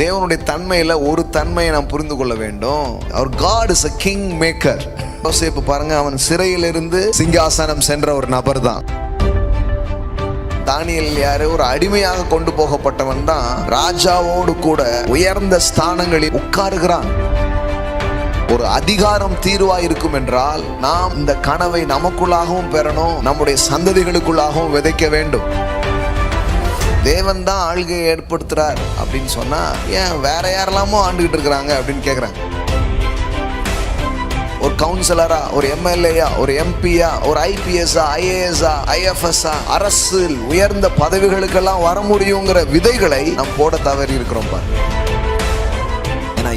தேவனுடைய தன்மையில ஒரு தன்மையை நாம் புரிந்து கொள்ள வேண்டும். அவர் God is a king maker. யோசேப்பு பாருங்க, அவன் சிறையிலிருந்து சிங்காசனம் சென்ற ஒரு நபர் தான். தானியேல் யாரு? ஒரு அடிமையாக கொண்டு போகப்பட்டவன் தான் ராஜாவோடு கூட உயர்ந்த ஸ்தானங்களில் உட்காருகிறான். ஒரு அதிகாரம் தீர்வா இருக்கும் என்றால் நாம் இந்த கனவை நமக்குள்ளாகவும் பெறணும், நம்முடைய சந்ததிகளுக்குள்ளாகவும் விதைக்க வேண்டும். தேவன் தான் ஆளுகையை ஏற்படுத்துறார் அப்படின்னு சொன்னா ஏன் வேற யாரெல்லாமோ ஆண்டுகிட்டு இருக்கிறாங்க அப்படின்னு கேட்குறாங்க. ஒரு கவுன்சிலரா, ஒரு எம்எல்ஏயா, ஒரு எம்பியா, ஒரு ஐபிஎஸ்ஆ, ஐஏஎஸ்ஆ, ஐஎஃப்எஸ்ஆ, அரசில் உயர்ந்த பதவிகளுக்கெல்லாம் வர முடியுங்கிற விதைகளை நாம் போட தவறி இருக்கிறோம் பாருங்க.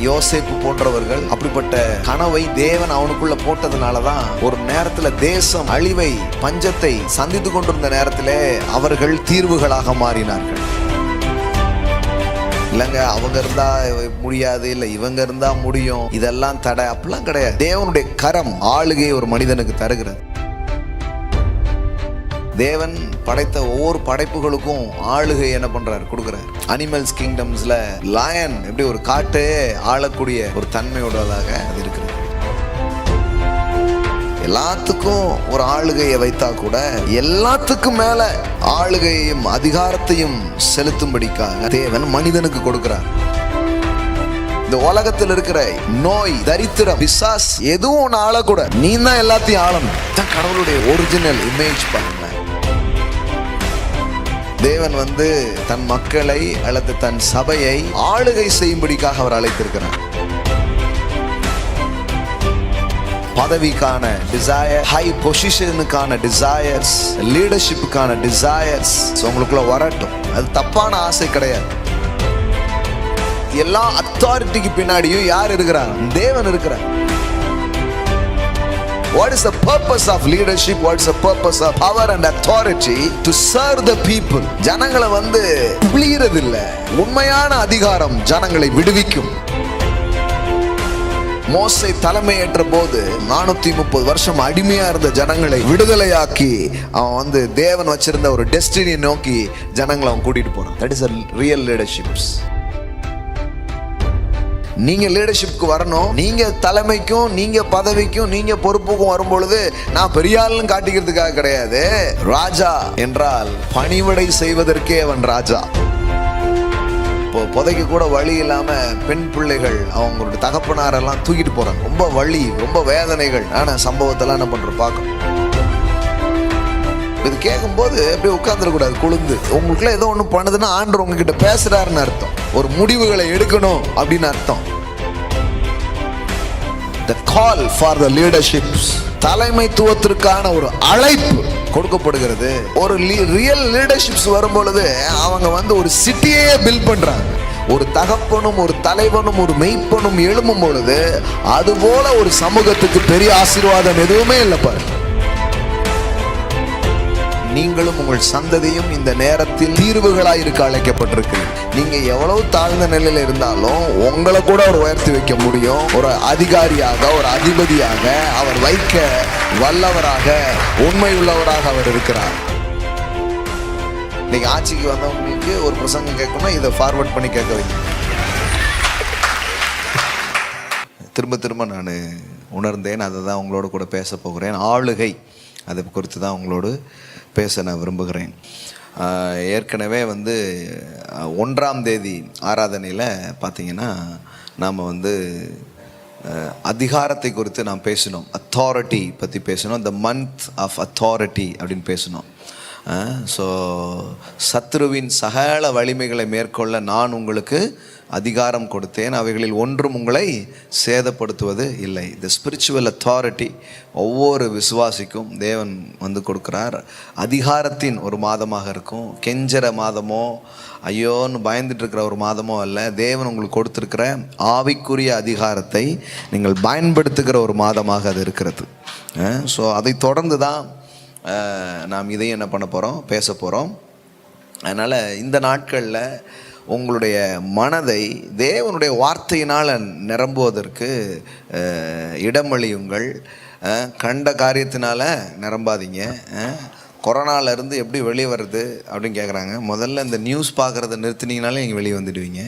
யோசேப்பு போன்றவர்கள் அப்படிப்பட்ட கனவை தேவன் அவனுக்குள்ள போட்டதுனாலதான் ஒரு நேரத்துல தேசம் அழிவை, பஞ்சத்தை சந்தித்து கொண்டிருந்த நேரத்திலே அவர்கள் தீர்வுகளாக மாறினார்கள். இல்லங்க அவங்க இருந்தா முடியாது, இல்ல இவங்க இருந்தா முடியும், இதெல்லாம் தடை, அப்படிலாம் கிடையாது. தேவனுடைய கரம் ஆளுகை ஒரு மனிதனுக்கு தருகிறது. தேவன் படைத்த ஒவ்வொரு படைப்புகளுக்கும் ஆளுகை என்ன பண்றாரு? கொடுக்கிறார். அனிமல்ஸ் கிங்டம்ஸ்ல லயன் எப்படி ஒரு காட்டே ஆளக்கூடிய ஒரு தன்மையுள்ளதாக அது இருக்குது. எல்லாத்துக்கும் ஒரு ஆளுகையை வைத்தா கூட எல்லாத்துக்கும் மேல ஆளுகையையும் அதிகாரத்தையும் செலுத்தும்படிக்காக தேவன் மனிதனுக்கு கொடுக்கிறார். இந்த உலகத்தில் இருக்கிற நோய், தரித்திரம், பிசாஸ் எதுவும் ஒன்று ஆளக்கூட, நீ தான் எல்லாத்தையும் ஆளணும். கடவுளுடைய ஒரிஜினல் இமேஜ் பாருங்க. தேவன் தன் மக்களை அல்லது தன் சபையை ஆளுகை செய்யும்படிக்காக அவர் அழைத்திருக்கிறார். பதவிக்கான டிசையர், ஹை பொசிஷனுக்கான டிசையர்ஸ், லீடர்ஷிப்புக்கான டிசையர்ஸ் உங்களுக்குள்ள வரட்டும். அது தப்பான ஆசை கிடையாது. எல்லா அத்தாரிட்டிக்கு பின்னாடியும் யார் இருக்கிறார்? தேவன் இருக்கிறார். What is the purpose of leadership? What is the purpose of power and authority? To serve the people. ஜனங்களை புளியறது இல்ல. உண்மையான அதிகாரம் ஜனங்களை விடுவிக்கும். மோசே தலைமையேற்ற போது 430 வருஷம் அடிமையா இருந்த ஜனங்களை விடுதலையாக்கி அவன் தேவன் வச்சிருந்த ஒரு டெஸ்டினியை நோக்கி ஜனங்களை அவன் கூட்டிட்டு போறான். That is a real leadership. நீங்க லீடர்ஷிப்க்கு வரணும். நீங்க தலைமைக்கும், நீங்க பதவிக்கும், நீங்க பொறுப்புக்கும் வரும் பொழுது நான் பெரிய ஆளுன்னு காட்டிக்கிறதுக்காக கிடையாது. ராஜா என்றால் பணிவிடை செய்வதற்கே அவன் ராஜா. இப்போ புதைக்க கூட வழி இல்லாம பெண் பிள்ளைகள் அவங்களுடைய தகப்பனாரெல்லாம் தூக்கிட்டு போறாங்க. ரொம்ப வலி, ரொம்ப வேதனைகள். ஆனா சம்பவத்தெல்லாம் என்ன பண்றோம் பார்க்கணும். இது கேட்கும் போது அப்படியே உட்கார்ந்துடக்கூடாது குழுந்து. உங்களுக்குள்ள ஏதோ ஒன்று பண்ணுதுன்னா ஆண்டவர் உங்ககிட்ட பேசுறாருன்னு அர்த்தம். ஒரு முடிவுகளை எடுக்கணும் அப்படின்னு அர்த்தம். The call for the leaderships, தலைமைத்துவத்திற்கான ஒரு அழைப்பு கொடுக்கப்படுகிறது. ஒரு ரியல் லீடர்ஷிப்ஸ் வரும் பொழுது அவங்க ஒரு சிட்டியே பில்ட் பண்றாங்க. ஒரு தகப்பனும் ஒரு தலைவனும் ஒரு மெய்ப்பனும் எழும்பும் பொழுது அது போல ஒரு சமூகத்துக்கு பெரிய ஆசீர்வாதம் எதுவுமே இல்லை பாருங்க. நீங்களும் உங்கள் சந்ததியும் இந்த நேரத்தில் தீர்வுகளாய் இருக்க அழைக்கப்பட்டிருக்கு. நீங்க எவ்வளவு தாழ்ந்த நிலையில இருந்தாலும் உங்களை கூட அவர் உயர்த்தி வைக்க முடியும். ஒரு அதிகாரியாக, ஒரு அதிபதியாக அவர் வைக்க வல்லவராக, உண்மை உள்ளவராக அவர் இருக்கிறார். நீங்க ஆட்சிக்கு வந்தவங்களுக்கு ஒரு பிரசங்கம் கேட்கணும், இதை ஃபார்வர்ட் பண்ணி கேட்க வைங்க. திரும்ப திரும்ப நான் உணர்ந்தேன். அதை தான் உங்களோட கூட பேச போகிறேன். ஆளுகை, அதை குறித்து தான் உங்களோடு பேச நான் விரும்புகிறேன். ஏற்கனவே 1ஆம் தேதி ஆராதனையில் பார்த்தீங்கன்னா நாம் அதிகாரத்தை குறித்து நாம் பேசினோம். அத்தாரிட்டி பற்றி பேசினோம். த மந்த் ஆஃப் அத்தாரிட்டி அப்படின்னு பேசினோம். ஸோ சத்ருவின் சகல வலிமைகளை மேற்கொள்ள நான் உங்களுக்கு அதிகாரம் கொடுத்தேன், அவைகளில் ஒன்றும் உங்களை சேதப்படுத்துவது இல்லை. த ஸ்பிரிச்சுவல் அத்தாரிட்டி ஒவ்வொரு விசுவாசிக்கும் தேவன் கொடுக்கிறார். அதிகாரத்தின் ஒரு மாதமாக இருக்கும். கெஞ்சற மாதமோ ஐயோன்னு பயந்துட்டு இருக்கிற ஒரு மாதமோ அல்ல. தேவன் உங்களுக்கு கொடுத்துருக்கிற ஆவிக்குரிய அதிகாரத்தை நீங்கள் பயன்படுத்துகிற ஒரு மாதமாக அது இருக்கிறது. ஸோ அதை தொடர்ந்து தான் நாம் இதையும் என்ன பண்ண போகிறோம், பேச போகிறோம். அதனால் இந்த நாட்களில் உங்களுடைய மனதை தேவனுடைய வார்த்தையினால் நிரம்புவதற்கு இடமளியுங்கள். கண்ட காரியத்தினால நிரம்பாதீங்க. கொரோனாவிலேருந்து எப்படி வெளியே வருது அப்படின்னு கேட்குறாங்க. முதல்ல இந்த நியூஸ் பார்க்குறத நிறுத்தினீங்கனாலே நீங்கள் வெளியே வந்துடுவீங்க.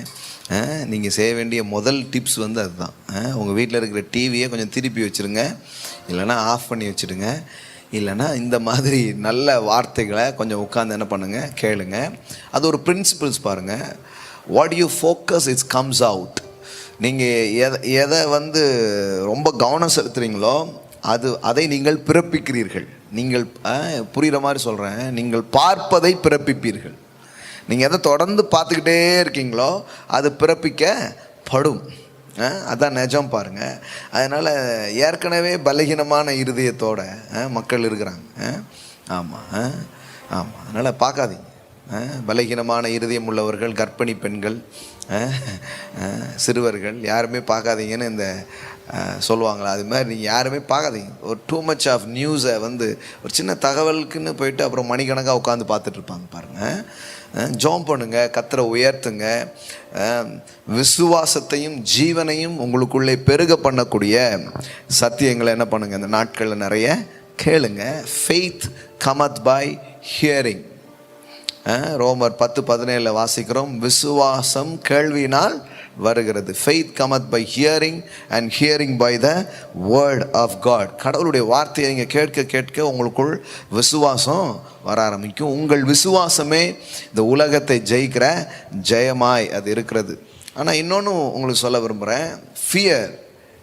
நீங்கள் செய்ய வேண்டிய முதல் டிப்ஸ் வந்து அதுதான். உங்கள் வீட்டில் இருக்கிற டிவியை கொஞ்சம் திருப்பி வச்சுருங்க, இல்லைனா ஆஃப் பண்ணி வச்சுடுங்க. இல்லைனா இந்த மாதிரி நல்ல வார்த்தைகளை கொஞ்சம் உட்காந்து என்ன பண்ணுங்கள், கேளுங்க. அது ஒரு பிரின்சிபிள்ஸ் பாருங்கள். What you focus it's comes out. நீங்கள் எதை வந்து ரொம்ப கவனம் செலுத்துகிறீங்களோ அதை நீங்கள் பிறப்பிக்கிறீர்கள். நீங்கள் புரிகிற மாதிரி சொல்கிறேன், நீங்கள் பார்ப்பதை பிறப்பிப்பீர்கள். நீங்கள் எதை தொடர்ந்து பார்த்துக்கிட்டே இருக்கீங்களோ அது பிறப்பிக்கப்படும். அதான் நிஜம் பாருங்கள். அதனால் ஏற்கனவே பலகீனமான இருதயத்தோட மக்கள் இருக்கிறாங்க. ஆமாம் ஆமாம். அதனால் பார்க்காதீங்க. பலகீனமான இருதயம் உள்ளவர்கள், கர்ப்பிணி பெண்கள், சிறுவர்கள் யாருமே பார்க்காதீங்கன்னு இந்த சொல்லுவாங்களா, அது மாதிரி நீங்கள் யாருமே பார்க்காதீங்க. ஒரு டூ மச் ஆஃப் நியூஸை வந்து ஒரு சின்ன தகவலுக்குன்னு போயிட்டு அப்புறம் மணிக்கணக்காக உட்காந்து பார்த்துட்ருப்பாங்க பாருங்கள். ஜெபம் பண்ணுங்க, கர்த்தரை உயர்த்துங்க. விசுவாசத்தையும் ஜீவனையும் உங்களுக்குள்ளே பெருக பண்ணக்கூடிய சத்தியங்களை என்ன பண்ணுங்க, இந்த நாட்களில் நிறைய கேளுங்க. Faith cometh by hearing. ரோமர் 10:17 வாசிக்கிறோம், விசுவாசம் கேள்வியினால் வருகிறது. Faith cometh by hearing and hearing by the word of God. கடவுளுடைய வார்த்தையை நீங்கள் கேட்க கேட்க உங்களுக்குள் விசுவாசம் வர ஆரம்பிக்கும். உங்கள் விசுவாசமே இந்த உலகத்தை ஜெயிக்கிற ஜெயமாய் அது இருக்கிறது. ஆனால் இன்னொன்று உங்களுக்கு சொல்ல விரும்புகிறேன். Fear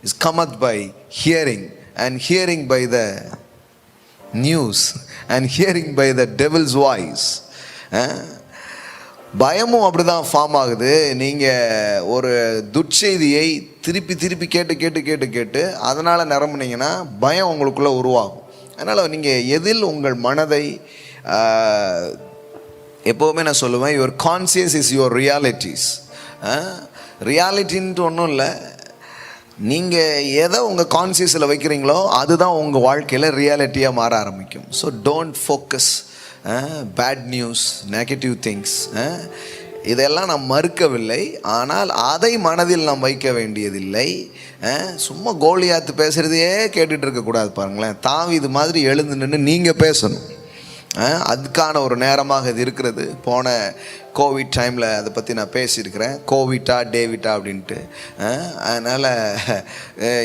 is cometh by hearing and hearing by the news and hearing by the devil's voice. பயமும் அப்படி தான் ஃபார்ம் ஆகுது. நீங்கள் ஒரு துட்செய்தியை திருப்பி திருப்பி கேட்டு கேட்டு கேட்டு கேட்டு அதனால் நிரம்புனீங்கன்னா பயம் உங்களுக்குள்ளே உருவாகும். அதனால் நீங்கள் எதில் உங்கள் மனதை, எப்போவுமே நான் சொல்லுவேன், your conscious is your realities. ரியாலிட்டின்ட்டு ஒன்றும் இல்லை, நீங்கள் எதை உங்கள் கான்சியஸில் வைக்கிறீங்களோ அதுதான் உங்கள் வாழ்க்கையில் ரியாலிட்டியாக மாற ஆரம்பிக்கும். So don't focus bad news, negative things. இதெல்லாம் நாம் மறுக்கவில்லை, ஆனால் அதை மனதில் நாம் வைக்க வேண்டியதில்லை. சும்மா கோலியாத்து பேசுகிறதையே கேட்டுட்டு இருக்கக்கூடாது. பாருங்களேன், தாவீது மாதிரி எழுந்து நின்று நீங்கள் பேசணும். அதுக்கான ஒரு நேரமாக இது இருக்கிறது. போன கோவிட் டைமில் அதை பற்றி நான் பேசியிருக்கிறேன், கோவிட்டா டேவிட்டா அப்படின்ட்டு. அதனால்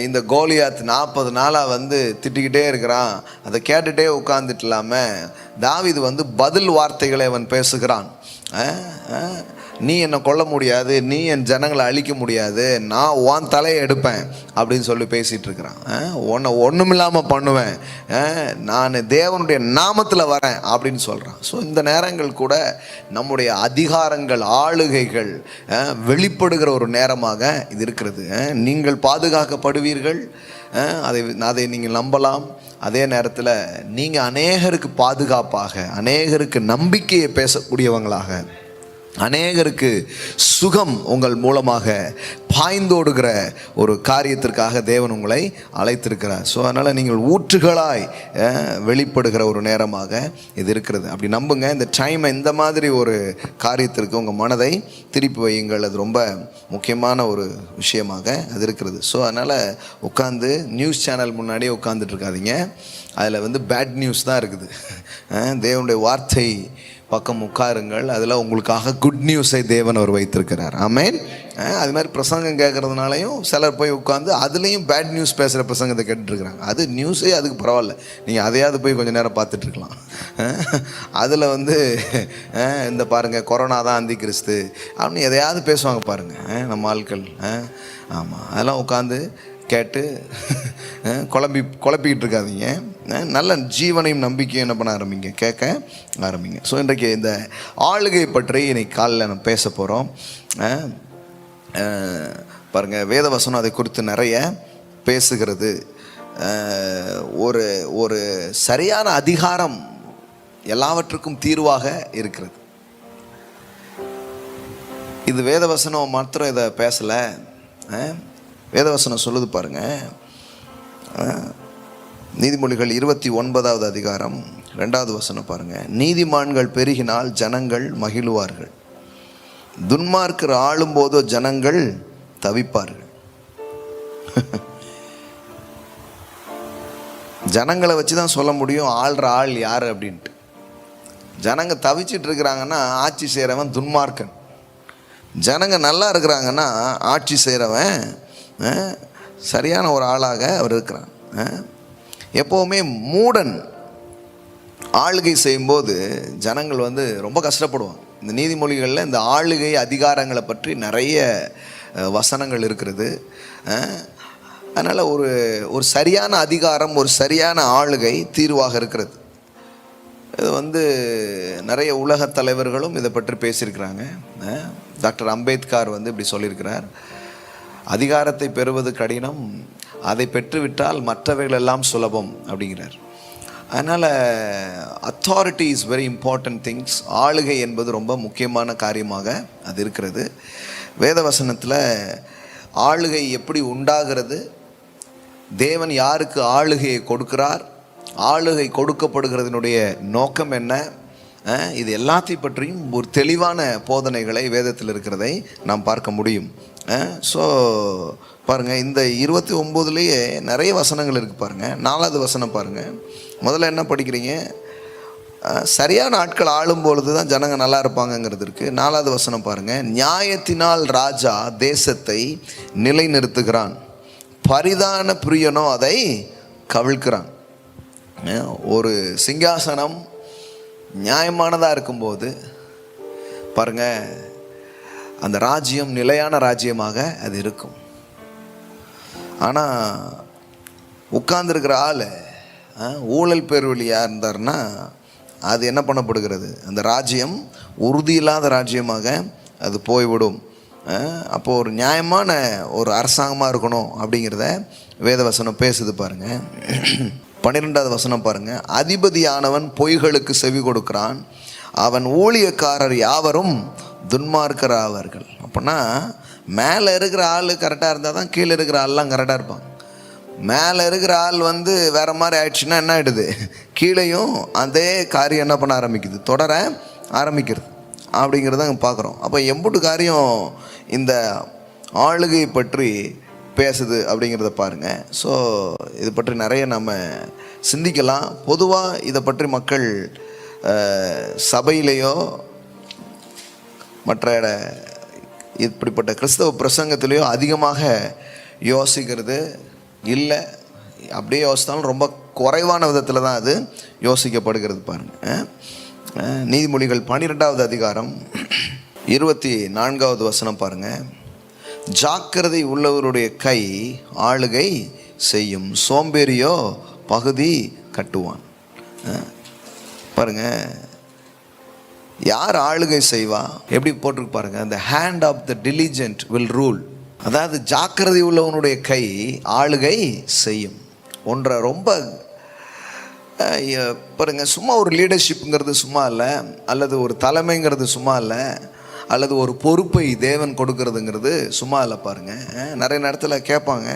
இந்த கோலியாத் 40 நாளாக வந்து திட்டிக்கிட்டே இருக்கிறான், அதை கேட்டுகிட்டே உட்காந்துட்டு இல்லாமல் தாவீது வந்து பதில் வார்த்தைகளை அவன் பேசுகிறான். நீ என்னை கொல்ல முடியாது, நீ என் ஜனங்களை அழிக்க முடியாது, நான் உன் தலையை எடுப்பேன் அப்படின்னு சொல்லி பேசிகிட்டு இருக்கிறான். உன்னை ஒன்றுமில்லாமல் பண்ணுவேன், நான் தேவனுடைய நாமத்தில் வரேன் அப்படின்னு சொல்கிறான். ஸோ இந்த நேரங்கள் கூட நம்முடைய அதிகாரங்கள், ஆளுகைகள் வெளிப்படுகிற ஒரு நேரமாக இது இருக்கிறது. நீங்கள் பாதுகாக்கப்படுவீர்கள், அதை நீங்கள் நம்பலாம். அதே நேரத்தில் நீங்கள் அநேகருக்கு பாதுகாப்பாக, அநேகருக்கு நம்பிக்கையை பேசக்கூடியவங்களாக, அநேகருக்கு சுகம் உங்கள் மூலமாக பாய்ந்தோடுகிற ஒரு காரியத்திற்காக தேவன் உங்களை அழைத்திருக்கிறார். ஸோ அதனால் நீங்கள் ஊற்றுகளாய் வெளிப்படுகிற ஒரு நேரமாக இது இருக்கிறது. அப்படி நம்புங்க. இந்த டைமை இந்த மாதிரி ஒரு காரியத்திற்கு உங்கள் மனதை திருப்பி வையுங்கள். அது ரொம்ப முக்கியமான ஒரு விஷயமாக அது இருக்கிறது. ஸோ அதனால் உட்காந்து நியூஸ் சேனல் முன்னாடியே உட்காந்துட்டு இருக்காதீங்க. அதில் வந்து பேட் நியூஸ் தான் இருக்குது. தேவனுடைய வார்த்தை பக்கம் உட்காருங்கள். அதில் உங்களுக்காக குட் நியூஸை தேவன் அவர் வைத்திருக்கிறார். ஆமென். அது மாதிரி பிரசங்கம் கேட்குறதுனாலையும் சிலர் போய் உட்காந்து அதுலேயும் பேட் நியூஸ் பேசுகிற பிரசங்கத்தை கேட்டுட்ருக்குறாங்க. அது நியூஸே அதுக்கு பரவாயில்ல, நீங்கள் அதையாவது போய் கொஞ்சம் நேரம் பார்த்துட்ருக்கலாம். அதில் வந்து இந்த பாருங்கள் கொரோனா தான் அந்தி கிறிஸ்து அப்படின்னு எதையாவது பேசுவாங்க பாருங்கள் நம்ம ஆட்கள். ஆமாம், அதெல்லாம் உட்காந்து கேட்டு குழப்பிக்கிட்டு இருக்காதீங்க. நல்ல ஜீவனையும் நம்பிக்கையும் என்ன பண்ண ஆரம்பிங்க, கேட்க ஆரம்பிங்க. ஸோ இன்றைக்கு இந்த ஆளுகை பற்றி இன்னைக்கு காலையில் நம்ம பேச போகிறோம். பாருங்கள், வேதவசனம் அதை குறித்து நிறைய பேசுகிறது. ஒரு சரியான அதிகாரம் எல்லாவற்றுக்கும் தீர்வாக இருக்கிறது. இது வேதவசனம் மாத்திரம் இதை பேசலை. வேதவசனம் சொல்லுது பாருங்கள், நீதிமொழிகள் 29வது அதிகாரம் 2வது வசனம் பாருங்கள். நீதிமான்கள் பெருகினால் ஜனங்கள் மகிழுவார்கள், துன்மார்க்கர் ஆளும்போதோ ஜனங்கள் தவிப்பார்கள். ஜனங்களை வச்சு தான் சொல்ல முடியும் ஆள்ற ஆள் யார் அப்படின்ட்டு. ஜனங்க தவிச்சிட்டு இருக்கிறாங்கன்னா ஆட்சி செய்கிறவன் துன்மார்க்கன். ஜனங்க நல்லா இருக்கிறாங்கன்னா ஆட்சி செய்கிறவன் சரியான ஒரு ஆளாக அவர் இருக்கிறான். எப்போவுமே மூடன் ஆளுகை செய்யும்போது ஜனங்கள் வந்து ரொம்ப கஷ்டப்படுவாங்க. இந்த நீதிமொழிகளில் இந்த ஆளுகை அதிகாரங்களை பற்றி நிறைய வசனங்கள் இருக்கிறது. அதனால் ஒரு சரியான அதிகாரம், ஒரு சரியான ஆளுகை தீர்வாக இருக்கிறது. இது வந்து நிறைய உலக தலைவர்களும் இதை பற்றி பேசியிருக்கிறாங்க. டாக்டர் அம்பேத்கர் வந்து இப்படி சொல்லியிருக்கிறார், அதிகாரத்தை பெறுவது கடினம், அதை பெற்றுவிட்டால் மற்றவைகள் எல்லாம் சுலபம் அப்படிங்கிறார். அதனால் authority is very important things. ஆளுகை என்பது ரொம்ப முக்கியமான காரியமாக அது இருக்கிறது. வேதவசனத்தில் ஆளுகை எப்படி உண்டாகிறது, தேவன் யாருக்கு ஆளுகையை கொடுக்கிறார், ஆளுகை கொடுக்கப்படுகிறதுனுடைய நோக்கம் என்ன, இது எல்லாத்தையும் பற்றியும் ஒரு தெளிவான போதனைகளை வேதத்தில் இருக்கிறதை நாம் பார்க்க முடியும். ஸோ பாருங்கள், இந்த 29லேயே நிறைய வசனங்கள் இருக்குது பாருங்கள். 4வது வசனம் பாருங்கள். முதல்ல என்ன படிக்கிறீங்க? சரியான ஆட்கள் ஆளும் பொழுது தான் ஜனங்க நல்லா இருப்பாங்கங்கிறது இருக்குது. 4வது வசனம் பாருங்கள். நியாயத்தினால் ராஜா தேசத்தை நிலைநிறுத்துகிறான், பரிதான பிரியனோ அதை கவிழ்க்கிறான். ஒரு சிங்காசனம் நியாயமானதாக இருக்கும்போது பாருங்கள், அந்த ராஜ்யம் நிலையான ராஜ்யமாக அது இருக்கும். ஆனால் உட்கார்ந்துருக்கிற ஆள் ஊழல் பேர்வழியாக இருந்தார்னா அது என்ன பண்ணப்படுகிறது? அந்த ராஜ்யம் உறுதி இல்லாத ராஜ்யமாக அது போய்விடும். அப்போது ஒரு நியாயமான ஒரு அரசாங்கமாக இருக்கணும் அப்படிங்கிறத வேதவசனம் பேசுது பாருங்கள். 12வது வசனம் பாருங்கள். அதிபதியானவன் பொய்களுக்கு செவி கொடுக்கிறான், அவன் ஊழியக்காரர் யாவரும் துன்மார்க்கர் ஆவார்கள். அப்படின்னா மேலே இருக்கிற ஆள் கரெக்டாக இருந்தால் தான் கீழே இருக்கிற ஆள்லாம் கரெக்டாக இருப்பாங்க. மேலே இருக்கிற ஆள் வந்து வேறு மாதிரி ஆயிடுச்சுன்னா என்ன ஆகிடுது? கீழேயும் அதே காரியம் என்ன பண்ண ஆரம்பிக்குது, தொடர ஆரம்பிக்கிறது அப்படிங்கிறத பார்க்குறோம். அப்போ எம்புட்டு காரியம் இந்த ஆளுகை பற்றி பேசுது அப்படிங்கிறத பாருங்கள். ஸோ இது பற்றி நிறைய நம்ம சிந்திக்கலாம். பொதுவாக இதை பற்றி மக்கள் சபையிலேயோ மற்ற இப்படிப்பட்ட கிறிஸ்தவ பிரசங்கத்திலேயோ அதிகமாக யோசிக்கிறது இல்லை. அப்படியே யோசித்தாலும் ரொம்ப குறைவான விதத்தில் தான் அது யோசிக்கப்படுகிறது பாருங்கள். நீதிமொழிகள் 12வது அதிகாரம் 24வது வசனம் பாருங்கள். ஜாக்கிரதை உள்ளவருடைய கை ஆளுகை செய்யும், சோம்பேறியோ பகுதி கட்டுவான். பாருங்க, யார் ஆளுகை செய்வா? எப்படி போட்டிருக்கு பாருங்க. அந்த hand of the diligent will rule. அதாவது ஜாக்கிரதை உள்ளவனுடைய கை ஆளுகை செய்யும். ஒன்றை ரொம்ப பாருங்க, சும்மா ஒரு லீடர்ஷிப்புங்கிறது சும்மா இல்லை, அல்லது ஒரு தலைமைங்கிறது சும்மா இல்லை, அல்லது ஒரு பொறுப்பை தேவன் கொடுக்கறதுங்கிறது சும்மா இல்லை பாருங்கள். நிறைய நேரத்தில் கேட்பாங்க,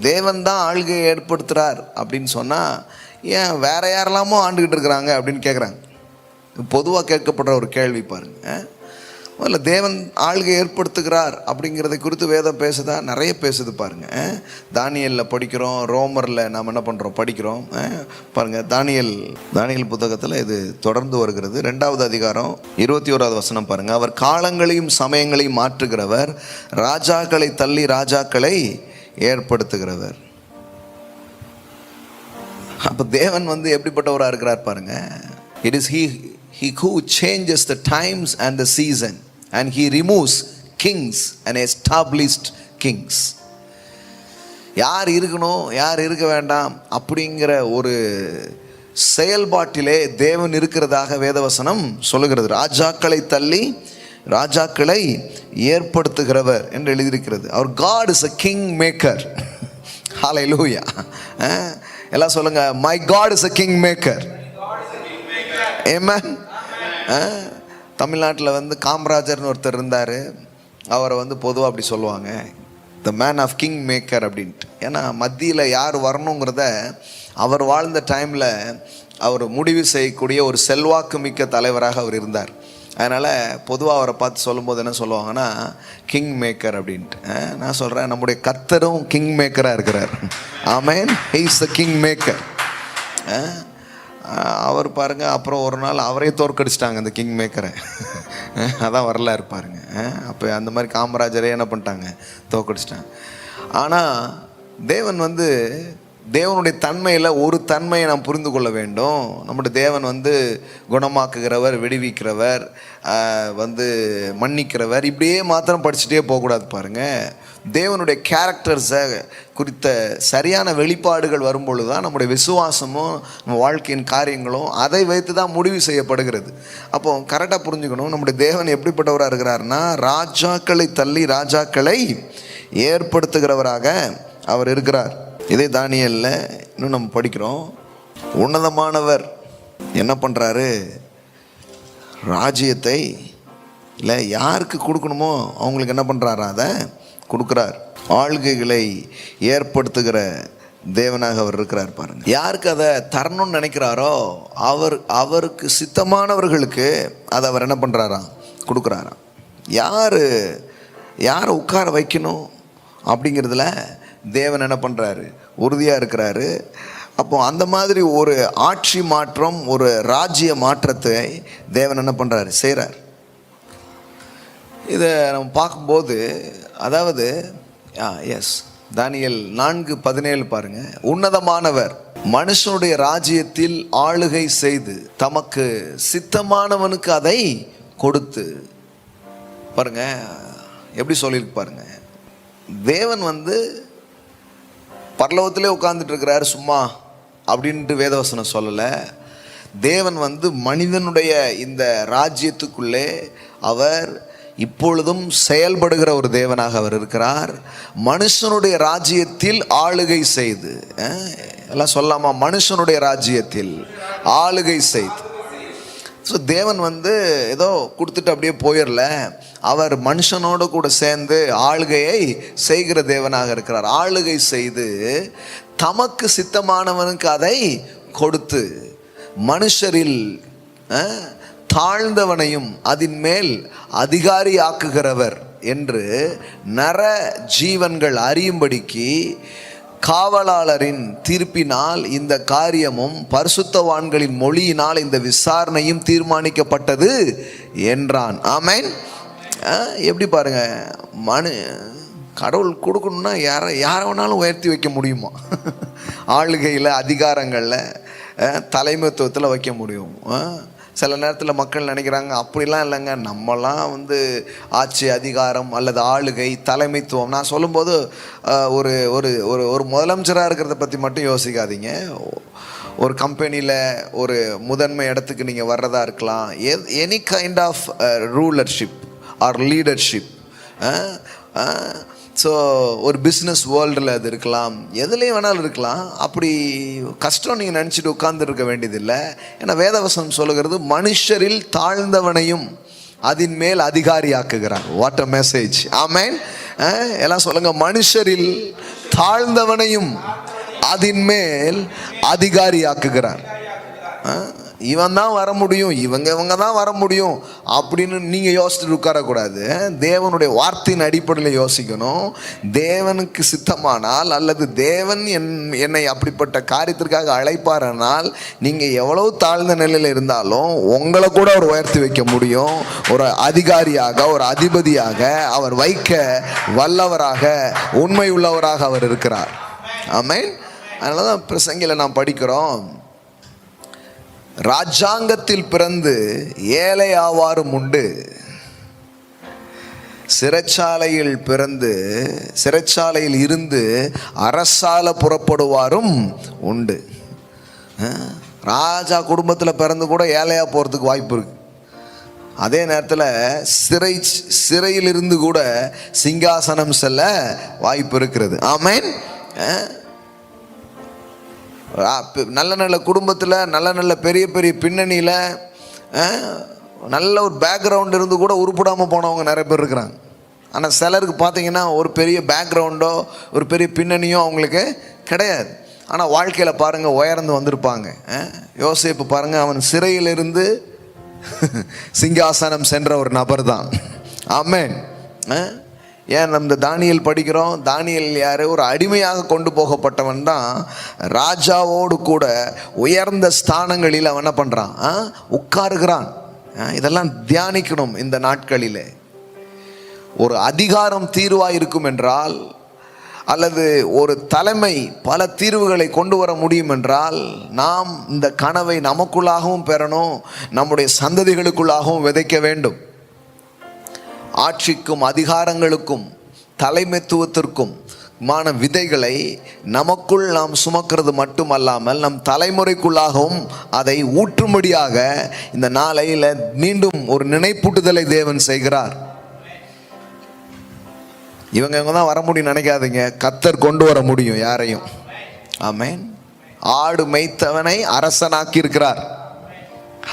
தேவன் தான் ஆளுகையை ஏற்படுத்துகிறார் அப்படின்னு சொன்னால் ஏன் வேற யாரெல்லாமோ ஆண்டுக்கிட்டு இருக்கிறாங்க அப்படின்னு கேட்குறாங்க. பொதுவாக கேட்கப்படுற ஒரு கேள்வி பாருங்கள். முதல்ல தேவன் ஆளுகை ஏற்படுத்துகிறார் அப்படிங்கிறத குறித்து வேதம் பேசுதா? நிறைய பேசுது பாருங்கள். தானியலில் படிக்கிறோம், ரோமரில் நாம் என்ன பண்ணுறோம், படிக்கிறோம் பாருங்கள். தானியல் புத்தகத்தில் இது தொடர்ந்து வருகிறது. 2வது அதிகாரம் 21வது வசனம் பாருங்கள். அவர் காலங்களையும் சமயங்களையும் மாற்றுகிறவர், ராஜாக்களை தள்ளி ராஜாக்களை ஏற்படுத்துகிறவர். அப்போ தேவன் வந்து எப்படிப்பட்டவராக இருக்கிறார் பாருங்கள். It is he who changes the times and the season, and he removes kings and established kings. யார் இருக்கணும், யார் இருக்க வேண்டாம் அப்படிங்கிற ஒரு செயல்பாட்டிலே தேவன் இருக்கிறதாக வேதவசனம் சொல்லுகிறது. ராஜாக்களை தள்ளி ராஜாக்களை ஏற்படுத்துகிறவர் என்று எழுதியிருக்கிறது. அவர் God is a king maker. Hallelujah. எல்லாம் சொல்லுங்க, my God is a king maker. Amen. தமிழ்நாட்டில் வந்து காமராஜர்னு ஒருத்தர் இருந்தார். அவரை வந்து பொதுவாக அப்படி சொல்லுவாங்க, the man of king maker அப்படின்ட்டு. ஏன்னா மத்தியில் யார் வரணுங்கிறத அவர் வாழ்ந்த டைமில் அவர் முடிவு செய்யக்கூடிய ஒரு செல்வாக்கு மிக்க தலைவராக அவர் இருந்தார். அதனால் பொதுவாக அவரை பார்த்து சொல்லும்போது என்ன சொல்லுவாங்கன்னா, கிங் மேக்கர் அப்படின்ட்டு. நான் சொல்கிறேன், நம்முடைய கர்த்தரும் கிங் மேக்கராக இருக்கிறார். ஆமென். He is the king maker. அவர் பாருங்கள், அப்புறம் ஒரு நாள் அவரே தோற்கடிச்சிட்டாங்க அந்த கிங் மேக்கரை. அதான் வரலாறு பாருங்க. அப்போ அந்த மாதிரி காமராஜரே என்ன பண்ணிட்டாங்க, தோக்கடிச்சிட்டாங்க. ஆனால் தேவன் வந்து தேவனுடைய தன்மையில் ஒரு தன்மையை நாம் புரிந்து கொள்ள வேண்டும். நம்முடைய தேவன் வந்து குணமாக்குகிறவர், விடுவிக்கிறவர், வந்து மன்னிக்கிறவர், இப்படியே மாத்திரம் படிச்சுட்டே போகக்கூடாது பாருங்கள். தேவனுடைய கேரக்டர்ஸை குறித்த சரியான வெளிப்பாடுகள் வரும்பொழுது தான் நம்முடைய விசுவாசமும் நம்ம வாழ்க்கையின் காரியங்களும் அதை வைத்து தான் முடிவு செய்யப்படுகிறது. அப்போ கரெக்டாக புரிஞ்சுக்கணும், நம்முடைய தேவன் எப்படிப்பட்டவராக இருக்கிறாருன்னா, ராஜாக்களை தள்ளி ராஜாக்களை ஏற்படுத்துகிறவராக அவர் இருக்கிறார். இதே தானியேலில் இன்னும் நம்ம படிக்கிறோம். உன்னதமானவர் என்ன பண்ணுறாரு, ராஜ்யத்தை இல்லை யாருக்கு கொடுக்கணுமோ அவங்களுக்கு என்ன பண்ணுறாரா அதை கொடுக்குறார். ஆளுகைகளை ஏற்படுத்துகிற தேவனாக அவர் இருக்கிறார் பாருங்க. யாருக்கு அதை தரணும்னு நினைக்கிறாரோ அவருக்கு சித்தமானவர்களுக்கு அதை அவர் என்ன பண்ணுறாராம், கொடுக்குறாராம். யாரை உட்கார வைக்கணும் அப்படிங்கிறதுல தேவன் என்ன பண்ணுறாரு, உறுதியாக இருக்கிறாரு. அப்போ அந்த மாதிரி ஒரு ஆட்சி மாற்றம், ஒரு ராஜ்ய மாற்றத்தை தேவன் என்ன பண்ணுறாரு, செய்கிறார். இதை நம்ம பார்க்கும்போது, அதாவது தானியேல் 4:17 பாருங்க. உன்னதமானவர் மனுஷனுடைய ராஜ்யத்தில் ஆளுகை செய்து தமக்கு சித்தமானவனுக்கு அதை கொடுத்து, பாருங்க எப்படி சொல்லியிருக்கு பாருங்க. தேவன் வந்து பரலோகத்திலே உட்கார்ந்துட்டு இருக்கிறாரு சும்மா அப்படின்ட்டு வேதவசனம் சொல்லலை. தேவன் வந்து மனிதனுடைய இந்த ராஜ்யத்துக்குள்ளே அவர் இப்பொழுதும் செயல்படுகிற ஒரு தேவனாக அவர் இருக்கிறார். மனுஷனுடைய ராஜ்யத்தில் ஆளுகை செய்து, எல்லாம் சொல்லாமா, மனுஷனுடைய ராஜ்யத்தில் ஆளுகை செய்து. ஸோ தேவன் வந்து ஏதோ கொடுத்துட்டு அப்படியே போயிடல, அவர் மனுஷனோடு கூட சேர்ந்து ஆளுகையை செய்கிற தேவனாக இருக்கிறார். ஆளுகை செய்து தமக்கு சித்தமானவனுக்கு அதை கொடுத்து, மனுஷரில் தாழ்ந்தவனையும் அதன் மேல் அதிகாரி ஆக்குகிறவர் என்று நர ஜீவன்கள் அறியும்படிக்கு காவலாளரின் தீர்ப்பினால் இந்த காரியமும் பரிசுத்தவான்களின் மொழியினால் இந்த விசாரணையும் தீர்மானிக்கப்பட்டது என்றான். ஆமென். எப்படி பாருங்க, கடவுள் கொடுக்கணும்னா யாரை வேணாலும் உயர்த்தி வைக்க முடியுமா? ஆளுகையில், அதிகாரங்களில், தலைமைத்துவத்தில் வைக்க முடியும். சில நேரத்தில் மக்கள் நினைக்கிறாங்க அப்படிலாம் இல்லைங்க, நம்மலாம் வந்து ஆட்சி அதிகாரம் அல்லது ஆளுகை தலைமைத்துவம், நான் சொல்லும்போது ஒரு ஒரு ஒரு ஒரு முதலமைச்சராக இருக்கிறத பற்றி மட்டும் யோசிக்காதீங்க. ஒரு கம்பெனியில் ஒரு முதன்மை இடத்துக்கு நீங்கள் வர்றதா இருக்கலாம். Any kind of rulership or leadership. So ஒரு பிஸ்னஸ் வேர்ல்டில் அது இருக்கலாம், எதுலேயும் வேணாலும் இருக்கலாம். அப்படி கஷ்டம் நீங்கள் நினச்சிட்டு உட்கார்ந்துருக்க வேண்டியதில்லை. ஏன்னா வேதவசனம் சொல்லுகிறது, மனுஷரில் தாழ்ந்தவனையும் அதன் மேல் அதிகாரியாக்குகிறார். What a message. ஆமென். எல்லாம் சொல்லுங்க, மனுஷரில் தாழ்ந்தவனையும் அதன் மேல் அதிகாரியாக்குகிறார். இவன் தான் வர முடியும், இவங்க தான் வர முடியும் அப்படின்னு நீங்கள் யோசிச்சுட்டு உட்காரக்கூடாது. தேவனுடைய வார்த்தையின் அடிப்படையில் யோசிக்கணும். தேவனுக்கு சித்தமானால் அல்லது தேவன் என்னை அப்படிப்பட்ட காரியத்திற்காக அழைப்பாரனால் நீங்கள் எவ்வளவு தாழ்ந்த நிலையில் இருந்தாலும் உங்களை கூட அவர் உயர்த்தி வைக்க முடியும். ஒரு அதிகாரியாக, ஒரு அதிபதியாக அவர் வைக்க வல்லவராக, உண்மை உள்ளவராக அவர் இருக்கிறார். ஆமென். அதனால தான் பிரசங்கில நாம் படிக்கிறோம், ராஜாங்கத்தில் பிறந்து ஏழை ஆவாரும் உண்டு, சிறைச்சாலையில் பிறந்து சிறைச்சாலையில் இருந்து அரசால புறப்படுவாரும் உண்டு. ராஜா குடும்பத்தில் பிறந்து கூட ஏழையா போகிறதுக்கு வாய்ப்பு இருக்கு. அதே நேரத்தில் சிறையிலிருந்து கூட சிங்காசனம் செல்ல வாய்ப்பு இருக்கிறது. ஆமென். நல்ல நல்ல குடும்பத்தில், நல்ல நல்ல பெரிய பெரிய பின்னணியில், நல்ல ஒரு பேக்ரவுண்ட் இருந்து கூட உருப்படாமல் போனவங்க நிறைய பேர் இருக்கிறாங்க. ஆனால் சிலருக்கு பார்த்தீங்கன்னா ஒரு பெரிய பேக்ரவுண்டோ ஒரு பெரிய பின்னணியோ அவங்களுக்கு கிடையாது. ஆனால் வாழ்க்கையில் பாருங்கள் உயர்ந்து வந்திருப்பாங்க. யோசேப்பு பாருங்கள், அவன் சிறையிலிருந்து சிங்காசனம் சென்ற ஒரு நபர் தான். ஆமென். ஏன் நம்ம தானியேல் படிக்கிறோம், தானியேல் யார்? ஒரு அடிமையாக கொண்டு போகப்பட்டவன் தான் ராஜாவோடு கூட உயர்ந்த ஸ்தானங்களில் அவன் என்ன பண்ணுறான், உட்காருகிறான். இதெல்லாம் தியானிக்கணும் இந்த நாட்களிலே. ஒரு அதிகாரம் தீர்வாக இருக்கும் என்றால், அல்லது ஒரு தலைமை பல தீர்வுகளை கொண்டு வர முடியும் என்றால், நாம் இந்த கனவை நமக்குள்ளாகவும் பெறணும், நம்முடைய சந்ததிகளுக்குள்ளாகவும் விதைக்க வேண்டும். ஆட்சிக்கும் அதிகாரங்களுக்கும் தலைமைத்துவத்திற்கும் மான விதைகளை நமக்குள் நாம் சுமக்கிறது மட்டுமல்லாமல் நம் தலைமுறைக்குள்ளாகவும் அதை ஊற்றும்படியாக இந்த நாளையில் மீண்டும் ஒரு நினைப்பூட்டுதலை தேவன் செய்கிறார். இவங்க தான் வர முடியும் நினைக்காதீங்க, கர்த்தர் கொண்டு வர முடியும் யாரையும். ஆமென். ஆடு மேய்த்தவனை அரசனாக்கி இருக்கிறார்.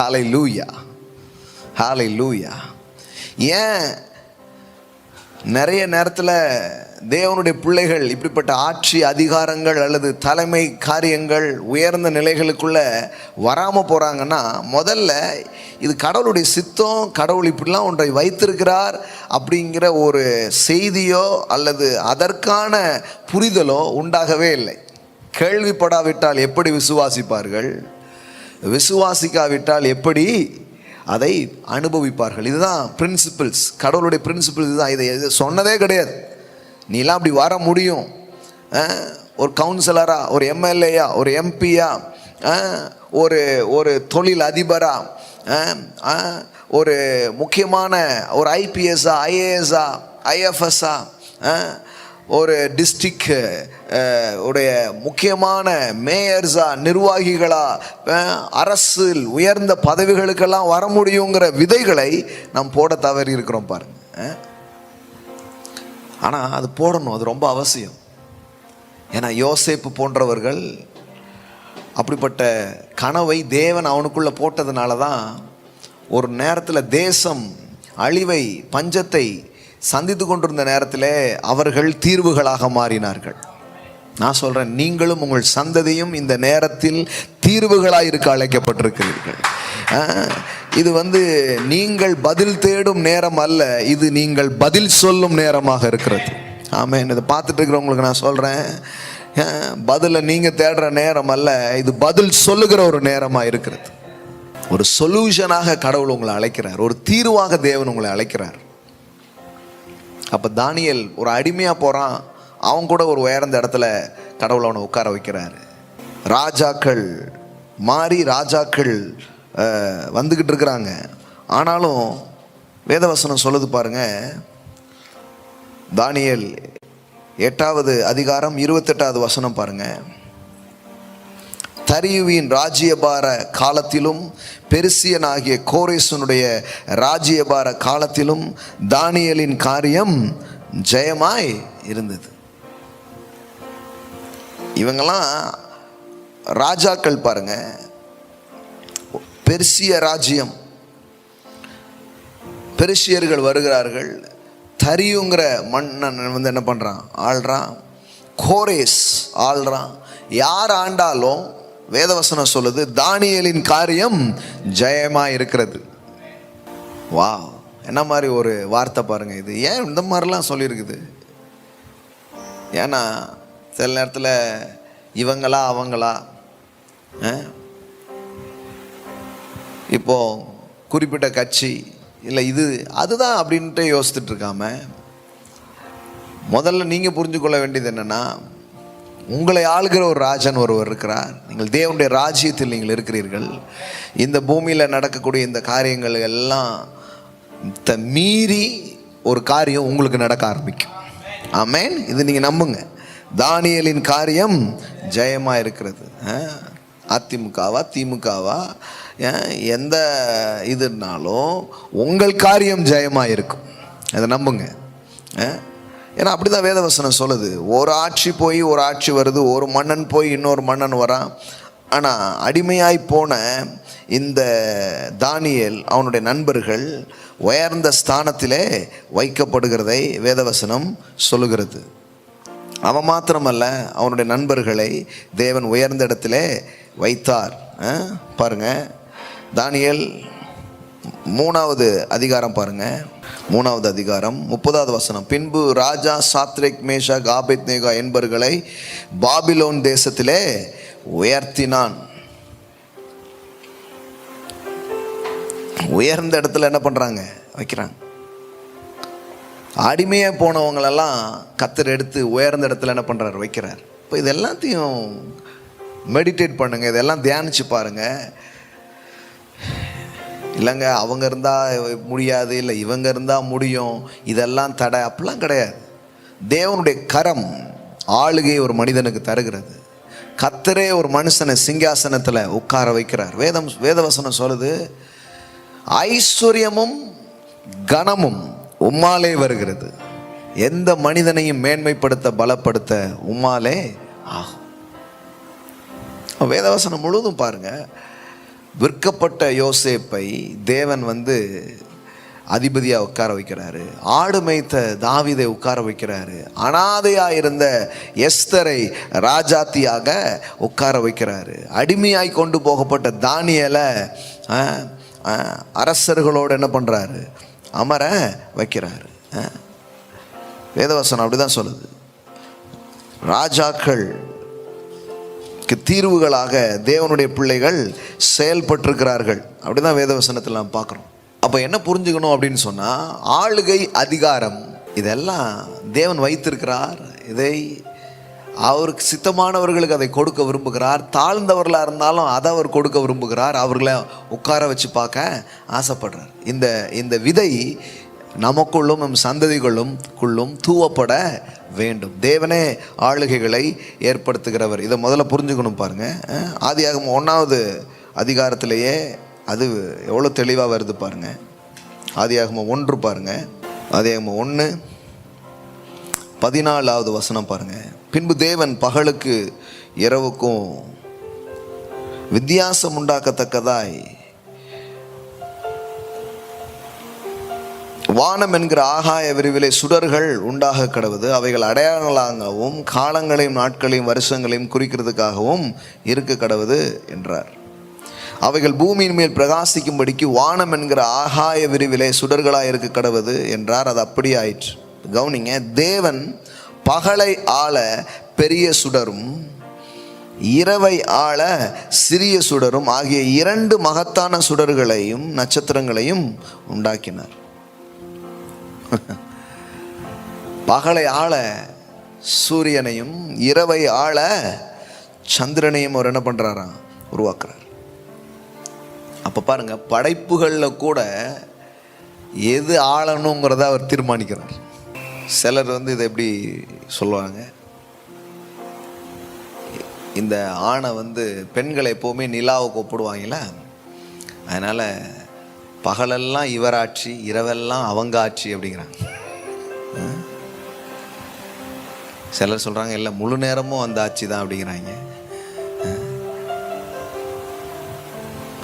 ஹல்லேலூயா, ஹல்லேலூயா. ஏன் நிறைய நேரத்தில் தேவனுடைய பிள்ளைகள் இப்படிப்பட்ட ஆட்சி அதிகாரங்கள் அல்லது தலைமை காரியங்கள் உயர்ந்த நிலைகளுக்குள்ள வராமல் போகிறாங்கன்னா, முதல்ல இது கடவுளுடைய சித்தம், கடவுள் இப்படிலாம் ஒன்றை வைத்திருக்கிறார் அப்படிங்கிற ஒரு செய்தியோ அல்லது அதற்கான புரிதலோ உண்டாகவே இல்லை. கேள்விப்படாவிட்டால் எப்படி விசுவாசிப்பார்கள்? விசுவாசிக்காவிட்டால் எப்படி அதை அனுபவிப்பார்கள்? இதுதான் பிரின்சிபிள்ஸ், கடவுளுடைய பிரின்சிபிள்ஸ் இதுதான். இதை சொன்னதே கிடையாது. நீலாம் அப்படி வர முடியும், ஒரு கவுன்சிலரா, ஒரு எம்எல்ஏயா, ஒரு எம்பியா, ஒரு தொழில் அதிபரா, ஒரு முக்கியமான ஒரு ஐபிஎஸ்ஸா, ஐஏஎஸ்ஸா, ஐஎஃப்எஸ்ஸா, ஒரு டிஸ்ட்ரிக்ட் உடைய முக்கியமான மேயர்ஸா, நிர்வாகிகளா, அரசில் உயர்ந்த பதவிகளுக்கெல்லாம் வர முடியுங்கிற விதைகளை நாம் போட தவறி இருக்கிறோம் பாருங்க. ஆனால் அது போடணும், அது ரொம்ப அவசியம். ஏன்னா யோசேப்பு போன்றவர்கள் அப்படிப்பட்ட கனவை தேவன் அவனுக்குள்ளே போட்டதுனால தான் ஒரு நேரத்தில் தேசம் அழிவை, பஞ்சத்தை சந்தித்து கொண்டிருந்த நேரத்தில் அவர்கள் தீர்வுகளாக மாறினார்கள். நான் சொல்கிறேன், நீங்களும் உங்கள் சந்ததியும் இந்த நேரத்தில் தீர்வுகளாக இருக்க அழைக்கப்பட்டிருக்கிறீர்கள். இது நீங்கள் பதில் தேடும் நேரம் அல்ல, இது நீங்கள் பதில் சொல்லும் நேரமாக இருக்கிறது. ஆமென். இதை பார்த்துட்டு இருக்கிறவங்களுக்கு நான் சொல்கிறேன், பதிலை நீங்கள் தேடுற நேரம் அல்ல, இது பதில் சொல்லுகிற ஒரு நேரமாக இருக்கிறது. ஒரு சொல்யூஷனாக கடவுள் உங்களை அழைக்கிறார், ஒரு தீர்வாக தேவன் உங்களை அழைக்கிறார். அப்போ தானியேல் ஒரு அடிமையாக போகிறான், அவன் கூட ஒரு உயர்ந்த இடத்துல கடவுள் அவனை உட்கார வைக்கிறார். ராஜாக்கள் மாறி ராஜாக்கள் வந்துக்கிட்டு இருக்கிறாங்க. ஆனாலும் வேதவசனம் சொல்லுது பாருங்க, தானியேல் 8வது அதிகாரம் 28வது வசனம் பாருங்க. தரியுவின் ராஜ்யபார காலத்திலும் பெர்சியனாகிய கோரேசனுடைய ராஜ்யபார காலத்திலும் தானியேலின் காரியம் ஜெயமாய் இருந்தது. இவங்கெல்லாம் ராஜாக்கள் பாருங்க. பெர்சிய ராஜ்யம், பெர்சியர்கள் வருகிறார்கள். தரியுங்கிற மன்னன் என்ன பண்றான்? ஆள்றான். கோரேஸ் ஆள்றான். யார் ஆண்டாலும் வேதவசனம் சொல்லுது தானியேலின் காரியம் ஜெயமா இருக்கிறது. வா, என்ன மாதிரி ஒரு வார்த்தை பாருங்க. இது ஏன் இந்த மாதிரிலாம் சொல்லியிருக்குது? ஏன்னா சில நேரத்தில் இவங்களா அவங்களா, இப்போ குறிப்பிட்ட கட்சி இல்லை இது அதுதான் அப்படின்ட்டு யோசித்துட்டு இருக்காம, முதல்ல நீங்கள் புரிஞ்சு கொள்ள வேண்டியது என்னென்னா, உங்களை ஆளுகிற ஒரு ராஜன் ஒருவர் இருக்கிறார். நீங்கள் தேவனுடைய ராஜ்யத்தில் நீங்கள் இருக்கிறீர்கள். இந்த பூமியில் நடக்கக்கூடிய இந்த காரியங்கள் எல்லாம் மீறி ஒரு காரியம் உங்களுக்கு நடக்க ஆரம்பிக்கும். ஆமென். இது நீங்கள் நம்புங்க. தானியேலின் காரியம் ஜெயமாக இருக்கிறது. அதிமுகவா திமுகவா எந்த இதுனாலும் உங்கள் காரியம் ஜெயமாக இருக்கும். அதை நம்புங்க. ஏன்னா அப்படி தான் வேதவசனம் சொல்லுது. ஒரு ஆட்சி போய் ஒரு ஆட்சி வருது, ஒரு மன்னன் போய் இன்னொரு மன்னன் வரான். ஆனால் அடிமையாய் போன இந்த தானியேல் அவனுடைய நண்பர்கள் உயர்ந்த ஸ்தானத்திலே வைக்கப்படுகிறதை வேதவசனம் சொல்லுகிறது. அவன் மாத்திரமல்ல, அவனுடைய நண்பர்களை தேவன் உயர்ந்த இடத்திலே வைத்தார். பாருங்க, தானியேல் 3வது அதிகாரம் பாருங்க. 3வது அதிகாரம் 30வது வசனம். பின்பு ராஜா சாத்ரேக் மேஷாக் ஆபேத்நேகோ என்பவர்களை பாபிலோன் தேசத்திலே உயர்த்தினான். உயர்ந்த இடத்துல என்ன பண்ணுறாங்க, வைக்கிறாங்க. அடிமையாக போனவங்களெல்லாம் கர்த்தர் எடுத்து உயர்ந்த இடத்துல என்ன பண்ணுறாரு, வைக்கிறார். இப்போ இது எல்லாத்தையும் மெடிடேட் பண்ணுங்க, இதெல்லாம் தியானிச்சு பாருங்க. இல்லைங்க அவங்க இருந்தால் முடியாது, இல்லை இவங்க இருந்தால் முடியும், இதெல்லாம் தடை, அப்படிலாம் கிடையாது. தேவனுடைய கரம் ஆளுகையை ஒரு மனிதனுக்கு தருகிறது. கர்த்தரே ஒரு மனுஷனை சிங்காசனத்தில் உட்கார வைக்கிறார். வேதவசனம் சொல்லுது, ஐஸ்வர்யமும் கனமும் உம்மாலே வருகிறது, எந்த மனிதனையும் மேன்மைப்படுத்த பலப்படுத்த உம்மாலே ஆகும். வேதவசனம் முழுவதும் பாருங்க. விற்கப்பட்ட யோசேப்பை தேவன் அதிபதியாக உட்கார வைக்கிறாரு. ஆடு மேய்த்த தாவீதை உட்கார வைக்கிறாரு. அனாதையாக இருந்த எஸ்தரை ராஜாத்தியாக உட்கார வைக்கிறாரு. அடிமையாய் கொண்டு போகப்பட்ட தானியேலை அரசர்களோடு என்ன பண்ணுறாரு, அமர வைக்கிறாரு. வேதவசனம் அப்படிதான் சொல்லுது. ராஜாக்கள் தீர்வுகளாக தேவனுடைய பிள்ளைகள் செயல்பட்டிருக்கிறார்கள். அப்படிதான் வேதவசனத்தில் நாம் பார்க்குறோம். அப்போ என்ன புரிஞ்சுக்கணும் அப்படின்னு சொன்னால், ஆளுகை, அதிகாரம் இதெல்லாம் தேவன் வைத்திருக்கிறார். இதை அவருக்கு சித்தமானவர்களுக்கு அதை கொடுக்க விரும்புகிறார். தாழ்ந்தவர்களாக இருந்தாலும் அதை அவர் கொடுக்க விரும்புகிறார். அவர்களை உட்கார வச்சு பார்க்க ஆசைப்படுறார். இந்த விதை நமக்குள்ளும் நம் சந்ததிகளும் தூவப்பட வேண்டும். தேவனே ஆளுகைகளை ஏற்படுத்துகிறவர். இதை முதல்ல புரிஞ்சுக்கணும் பாருங்க. ஆதியாகமம் 1வது அதிகாரத்திலேயே அது எவ்வளோ தெளிவாக வருது பாருங்க. ஆதியாகமம் 1 பாருங்க. ஆதியாகமம் 1:14 வசனம் பாருங்க. பின்பு தேவன் பகலுக்கு இரவுக்கும் வித்தியாசம் உண்டாக்கத்தக்கதாய் வானம் என்கிற ஆகாய விரிவிலே சுடர்கள் உண்டாக கடவுது. அவைகள் அடையாளங்களாகவும் காலங்களையும் நாட்களையும் வருஷங்களையும் குறிக்கிறதுக்காகவும் இருக்க கடவுது என்றார். அவைகள் பூமியின் மேல் பிரகாசிக்கும்படிக்கு வானம் என்கிற ஆகாய விரிவிலே சுடர்களாக இருக்க கடவுது என்றார். அது அப்படி ஆயிற்று. கவனிங்க, தேவன் பகலை ஆள பெரிய சுடரும் இரவை ஆள சிறிய சுடரும் ஆகிய 2 மகத்தான சுடர்களையும் நட்சத்திரங்களையும் உண்டாக்கினார். பகலை ஆள சூரியனையும் இரவை ஆள சந்திரனையும் அவர் என்ன பண்றாராம், உருவாக்குறார். அப்ப பாருங்க, படைப்புகளில் கூட எது ஆளணுங்கிறத அவர் தீர்மானிக்கிறார். சிலர் இதை எப்படி சொல்லுவாங்க, இந்த ஆணை பெண்களை எப்போவுமே நிலாவுக்கு ஒப்பிடுவாங்களா, அதனால் பகலெல்லாம் இவர் ஆட்சி, இரவெல்லாம் அவங்க ஆட்சி அப்படிங்கிறாங்க. சிலர் சொல்கிறாங்க இல்லை முழு நேரமும் அந்த ஆட்சி தான் அப்படிங்கிறாங்க.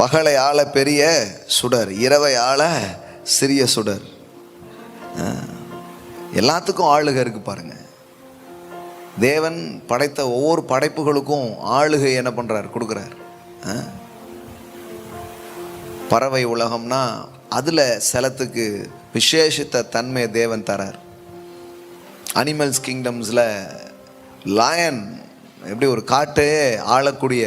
பகலை ஆள பெரிய சுடர், இரவை ஆள சிறிய சுடர். எல்லாத்துக்கும் ஆளுகை இருக்கு பாருங்க. தேவன் படைத்த ஒவ்வொரு படைப்புகளுக்கும் ஆளுகை என்ன பண்றார், கொடுக்குறார். பறவை உலகம்னா அதுல சிலத்துக்கு விசேஷித்த தன்மையை தேவன் தரார். அனிமல்ஸ் கிங்டம்ஸ்ல லயன் எப்படி ஒரு காட்டையே ஆளக்கூடிய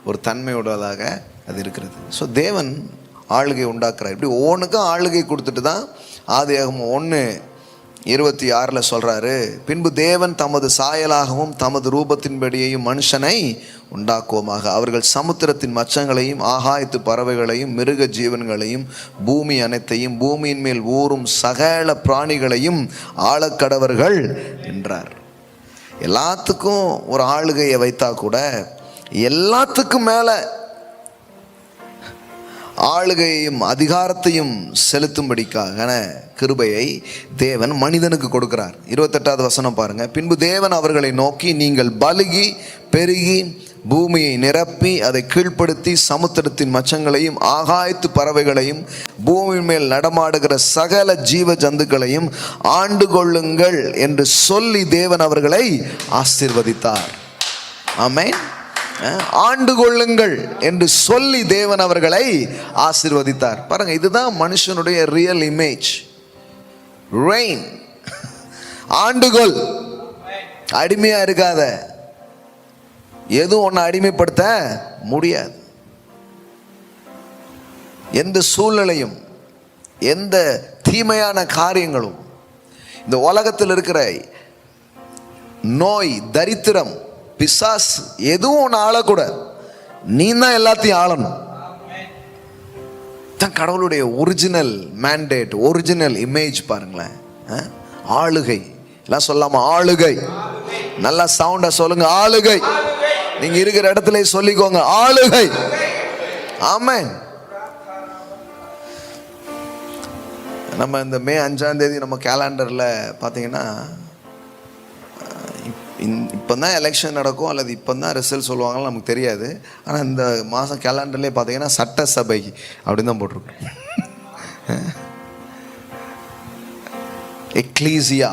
ஒரு தன்மையுள்ளதாக அது இருக்கிறது. ஸோ தேவன் ஆளுகை உண்டாக்குறார். இப்படி ஒவ்வொன்றுக்கும் ஆளுகை கொடுத்துட்டு தான் ஆதியாகமம் 1:26 சொல்றாரு, பின்பு தேவன் தமது சாயலாகவும் தமது ரூபத்தின்படியையும் மனுஷனை உண்டாக்குவோமாக. அவர்கள் சமுத்திரத்தின் மச்சங்களையும் ஆகாயத்து பறவைகளையும் மிருக ஜீவன்களையும் பூமி அனைத்தையும் பூமியின் மேல் ஊறும் சகல பிராணிகளையும் ஆளக்கடவர்கள் என்றார். எல்லாத்துக்கும் ஒரு ஆளுகையை வைத்தா கூட எல்லாத்துக்கும் மேல ஆளுகையையும் அதிகாரத்தையும் செலுத்தும்படிக்கான கிருபையை தேவன் மனிதனுக்கு கொடுக்கிறார். 28வது வசனம் பாருங்க. பின்பு தேவன் அவர்களை நோக்கி, நீங்கள் பலுகி பெருகி பூமியை நிரப்பி அதை கீழ்ப்படுத்தி சமுத்திரத்தின் மச்சங்களையும் ஆகாயத்து பறவைகளையும் பூமியின் மேல் நடமாடுகிற சகல ஜீவ ஜந்துக்களையும் ஆண்டு கொள்ளுங்கள் என்று சொல்லி தேவன் அவர்களை ஆசீர்வதித்தார். ஆமென். ஆண்டு கொள்ளுங்கள் என்று சொல்லி தேவன் அவர்களை ஆசீர்வதித்தார். பாருங்க, இதுதான் மனுஷனுடைய ரியல் இமேஜ். ரெயின், ஆண்டுகொள், அடிமையா இருக்காத. எதுவும் ஒன்று அடிமைப்படுத்த முடியாது. எந்த சூழ்நிலையும், எந்த தீமையான காரியங்களும், இந்த உலகத்தில் இருக்கிற நோய், தரித்திரம், பிசாசு எதுவும் ஒன்று ஆளக்கூடாது. நீ தான் எல்லாத்தையும் ஆளணும். தான் கடவுளுடைய ஒரிஜினல் மேண்டேட், ஒரிஜினல் இமேஜ். பாருங்களேன், ஆளுகை. எல்லாம் சொல்லாம ஆளுகை. நல்லா சவுண்டா சொல்லுங்க, ஆளுகை. நீங்க இருக்கிற இடத்துல சொல்லிக்கோங்க, ஆளுகை. ஆமென். நம்ம இந்த மே 5ஆம் தேதி நம்ம கேலண்டரில் பார்த்தீங்கன்னா, இப்போ தான் எலெக்ஷன் நடக்கும் அல்லது இப்போ தான் ரிசல்ட் சொல்லுவாங்கன்னு நமக்கு தெரியாது. ஆனால் இந்த மாதம் கேலண்டர்லேயே பார்த்தீங்கன்னா சட்டசபை அப்படின்னு தான் போட்டிருக்கோம். எக்லீசியா,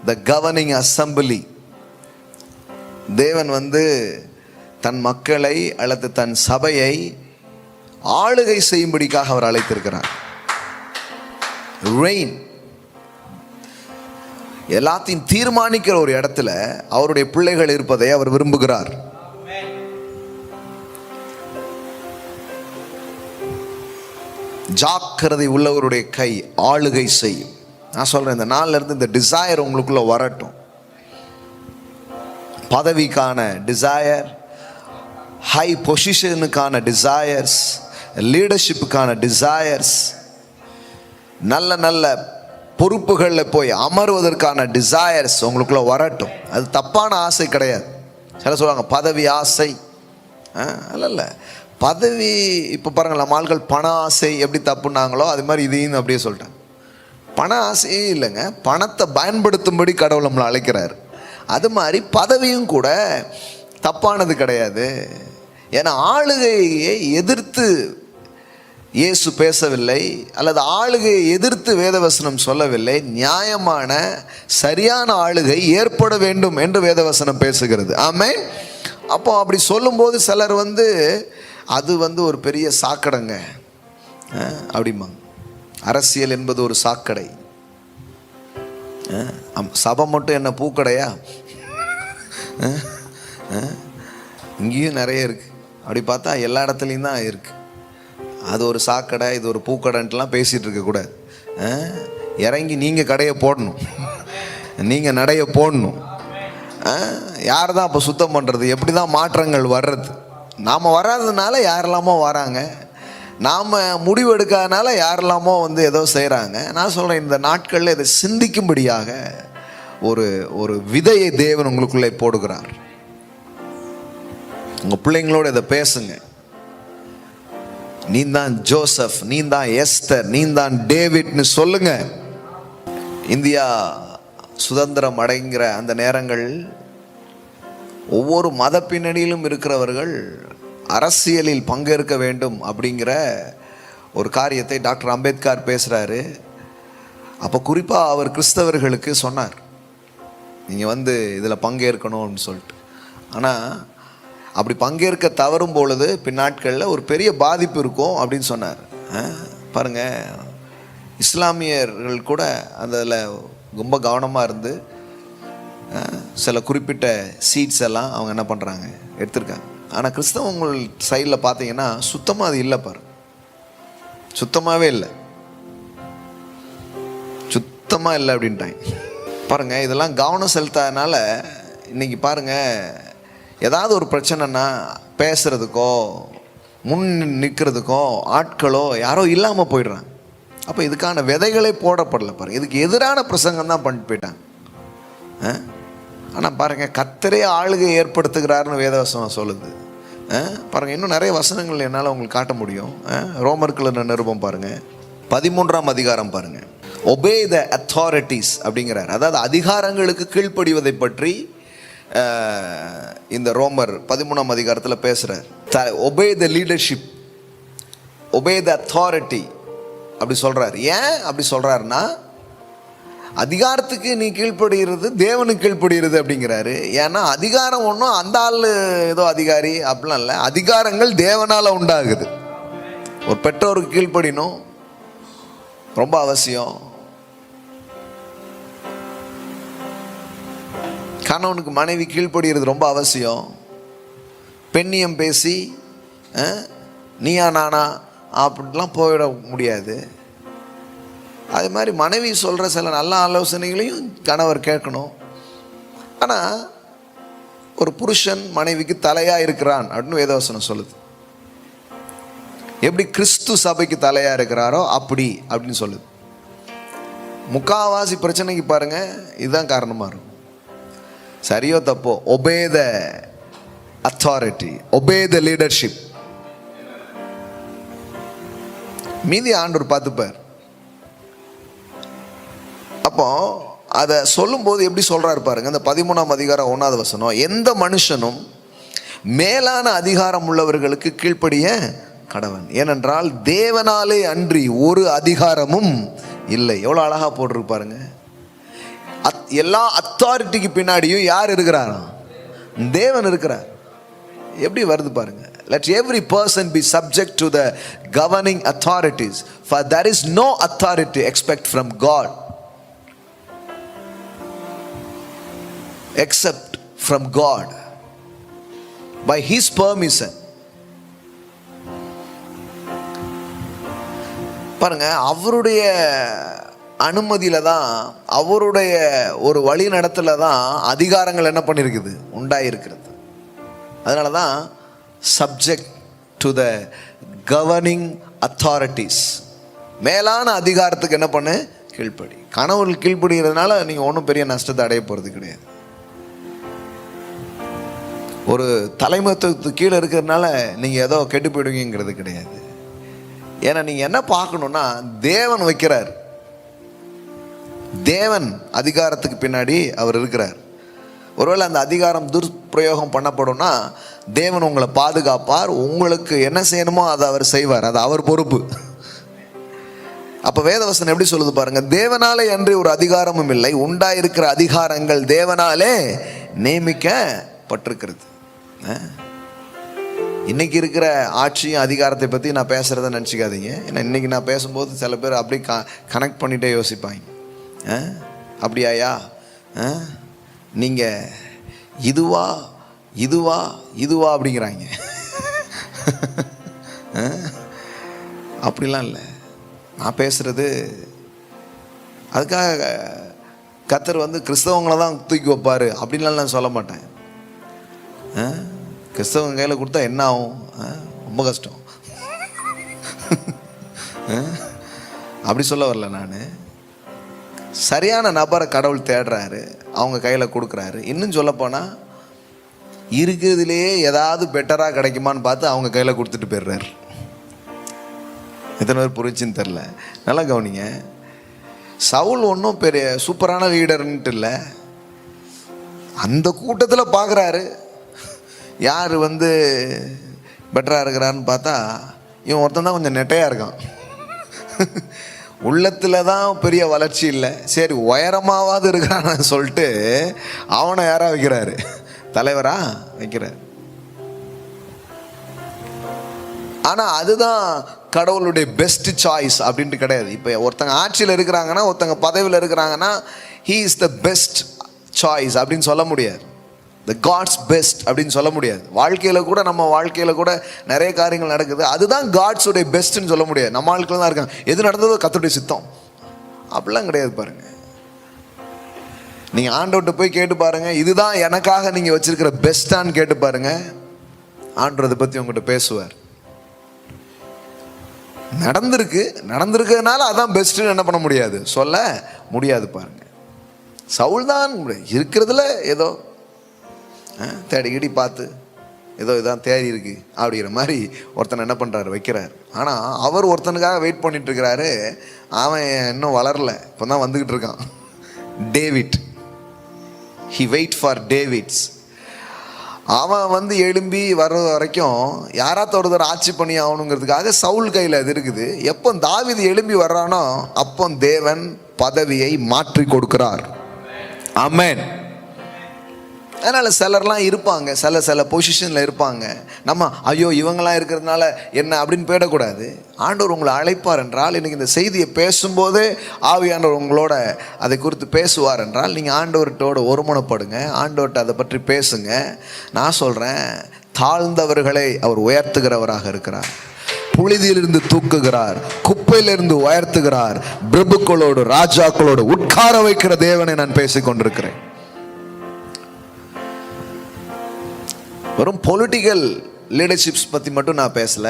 த கவர்னிங் அசம்பிளி. தேவன் தன் மக்களை அல்லது தன் சபையை ஆளுகை செய்யும்படிக்காக அவர் அழைத்திருக்கிறார். ரெயின், எல்லாத்தையும் தீர்மானிக்கிற ஒரு இடத்துல அவருடைய பிள்ளைகள் இருப்பதை அவர் விரும்புகிறார். ஜாக்கிரதை உள்ளவருடைய கை ஆளுகை செய்யும். நான் சொல்றேன், இந்த நாள்ல இருந்து இந்த டிசையர் உங்களுக்குள்ள வரட்டும். பதவிக்கான டிசையர், ஹை பொசிஷனுக்கான டிசையர்ஸ், லீடர்ஷிப்புக்கான டிசையர்ஸ், நல்ல நல்ல பொறுப்புகளில் போய் அமர்வதற்கான டிசையர்ஸ் உங்களுக்குள்ள வரட்டும். அது தப்பான ஆசை கிடையாது. சில சொல்லுவாங்க பதவி ஆசை. அல்ல, பதவி. இப்போ பாருங்கள், நம்ம ஆள்கள் பண ஆசை எப்படி தப்புனாங்களோ அது மாதிரி இதையும் அப்படியே சொல்லிட்டாங்க. பண ஆசையே இல்லைங்க, பணத்தை பயன்படுத்தும்படி கடவுள் நம்மளை அழைக்கிறார். அது மாதிரி பதவியும் கூட தப்பானது கிடையாது. ஏன்னா ஆளுகையை எதிர்த்து இயேசு பேசவில்லை, அல்லது ஆளுகையை எதிர்த்து வேதவசனம் சொல்லவில்லை. நியாயமான சரியான ஆளுகை ஏற்பட வேண்டும் என்று வேதவசனம் பேசுகிறது. ஆமென். அப்போ அப்படி சொல்லும்போது சிலர் அது ஒரு பெரிய சாக்கடைங்க அப்படிம்பாங்க. அரசியல் என்பது ஒரு சாக்கடை. சபை மட்டும் என்ன பூக்கடையா? இங்கேயும் நிறைய இருக்கு. அப்படி பார்த்தா எல்லா இடத்துலையும் தான் இருக்கு. அது ஒரு சாக்கடை, இது ஒரு பூக்கடைன்ட்டுலாம் பேசிகிட்டு இருக்கக்கூடாது. இறங்கி நீங்கள் கடையை போடணும், நீங்கள் நடைய போடணும். யார் தான் அப்போ சுத்தம் பண்ணுறது? எப்படி தான் மாற்றங்கள் வர்றது? நாம் வராததுனால யாரெல்லாமோ வராங்க, நாம் முடிவெடுக்காதனால யாரெல்லாமோ ஏதோ செய்கிறாங்க. நான் சொல்கிறேன், இந்த நாட்களில் இதை சிந்திக்கும்படியாக ஒரு ஒரு விதையை தேவன் உங்களுக்குள்ளே போடுகிறார். உங்கள் பிள்ளைங்களோட இதை பேசுங்க. நீ தான் ஜோசப், நீ தான் எஸ்தர், நீ தான் டேவிட்னு சொல்லுங்க. இந்தியா சுதந்திரம் அடைங்கிற அந்த நேரங்கள் ஒவ்வொரு மத பின்னணியிலும் இருக்கிறவர்கள் அரசியலில் பங்கேற்க வேண்டும் அப்படிங்கிற ஒரு காரியத்தை டாக்டர் அம்பேத்கர் பேசுகிறாரு. அப்போ குறிப்பாக அவர் கிறிஸ்தவர்களுக்கு சொன்னார், நீங்கள் இதில் பங்கேற்கணும்னு சொல்லிட்டு. ஆனால் அப்படி பங்கேற்க தவறும் பொழுது பின்னாட்களில் ஒரு பெரிய பாதிப்பு இருக்கும் அப்படின்னு சொன்னார். பாருங்கள், இஸ்லாமியர்கள் கூட அதில் ரொம்ப கவனமாக இருந்து சில குறிப்பிட்ட சீட்ஸ் எல்லாம் அவங்க என்ன பண்ணுறாங்க, எடுத்திருக்காங்க. ஆனால் கிறிஸ்தவங்கள் சைடில் பார்த்தீங்கன்னா சுத்தமாக அது இல்லை. பாரு, சுத்தமாகவே இல்லை, சுத்தமாக இல்லை அப்படின்ட்டாங்க. பாருங்கள், இதெல்லாம் கவனம் செலுத்தாதனால இன்றைக்கி பாருங்கள், ஏதாவது ஒரு பிரச்சனைனா பேசுகிறதுக்கோ முன் நிற்கிறதுக்கோ ஆட்களோ யாரோ இல்லாமல் போயிடுறாங்க. அப்போ இதுக்கான விதைகளே போடப்படலை. பாருங்கள், இதுக்கு எதிரான பிரசங்கம் தான் பண்ணிட்டு போயிட்டாங்க. ஆனால் பாருங்கள், கர்த்தரே ஆளுகை ஏற்படுத்துகிறாருன்னு வேதவசனம் சொல்லுது. பாருங்கள், இன்னும் நிறைய வசனங்கள் என்னால் உங்களுக்கு காட்ட முடியும். ரோமர்க்குள்ள நிருபம் பாருங்கள், 13ஆம் அதிகாரம் பாருங்கள். ஒபே த அத்தாரிட்டிஸ் அப்படிங்கிறார். அதாவது அதிகாரங்களுக்கு கீழ்ப்படிவதை பற்றி இந்த ரோமர் 13ஆம் அதிகாரத்தில் பேசுகிறார். Obey the leadership, obey the authority அப்படி சொல்கிறார். ஏன் அப்படி சொல்கிறாருன்னா, அதிகாரத்துக்கு நீ கீழ்ப்படுகிறது தேவனுக்கு கீழ்ப்படுகிறது அப்படிங்கிறாரு. ஏன்னா அதிகாரம் ஒன்றும் அந்த ஆள் ஏதோ அதிகாரி அப்படிலாம் இல்லை, அதிகாரங்கள் தேவனால் உண்டாகுது. ஒரு பெற்றோருக்கு கீழ்ப்படினும் ரொம்ப அவசியம். கணவனுக்கு மனைவி கீழ்ப்படுகிறது ரொம்ப அவசியம். பெண்ணியம் பேசி நீயா நானா அப்படிலாம் போயிட முடியாது. அது மாதிரி மனைவி சொல்கிற சில நல்ல ஆலோசனைகளையும் கணவர் கேட்கணும். ஆனால் ஒரு புருஷன் மனைவிக்கு தலையாக இருக்கிறான் அப்படின்னு வேதவசனம் சொல்லுது. எப்படி கிறிஸ்து சபைக்கு தலையாக இருக்கிறாரோ அப்படி அப்படின்னு சொல்லுது. முக்காவாசி பிரச்சனைக்கு பாருங்க இதுதான் காரணமாக இருக்கும். சரியோ தப்போ, obey the authority, obey the leadership. மீதி ஆண்டவர் பார்த்துப்பார். அப்போ அதை சொல்லும்போது எப்படி சொல்றாரு பாருங்க. அந்த 13ஆம் அதிகாரம் 1வது வசனம், எந்த மனுஷனும் மேலான அதிகாரம் உள்ளவர்களுக்கு கீழ்ப்படிய கடவன், ஏனென்றால் தேவனாலே அன்றி ஒரு அதிகாரமும் இல்லை. எவ்வளோ அழகா போட்டிருக்கு பாருங்க. எல்லா அத்தாரிட்டிக்கு பின்னாடியும் யார் இருக்கிறாரா? தேவன் இருக்கிறார். எப்படி வருது பாருங்க. Let every person be subject to the governing authorities, for there is no authority except from God, except from God, by His permission. பாருங்க, அவருடைய அனுமதியில தான், அவருடைய ஒரு வழி நடத்தல தான் அதிகாரங்கள் என்ன பண்ணியிருக்குது, உண்டாயிருக்கிறது. அதனால தான் subject to the governing authorities, மேலான அதிகாரத்துக்கு என்ன பண்ணு, கீழ்ப்படி. கணவர்கள் கீழ்ப்படுகிறதுனால நீங்கள் ஒன்றும் பெரிய நஷ்டத்தை அடைய போகிறது கிடையாது. ஒரு தலைமைத்துவத்துக்கு கீழே இருக்கிறதுனால நீங்கள் ஏதோ கெட்டு போயிடுவீங்கிறது கிடையாது. ஏன்னா நீங்கள் என்ன பார்க்கணுன்னா, தேவன் வைக்கிறார். தேவன் அதிகாரத்துக்கு பின்னாடி அவர் இருக்கிறார். ஒருவேளை அந்த அதிகாரம் துர்பிரயோகம் பண்ணப்படும்னா தேவன் உங்களை பாதுகாப்பார். உங்களுக்கு என்ன செய்யணுமோ அதை அவர் செய்வார். அது அவர் பொறுப்பு. அப்போ வேதவசனம் எப்படி சொல்லுது பாருங்க. தேவனாலே அன்றி ஒரு அதிகாரமும் இல்லை, உண்டாயிருக்கிற அதிகாரங்கள் தேவனாலே நியமிக்கப்பட்டிருக்கிறது. இன்னைக்கு இருக்கிற ஆட்சியும் அதிகாரத்தை பற்றி நான் பேசுகிறத நினச்சிக்காதீங்க. ஏன்னா இன்றைக்கி நான் பேசும்போது சில பேர் அப்படி கனெக்ட் பண்ணிகிட்டே யோசிப்பாங்க. அப்படியாயா, நீங்கள் இதுவா இதுவா இதுவா அப்படிங்கிறாங்க. அப்படிலாம் இல்லை. நான் பேசுகிறது அதுக்காக கர்த்தர் வந்து கிறிஸ்தவங்களை தான் தூக்கி வைப்பார் அப்படின்லாம் நான் சொல்ல மாட்டேன். கிறிஸ்தவங்க கையில் கொடுத்தா என்ன ஆகும், ரொம்ப கஷ்டம். அப்படி சொல்ல வரல நான். சரியான நபரை கடவுள் தேடுறாரு, அவங்க கையில் கொடுக்குறாரு. இன்னும் சொல்லப்போனால் இருக்கிறதுலேயே ஏதாவது பெட்டராக கிடைக்குமான்னு பார்த்து அவங்க கையில் கொடுத்துட்டு போயிடுறாரு. எத்தனை பேர் புரிச்சுன்னு தெரில. நல்லா கவனிங்க. சவுல் ஒன்றும் பெரிய சூப்பரான லீடர்ன்ட்டு இல்லை. அந்த கூட்டத்தில் பார்க்குறாரு யார் வந்து பெட்டராக இருக்கிறான்னு பார்த்தா இவன் ஒருத்தன் தான் கொஞ்சம் நெட்டையாக இருக்கான். உள்ளத்தில் தான் பெரிய வளர்ச்சி இல்லை. சரி உயரமாவது இருக்கிறான்னு சொல்லிட்டு அவனை யாராக வைக்கிறாரு, தலைவரா வைக்கிறார். ஆனால் அதுதான் கடவுளுடைய பெஸ்ட் சாய்ஸ் அப்படின்ட்டு கிடையாது. இப்போ ஒருத்தங்க ஆட்சியில் இருக்கிறாங்கன்னா, ஒருத்தங்க பதவியில் இருக்கிறாங்கன்னா, he is the best choice அப்படின்னு சொல்ல முடியாது. த காட்ஸ் பெஸ்ட் அப்படின்னு சொல்ல முடியாது. வாழ்க்கையில் கூட, நம்ம வாழ்க்கையில் கூட நிறைய காரியங்கள் நடக்குது, அதுதான் காட்ஸுடைய பெஸ்ட்டுன்னு சொல்ல முடியாது. நம்ம ஆட்கள் தான் இருக்காங்க, எது நடந்ததோ கர்த்தருடைய சித்தம் அப்படிலாம் கிடையாது. பாருங்கள், நீங்கள் ஆண்டவர்கிட்ட போய் கேட்டு பாருங்கள், இதுதான் எனக்காக நீங்கள் வச்சிருக்கிற பெஸ்ட்டான்னு கேட்டு பாருங்கள். ஆண்டவர் அதை பற்றி உங்கள்கிட்ட பேசுவார். நடந்திருக்கிறதுனால அதான் பெஸ்ட்டுன்னு என்ன பண்ண முடியாது, சொல்ல முடியாது. பாருங்கள், சவுல் தான் இருக்கிறதுல ஏதோ தேடிக்கிடி பார்த்து ஏதோ இதான் தேடி இருக்கு அப்படிங்கிற மாதிரி ஒருத்தனை என்ன பண்ணுறாரு, வைக்கிறார். ஆனால் அவர் ஒருத்தனுக்காக வெயிட் பண்ணிட்டு இருக்கிறாரு. அவன் இன்னும் வளரல, இப்போ தான் வந்துக்கிட்டு இருக்கான். David, he wait for David's. அவன் வந்து எழும்பி வர்ற வரைக்கும் யாராத்த ஒருத்தர் ஆட்சி பண்ணி ஆகணுங்கிறதுக்காக சவுல் கையில் அது இருக்குது. எப்போ தாவீது எழும்பி வர்றானோ அப்போ தேவன் பதவியை மாற்றி கொடுக்கிறார். ஆமென். அதனால் சிலர்லாம் இருப்பாங்க, சில பொசிஷனில் இருப்பாங்க. நம்ம ஐயோ இவங்களாம் இருக்கிறதுனால என்ன அப்படின்னு போயிடக்கூடாது. ஆண்டவர் உங்களை அழைப்பார் என்றால், இன்றைக்கி இந்த செய்தியை பேசும்போதே ஆவியானவர் உங்களோட அதை குறித்து பேசுவார் என்றால், நீங்கள் ஆண்டவர்கிட்டோட ஒருமுனைப்படுங்க, ஆண்டவர்கிட்ட அதை பற்றி பேசுங்க. நான் சொல்கிறேன், தாழ்ந்தவர்களை அவர் உயர்த்துகிறவராக இருக்கிறார். புழுதியிலிருந்து தூக்குகிறார், குப்பையிலிருந்து உயர்த்துகிறார், பிரபுக்களோடு ராஜாக்களோடு உட்கார வைக்கிற தேவனை நான் பேசிக் கொண்டிருக்கிறேன். வெறும் பொலிட்டிக்கல் லீடர்ஷிப்ஸ் பத்தி மட்டும் நான் பேசல.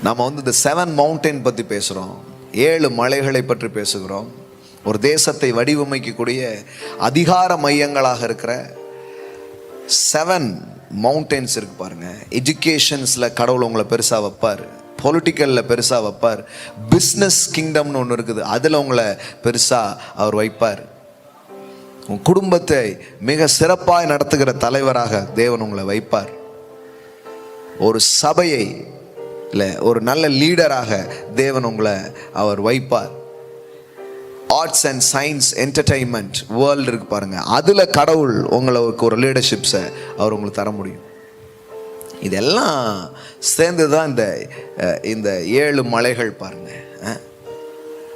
நாம இந்த 7 மவுண்டன் பத்தி பேசுறோம், 7 மலைகளை பற்றி பேசுகிறோம். ஒரு தேசத்தை வடிவமைக்கக்கூடிய அதிகார மையங்களாக இருக்கிற 7 மவுண்டன்ஸ் இருக்கு பாருங்க. எஜுகேஷன்ஸ்ல கடவுள் உங்களை பெருசா வைப்பார், பொலிட்டிக்கல்ல பெருசா வைப்பார், பிஸ்னஸ் கிங்டம்னு ஒன்று இருக்குது, அதுல உங்களை பெருசா அவர் வைப்பார். உன் குடும்பத்தை மிக சிறப்பாய் நடத்துகிற தலைவராக தேவன் உங்களை வைப்பார். ஒரு சபையை இல்லை ஒரு நல்ல லீடராக தேவன் உங்களை அவர் வைப்பார். Arts and science entertainment world இருக்கு பாருங்க, அதுல கடவுள் உங்களுக்கு ஒரு லீடர்ஷிப்ஸை அவர் உங்களுக்கு தர முடியும். இதெல்லாம் சேர்ந்து தான் இந்த 7 மலைகள் பாருங்க.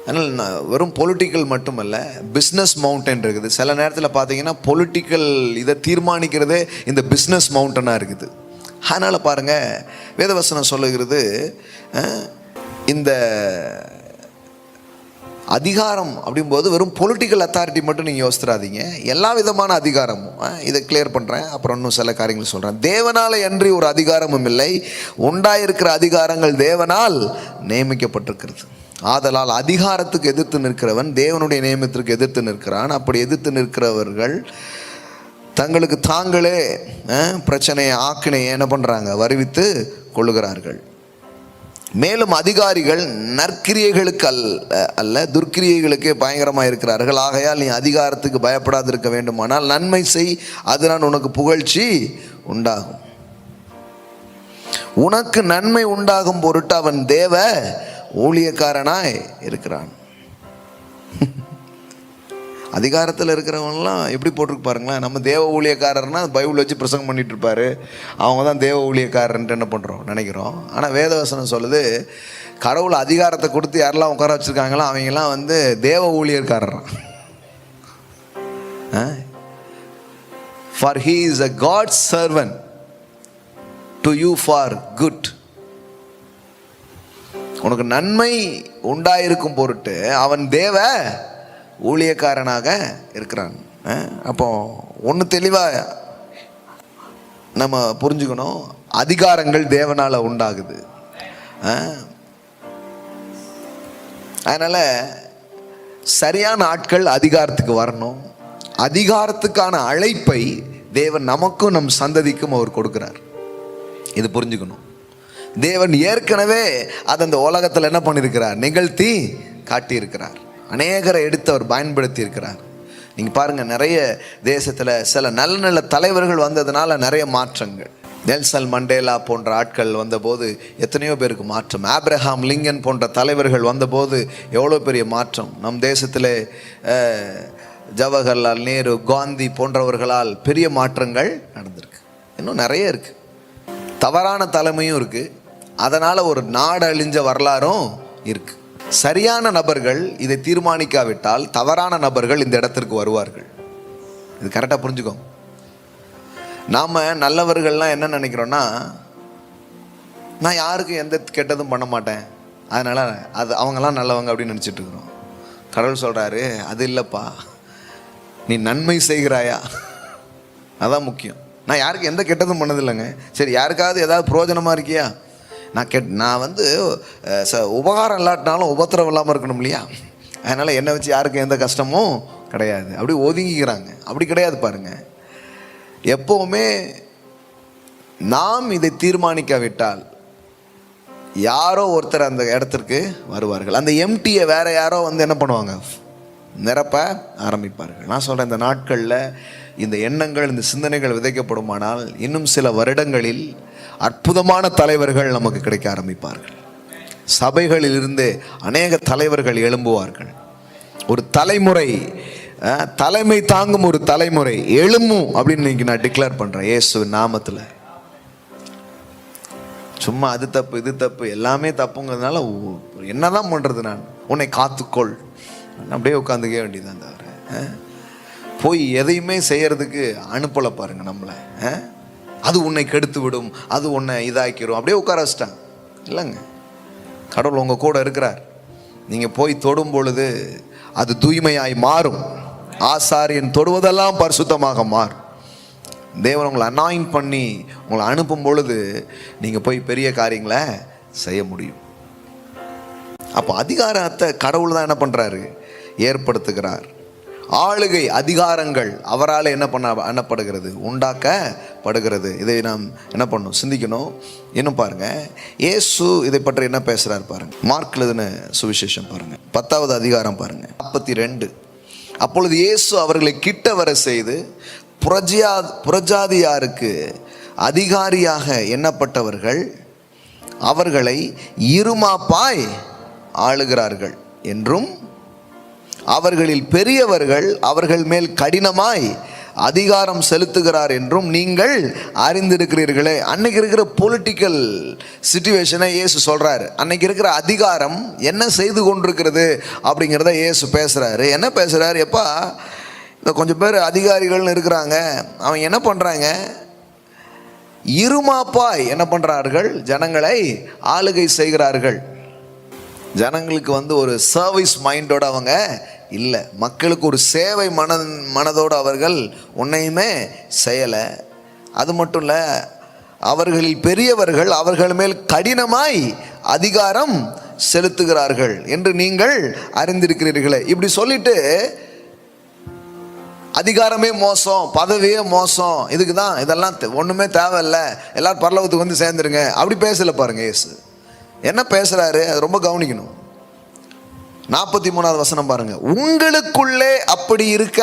அதனால் வெறும் பொலிட்டிக்கல் மட்டுமல்ல, பிஸ்னஸ் மவுண்டன் இருக்குது. சில நேரத்தில் பார்த்தீங்கன்னா பொலிட்டிக்கல் இதை தீர்மானிக்கிறதே இந்த பிஸ்னஸ் மவுண்டனாக இருக்குது. அதனால் பாருங்கள், வேதவசனம் சொல்லுகிறது, இந்த அதிகாரம் அப்படிங்கும்போது வெறும் பொலிட்டிக்கல் அத்தாரிட்டி மட்டும் நீங்கள் யோசித்துறாதீங்க, எல்லா விதமான அதிகாரமும். இதை கிளியர் பண்ணுறேன், அப்புறம் இன்னும் சில காரியங்கள் சொல்கிறேன். தேவனால் அன்றி ஒரு அதிகாரமும் இல்லை, உண்டாயிருக்கிற அதிகாரங்கள் தேவனால் நியமிக்கப்பட்டிருக்கிறது. ஆதலால் அதிகாரத்துக்கு எதிர்த்து நிற்கிறவன் தேவனுடைய நியமத்திற்கு எதிர்த்து நிற்கிறான். அப்படி எதிர்த்து நிற்கிறவர்கள் தங்களுக்கு தாங்களே பிரச்சனையை ஆக்கினையை என்ன பண்ணுறாங்க, வருவித்து கொள்ளுகிறார்கள். மேலும் அதிகாரிகள் நற்கிரியைகளுக்கு அல்ல துர்க்கிரியைகளுக்கே பயங்கரமாக இருக்கிறார்கள். ஆகையால் நீ அதிகாரத்துக்கு பயப்படாதிருக்க வேண்டுமானால் நன்மை செய், அதனால் உனக்கு புகழ்ச்சி உண்டாகும். உனக்கு நன்மை உண்டாகும் பொருட்டு அவன் தேவ ஊழியக்காரனாய் இருக்கிறான். அதிகாரத்தில் இருக்கிறவங்கலாம் எப்படி போட்டிருக்கு பாருங்களேன். நம்ம தேவ ஊழியக்காரர்னா பைபிள் வச்சு பிரசங்கம் பண்ணிட்டு இருப்பாரு, அவங்க தான் தேவ ஊழியக்காரன்ட்டு என்ன பண்ணுறோம் நினைக்கிறோம். ஆனால் வேதவசனம் சொல்லுது, கடவுள் அதிகாரத்தை கொடுத்து யாரெல்லாம் உட்கார வச்சுருக்காங்களோ அவங்கெல்லாம் தேவ ஊழியக்காரர். For he is a god's servant to you for good. உனக்கு நன்மை உண்டாயிருக்கும் பொருட்டு அவன் தேவ ஊழியக்காரனாக இருக்கிறான். அப்போ ஒன்று தெளிவாக நம்ம புரிஞ்சுக்கணும், அதிகாரங்கள் தேவனால் உண்டாகுது. அதனால் சரியான ஆட்கள் அதிகாரத்துக்கு வரணும். அதிகாரத்துக்கான அழைப்பை தேவன் நமக்கும் நம் சந்ததிக்கும் அவர் கொடுக்கிறார். இது புரிஞ்சுக்கணும். தேவன் ஏற்கனவே அதை அந்த உலகத்தில் என்ன பண்ணியிருக்கிறார், நிகழ்த்தி காட்டியிருக்கிறார். அநேகரை எடுத்து அவர் பயன்படுத்தி இருக்கிறார். நீங்கள் பாருங்கள், நிறைய தேசத்தில் சில நல்ல நல்ல தலைவர்கள் வந்ததுனால நிறைய மாற்றங்கள். நெல்சன் மண்டேலா போன்ற ஆட்கள் வந்தபோது எத்தனையோ பேருக்கு மாற்றம். ஆப்ரஹாம் லிங்கன் போன்ற தலைவர்கள் வந்தபோது எவ்வளோ பெரிய மாற்றம். நம் தேசத்தில் ஜவஹர்லால் நேரு, காந்தி போன்றவர்களால் பெரிய மாற்றங்கள் நடந்திருக்கு. இன்னும் நிறைய இருக்குது. தவறான தலைமையும் இருக்குது, அதனால் ஒரு நாடு அழிஞ்ச வரலாறும் இருக்குது. சரியான நபர்கள் இதை தீர்மானிக்காவிட்டால் தவறான நபர்கள் இந்த இடத்திற்கு வருவார்கள். இது கரெக்டாக புரிஞ்சுக்கோங்க. நாம் நல்லவர்கள்லாம் என்ன நினைக்கிறோன்னா, நான் யாருக்கும் எந்த கெட்டதும் பண்ண மாட்டேன், அதனால் அவங்கெல்லாம் நல்லவங்க அப்படின்னு நினச்சிட்டு இருக்கிறோம். கடவுள் சொல்கிறாரு, அது இல்லைப்பா, நீ நன்மை செய்கிறாயா, அதான் முக்கியம். நான் யாருக்கு எந்த கெட்டதும் பண்ணதில்லைங்க. சரி, யாருக்காவது ஏதாவது பிரயோஜனமாக இருக்கியா? நான் உபகாரம் இல்லாட்டினாலும் உபத்திரம் இல்லாமல் இருக்கணும் இல்லையா? அதனால் என்னை வச்சு யாருக்கும் எந்த கஷ்டமும் கிடையாது, அப்படி ஒதுங்கிக்கிறாங்க. அப்படி கிடையாது பாருங்க. எப்போவுமே நாம் இதை தீர்மானிக்காவிட்டால் யாரோ ஒருத்தர் அந்த இடத்திற்கு வருவார்கள். அந்த எம்டியை வேற யாரோ என்ன பண்ணுவாங்க, நிரப்ப ஆரம்பிப்பார்கள். நான் சொல்கிறேன், இந்த நாட்களில் இந்த எண்ணங்கள், இந்த சிந்தனைகள் விதைக்கப்படுமானால் இன்னும் சில வருடங்களில் அற்புதமான தலைவர்கள் நமக்கு கிடைக்க ஆரம்பிப்பார்கள். சபைகளில் இருந்து அநேக தலைவர்கள் எழும்புவார்கள். ஒரு தலைமுறை, தலைமை தாங்கும் ஒரு தலைமுறை எழும்பும் அப்படின்னு இன்னைக்கு நான் டிக்ளேர் பண்ணுறேன் இயேசு நாமத்தில். சும்மா அது தப்பு இது தப்பு எல்லாமே தப்புங்கிறதுனால என்னதான் பண்ணுறது, நான் உன்னை காத்துக்கொள் அப்படியே உட்காந்துக்க வேண்டியதான். தவிர போய் எதையுமே செய்யறதுக்கு அனுப்பலை பாருங்க நம்மளை. அது உன்னை கெடுத்து விடும், அது உன்னை இதாக்கிரும், அப்படியே உட்கார வச்சிட்டாங்க. இல்லைங்க, கடவுள் உங்கள் கூட இருக்கிறார். நீங்கள் போய் தொடும் பொழுது அது தூய்மையாய் மாறும். ஆசாரியன் தொடுவதெல்லாம் பரிசுத்தமாக மாறும். தேவன் உங்களை அனாயின்ட் பண்ணி உங்களை அனுப்பும் பொழுது நீங்கள் போய் பெரிய காரியங்களை செய்ய முடியும். அப்போ அதிகாரத்தை கடவுள் தான் என்ன பண்ணுறாரு? ஏற்படுத்துகிறார். ஆளுகை அதிகாரங்கள் அவரால் என்னப்படுகிறது? உண்டாக்கப்படுகிறது. இதை நாம் என்ன பண்ணணும்? சிந்திக்கணும். இன்னும் பாருங்க, இயேசு இதை பற்றி என்ன பேசுறாரு பாருங்க. மார்க் எழுதின சுவிசேஷம் பாருங்க, 10வது அதிகாரம் பாருங்க, 42. அப்பொழுது இயேசு அவர்களை கிட்ட வர செய்து புறஜாதியாருக்கு அதிகாரியாக எண்ணப்பட்டவர்கள் அவர்களை இருமாப்பாய் ஆளுகிறார்கள் என்றும் அவர்களில் பெரியவர்கள் அவர்கள் மேல் கடினமாய் அதிகாரம் செலுத்துகிறார் என்றும் நீங்கள் அறிந்திருக்கிறீர்களே. அன்னைக்கு இருக்கிற பொலிட்டிக்கல் சிச்சுவேஷனை இயேசு சொல்றாரு. அன்னைக்கு இருக்கிற அதிகாரம் என்ன செய்து கொண்டிருக்கிறது அப்படிங்கிறத இயேசு பேசுறாரு. என்ன பேசுறாரு? எப்பா, இந்த கொஞ்சம் பேர் அதிகாரிகள்னு இருக்கிறாங்க, அவங்க என்ன பண்றாங்க? இருமாப்பாய் என்ன பண்றார்கள்? ஜனங்களை ஆளுகை செய்கிறார்கள். ஜனங்களுக்கு ஒரு சர்வீஸ் மைண்டோட அவங்க இல்லை, மக்களுக்கு ஒரு சேவை மனதோடு அவர்கள் ஒன்றையுமே செய்யலை. அது மட்டும் இல்லை, அவர்களில் பெரியவர்கள் அவர்கள் மேல் கடினமாய் அதிகாரம் செலுத்துகிறார்கள் என்று நீங்கள் அறிந்திருக்கிறீர்களே. இப்படி சொல்லிட்டு அதிகாரமே மோசம், பதவியே மோசம், இதுக்கு தான் இதெல்லாம் ஒன்றுமே தேவையில்லை, எல்லாரும் பரலோகத்துக்கு வந்து சேர்ந்துருங்க, அப்படி பேசலை பாருங்க. இயேசு என்ன பேசுகிறாரு அது ரொம்ப கவனிக்கணும். 43வது வசனம் பாருங்க. உங்களுக்குள்ளே அப்படி இருக்க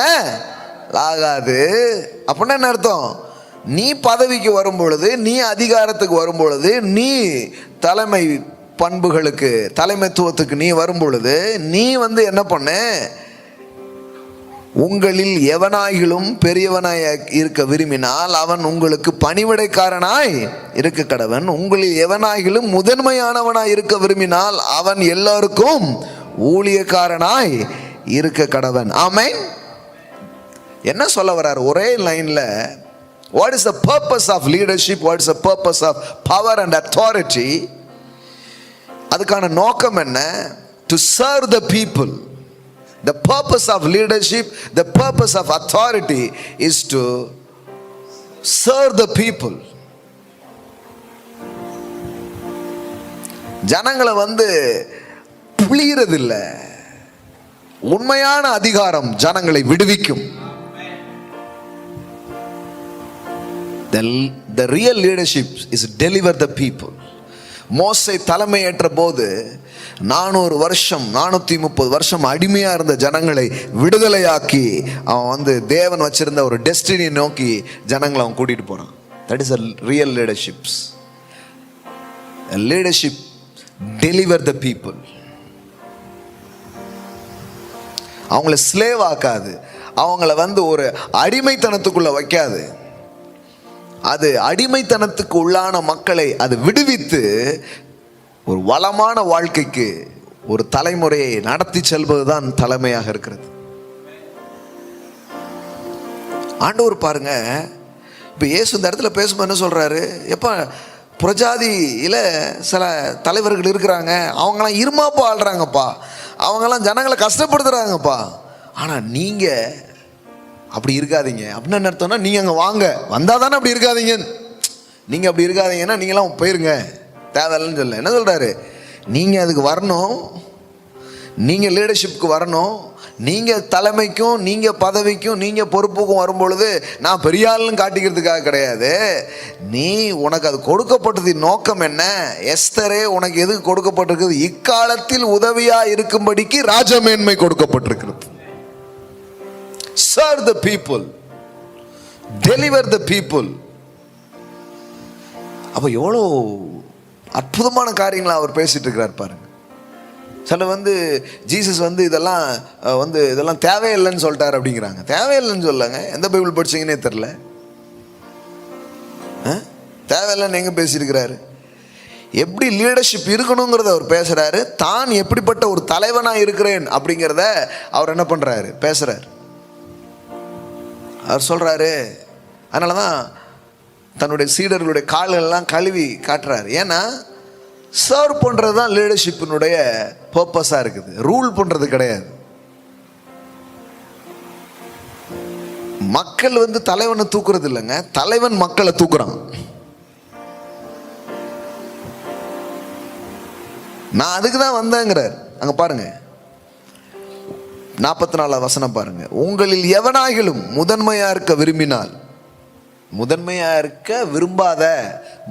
ஆகாது. அப்படின்னா என்ன அர்த்தம்? நீ பதவிக்கு வரும் பொழுது, நீ அதிகாரத்துக்கு வரும் பொழுது, நீ தலைமை பண்புகளுக்கு தலைமைத்துவத்துக்கு நீ வரும் பொழுது, நீ என்ன பண்ண? உங்களில் எவனாயிலும் பெரியவனாய் இருக்க விரும்பினால் அவன் உங்களுக்கு பணிவிடைக்காரனாய் இருக்க கடவன். உங்களில் எவனாயிலும் முதன்மையானவனாய் இருக்க விரும்பினால் அவன் எல்லாருக்கும் ஊழியக்காரனாய் இருக்க கடவன். ஆமென். என்ன சொல்ல வர்றார் ஒரே லைன்ல? What is the purpose of leadership? What is the purpose of power and authority? அதுக்கான நோக்கம் என்ன? To serve the people. The purpose of leadership, the purpose of authority is to serve the people. ஜனங்களை புளியறதில்லை. உண்மையான அதிகாரம் ஜனங்களை விடுவிக்கும். The real leadership is to deliver the people. மோசே தலைமையேற்ற போது 400 வருஷம் 430 வருஷம் அடிமையா இருந்த ஜனங்களை விடுதலையாக்கி அவன் தேவன் வச்சிருந்த ஒரு டெஸ்டினி நோக்கி ஜனங்களை அவன் கூட்டிட்டு போறான். That is a real leadership. A leadership deliver the people. அவங்கள ஸ்லேவ் ஆக்காது, அவங்கள ஒரு அடிமைத்தனத்துக்குள்ள வைக்காது. அது அடிமைத்தனத்துக்கு உள்ளான மக்களை அது விடுவித்து ஒரு வளமான வாழ்க்கைக்கு ஒரு தலைமுறையை நடத்தி செல்வதுதான் தலைமையாக இருக்கிறது. ஆண்டவர் பாருங்க, இப்போ இயேசு இந்த இடத்துல பேசும்போது என்ன சொல்றாரு? எப்ப புறஜாதியில சில தலைவர்கள் இருக்கிறாங்க, அவங்களாம் இருமாப்பா ஆள்றாங்கப்பா, அவங்கெல்லாம் ஜனங்களை கஷ்டப்படுத்துறாங்கப்பா, ஆனா நீங்க அப்படி இருக்காதீங்க. அப்படின்னு என்ன அர்த்தம்னா, நீங்க அங்கே வாங்க, வந்தா தானே அப்படி இருக்காதீங்க. நீங்க அப்படி இருக்காதீங்கன்னா நீங்களாம் போயிருங்க, தேவையில்லைன்னு சொல்ல. என்ன சொல்றாரு? நீங்க அதுக்கு வரணும், நீங்க லீடர்ஷிப்க்கு வரணும். நீங்க தலைமைக்கும் நீங்க பதவிக்கும் நீங்க பொறுப்புக்கும் வரும்பொழுது நான் பெரிய ஆளுன்னு காட்டிக்கிறதுக்காக கிடையாது. நீ உனக்கு அது கொடுக்கப்பட்டது நோக்கம் என்ன? எஸ்தரே, உனக்கு எதுக்கு கொடுக்கப்பட்டிருக்குது? இக்காலத்தில் உதவியா இருக்கும்படிக்கு ராஜமேன்மை கொடுக்கப்பட்டிருக்கிறது. Serve the people, deliver the people. அப்ப எவ்வளோ அற்புதமான காரியங்களை அவர் பேசிட்டு இருக்கிறார் பாருங்க. சில ஜீசஸ் இதெல்லாம் தேவையில்லைன்னு சொல்லிட்டார் அப்படிங்கிறாங்க. தேவையில்லைன்னு சொல்லாங்க. எந்த பைபிள் படிச்சீங்கன்னே தெரியல. தேவையில்லைன்னு எங்க பேசியிருக்கிறாரு? எப்படி லீடர்ஷிப் இருக்கணுங்கிறத அவர் பேசுறாரு. தான் எப்படிப்பட்ட ஒரு தலைவனா இருக்கிறேன் அப்படிங்கிறத அவர் என்ன பண்றாரு? பேசுறாரு. அவர் சொல்றாரு. அதனாலதான் தன்னுடைய சீடர்களுடைய கால்களெல்லாம் கழுவி காட்டுறாரு. ஏன்னா சர்வ் பண்ணுறது தான் லீடர்ஷிப்பினுடைய பர்பஸாக இருக்குது, ரூல் பண்ணுறது கிடையாது. மக்கள் தலைவனை தூக்குறது இல்லைங்க, தலைவன் மக்களை தூக்குறான். நான் அதுக்கு தான் வந்தேங்கிறார். அங்கே பாருங்க 44 வசனம் பாருங்க. உங்களில் எவனாகிலும் முதன்மையா இருக்க விரும்பினால், முதன்மையா இருக்க விரும்பாத,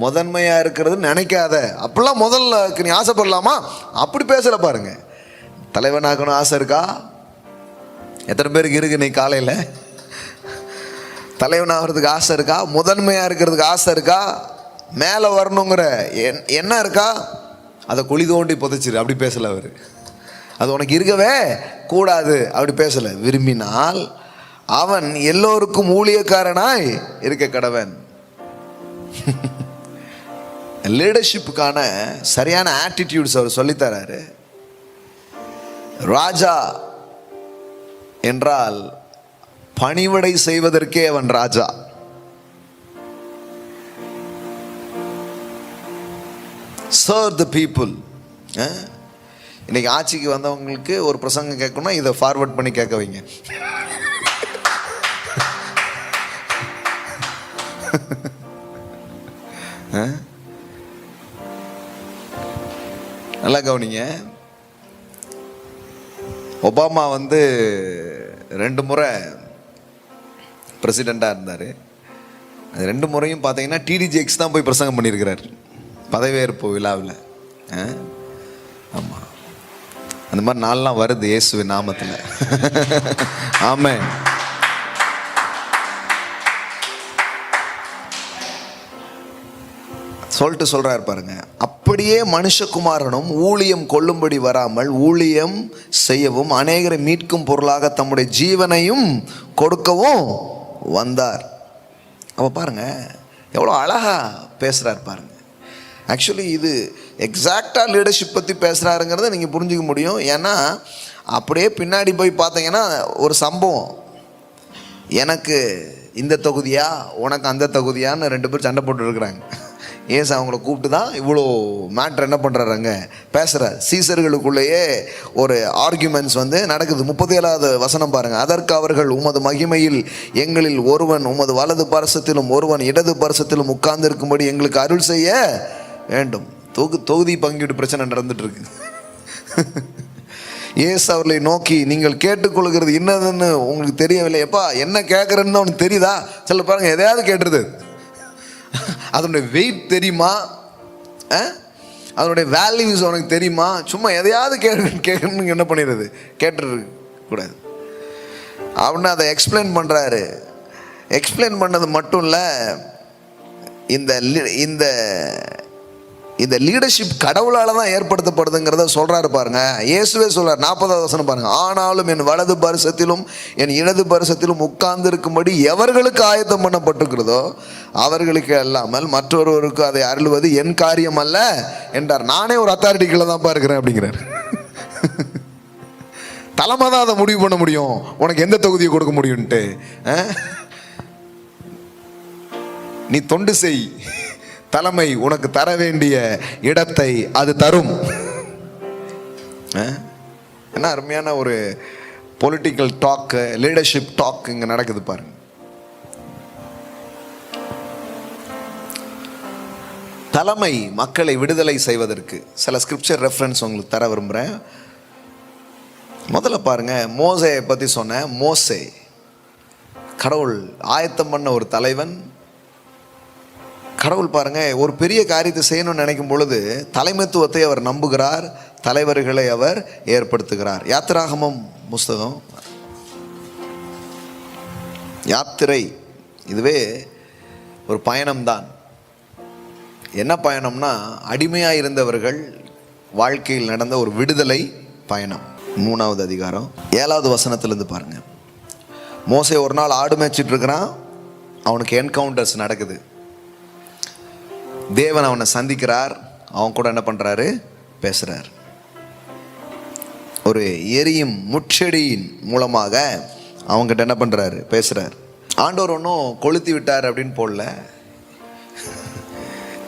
முதன்மையா இருக்கிறது நினைக்காத, அப்படிலாம் முதல்ல நீ ஆசைப்படலாமா? அப்படி பேசல பாருங்க. தலைவனாகணும் ஆசை இருக்கா? எத்தனை பேருக்கு இருக்கு? நீ காலையில் தலைவனாகிறதுக்கு ஆசை இருக்கா? முதன்மையா இருக்கிறதுக்கு ஆசை இருக்கா? மேலே வரணுங்கிற என்ன இருக்கா? அதை குழி தோண்டி புதைச்சிரு, அப்படி பேசல அவர். அது உனக்கு இருக்கவே கூடாது, அப்படி பேசல. விரும்பினால் அவன் எல்லோருக்கும் ஊழியக்காரனாய் இருக்க கடவன். லீடர்ஷிப்புக்கான சரியான ஆட்டிடியூட்ஸ் அவர் சொல்லித்தராரு. ராஜா என்றால் பணிவிடை செய்வதற்கே அவன் ராஜா. Serve the people. இன்னைக்கு ஆட்சிக்கு வந்தவங்களுக்கு ஒரு பிரசங்கம் கேட்கணும்னா இதை ஃபார்வர்ட் பண்ணி கேட்க வைங்க. நல்லா கவனிங்க. ஒபாமா 2 முறை பிரசிடெண்ட்டாக இருந்தார். அது 2 முறையும் பார்த்தீங்கன்னா டிடிஜேக்ஸ் தான் போய் பிரசங்கம் பண்ணியிருக்கிறார் பதவியேற்பு விழாவில். ஆமாம், அந்த மாதிரி நாள்லாம் வருது இயேசுவின் நாமத்தில். ஆமென். சொல்லிட்டு சொல்றாரு பாருங்க. அப்படியே மனுஷகுமாரனும் ஊழியம் கொள்ளும்படி வராமல் ஊழியம் செய்யவும் அநேகரை மீட்கும் பொருளாக தம்முடைய ஜீவனையும் கொடுக்கவும் வந்தார். அப்போ பாருங்க எவ்வளோ அழகா பேசுறார் பாருங்க. ஆக்சுவலி இது எக்ஸாக்டாக லீடர்ஷிப் பற்றி பேசுகிறாருங்கிறத நீங்கள் புரிஞ்சிக்க முடியும். ஏன்னா அப்படியே பின்னாடி போய் பார்த்தீங்கன்னா ஒரு சம்பவம், எனக்கு இந்த தொகுதியா உனக்கு அந்த தொகுதியான்னு 2 பேர் சண்டை போட்டு இருக்கிறாங்க. ஏசு அவங்கள கூப்பிட்டு தான் இவ்வளோ மேட்ரு என்ன பண்ணுறாருங்க பேசுகிறார். சீசர்களுக்குள்ளேயே ஒரு ஆர்கியூமெண்ட்ஸ் நடக்குது. 37வது வசனம் பாருங்கள். அதற்கு அவர்கள், உமது மகிமையில் எங்களில் ஒருவன் உமது வலது பரிசத்திலும் ஒருவன் இடது பரிசத்திலும் உட்கார்ந்து இருக்கும்படி எங்களுக்கு அருள் செய்ய வேண்டும். தொகுதி பங்கீடு பிரச்சனை நடந்துட்டு இருக்கு. ஏசு அவர்களை நோக்கி, நீங்கள் கேட்டுக்கொள்கிறது என்னதுன்னு உங்களுக்கு தெரியவில்லை. எப்பா என்ன கேட்குறேன்னு அவனுக்கு தெரியுதா? சொல்ல பாருங்க, எதையாவது கேட்டுருது. அதனுடைய வெயிட் தெரியுமா? அதனுடைய வேல்யூஸ் உனக்கு தெரியுமா? சும்மா எதையாவது கேட்கணுன்னு என்ன பண்ணிடுறது, கேட்டுருக்கு கூடாது அப்படின்னு அதை எக்ஸ்பிளைன் பண்ணுறாரு. எக்ஸ்பிளைன் பண்ணது மட்டும் இல்லை, இந்த இந்த லீடர்ஷிப் கடவுளால் தான் ஏற்படுத்தப்படுதுங்கிறத சொல்கிறாரு பாருங்க. இயேசுவே சொல்கிறார். 40வது வசனம் பாருங்க. ஆனாலும் என் வலது பரிசத்திலும் என் இடது பரிசத்திலும் உட்கார்ந்து இருக்கும்படி எவர்களுக்கு ஆயத்தம் பண்ணப்பட்டிருக்கிறதோ அவர்களுக்கு அல்லாமல் மற்றொருவருக்கு அதை அருள்வது என் காரியம் அல்ல என்றார். நானே ஒரு அத்தாரிட்டிக்குள்ள தான் இருக்கிறேன் அப்படிங்கிறார். தலைமை தான் அதை முடிவு பண்ண முடியும், உனக்கு எந்த தொகுதியை கொடுக்க முடியும்ட்டு. நீ தொண்டு செய், தலைமை உனக்கு தர வேண்டிய இடத்தை அது தரும். என்ன அருமையான ஒரு பொலிட்டிக்கல் டாக், லீடர்ஷிப் டாக் இங்க நடக்குது பாருங்க. தலைமை மக்களை விடுதலை செய்வதற்கு சில ஸ்கிரிப்சர் ரெஃபரன்ஸ் உங்களுக்கு தர விரும்புகிறேன். முதல்ல பாருங்க, மோசேயை பற்றி சொன்ன. மோசே கடவுள் ஆயத்தம் பண்ண ஒரு தலைவன். கடவுள் பாருங்க ஒரு பெரிய காரியத்தை செய்யணும்னு நினைக்கும் பொழுது தலைமைத்துவத்தை அவர் நம்புகிறார், தலைவர்களை அவர் ஏற்படுத்துகிறார். யாத்திராகமம் புஸ்தகம், யாத்திரை இதுவே ஒரு பயணம்தான். என்ன பயணம்னா, அடிமையாக இருந்தவர்கள் வாழ்க்கையில் நடந்த ஒரு விடுதலை பயணம். 3வது அதிகாரம் 7வது வசனத்திலிருந்து பாருங்க. மோசே ஒரு நாள் ஆடு மேய்ச்சிட்டு இருக்கிறான். அவனுக்கு என்கவுண்டர்ஸ் நடக்குது. தேவன் அவனை சந்திக்கிறார். அவன் கூட என்ன பண்றாரு, பேசுறார். ஒரு எரியும் முட்செடியின் மூலமாக அவங்ககிட்ட என்ன பண்றாரு, பேசுறார். ஆண்டவர் ஒன்றும் கொளுத்தி விட்டார் அப்படின்னு போடல.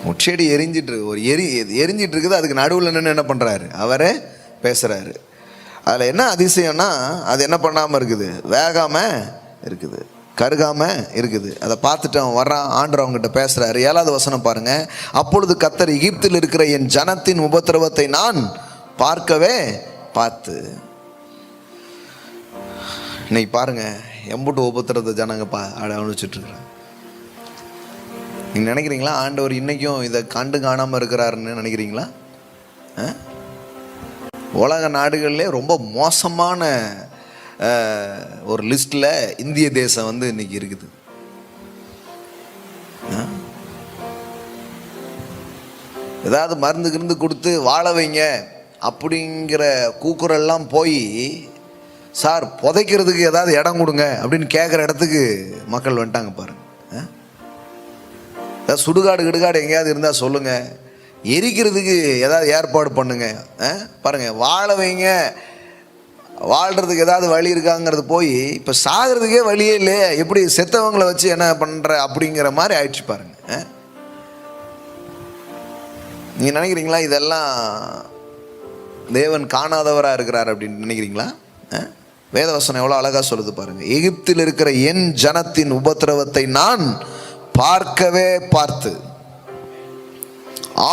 முச்செடி எரிஞ்சிட்டு இருக்கு, ஒரு எரிஞ்சிட்டு இருக்குது. அதுக்கு நடுவில் நின்று என்ன பண்ணுறாரு, அவரே பேசுகிறாரு. அதில் என்ன அதிசயம்னா, அது என்ன பண்ணாமல் இருக்குது, வேகாமல் இருக்குது, கருகாமல் இருக்குது. அதை பார்த்துட்டு அவன் வர்றான், ஆண்டவர் அவங்ககிட்ட பேசுகிறாரு. 7வது வசனம் பாருங்கள். அப்பொழுது கர்த்தர் எகிப்தில் இருக்கிற என் ஜனத்தின் உபத்திரவத்தை நான் பார்க்கவே பார்த்து. இன்னைக்கு பாருங்கள், எம்புட்டு உபத்திரத்தை ஜனங்க அனுபவிச்சுட்ருக்குறாங்க. நீங்கள் நினைக்கிறீங்களா ஆண்டவர் இன்றைக்கும் இதை கண்டு காணாமல் இருக்கிறாருன்னு நினைக்கிறீங்களா? உலக நாடுகள்லே ரொம்ப மோசமான ஒரு லிஸ்ட்டில் இந்திய தேசம் வந்து இன்னைக்கு இருக்குது. ஏதாவது மருந்து கிருந்து கொடுத்து வாழ வைங்க அப்படிங்கிற கூக்குரல்லாம் போய், சார் புதைக்கிறதுக்கு ஏதாவது இடம் கொடுங்க அப்படின்னு கேட்குற இடத்துக்கு மக்கள் வந்துட்டாங்க பாருங்க. ஏதாவது சுடுகாடு கிடுகாடு எங்கேயாவது இருந்தால் சொல்லுங்கள், எரிக்கிறதுக்கு ஏதாவது ஏற்பாடு பண்ணுங்க. பாருங்கள், வாழ வைங்க, வாழ்கிறதுக்கு ஏதாவது வழி இருக்காங்கிறது போய் இப்போ சாகிறதுக்கே வழியே இல்லையே, எப்படி செத்தவங்களை வச்சு என்ன பண்ணுற அப்படிங்கிற மாதிரி ஆயிடுச்சு பாருங்க. நீங்கள் நினைக்கிறீங்களா இதெல்லாம் தேவன் காணாதவராக இருக்கிறார் அப்படின்னு நினைக்கிறீங்களா? வேதவசனம் எவ்வளோ அழகாக சொல்லுது பாருங்கள். எகிப்தில் இருக்கிற என் ஜனத்தின் உபத்திரவத்தை நான் பார்க்கவே பார்த்து,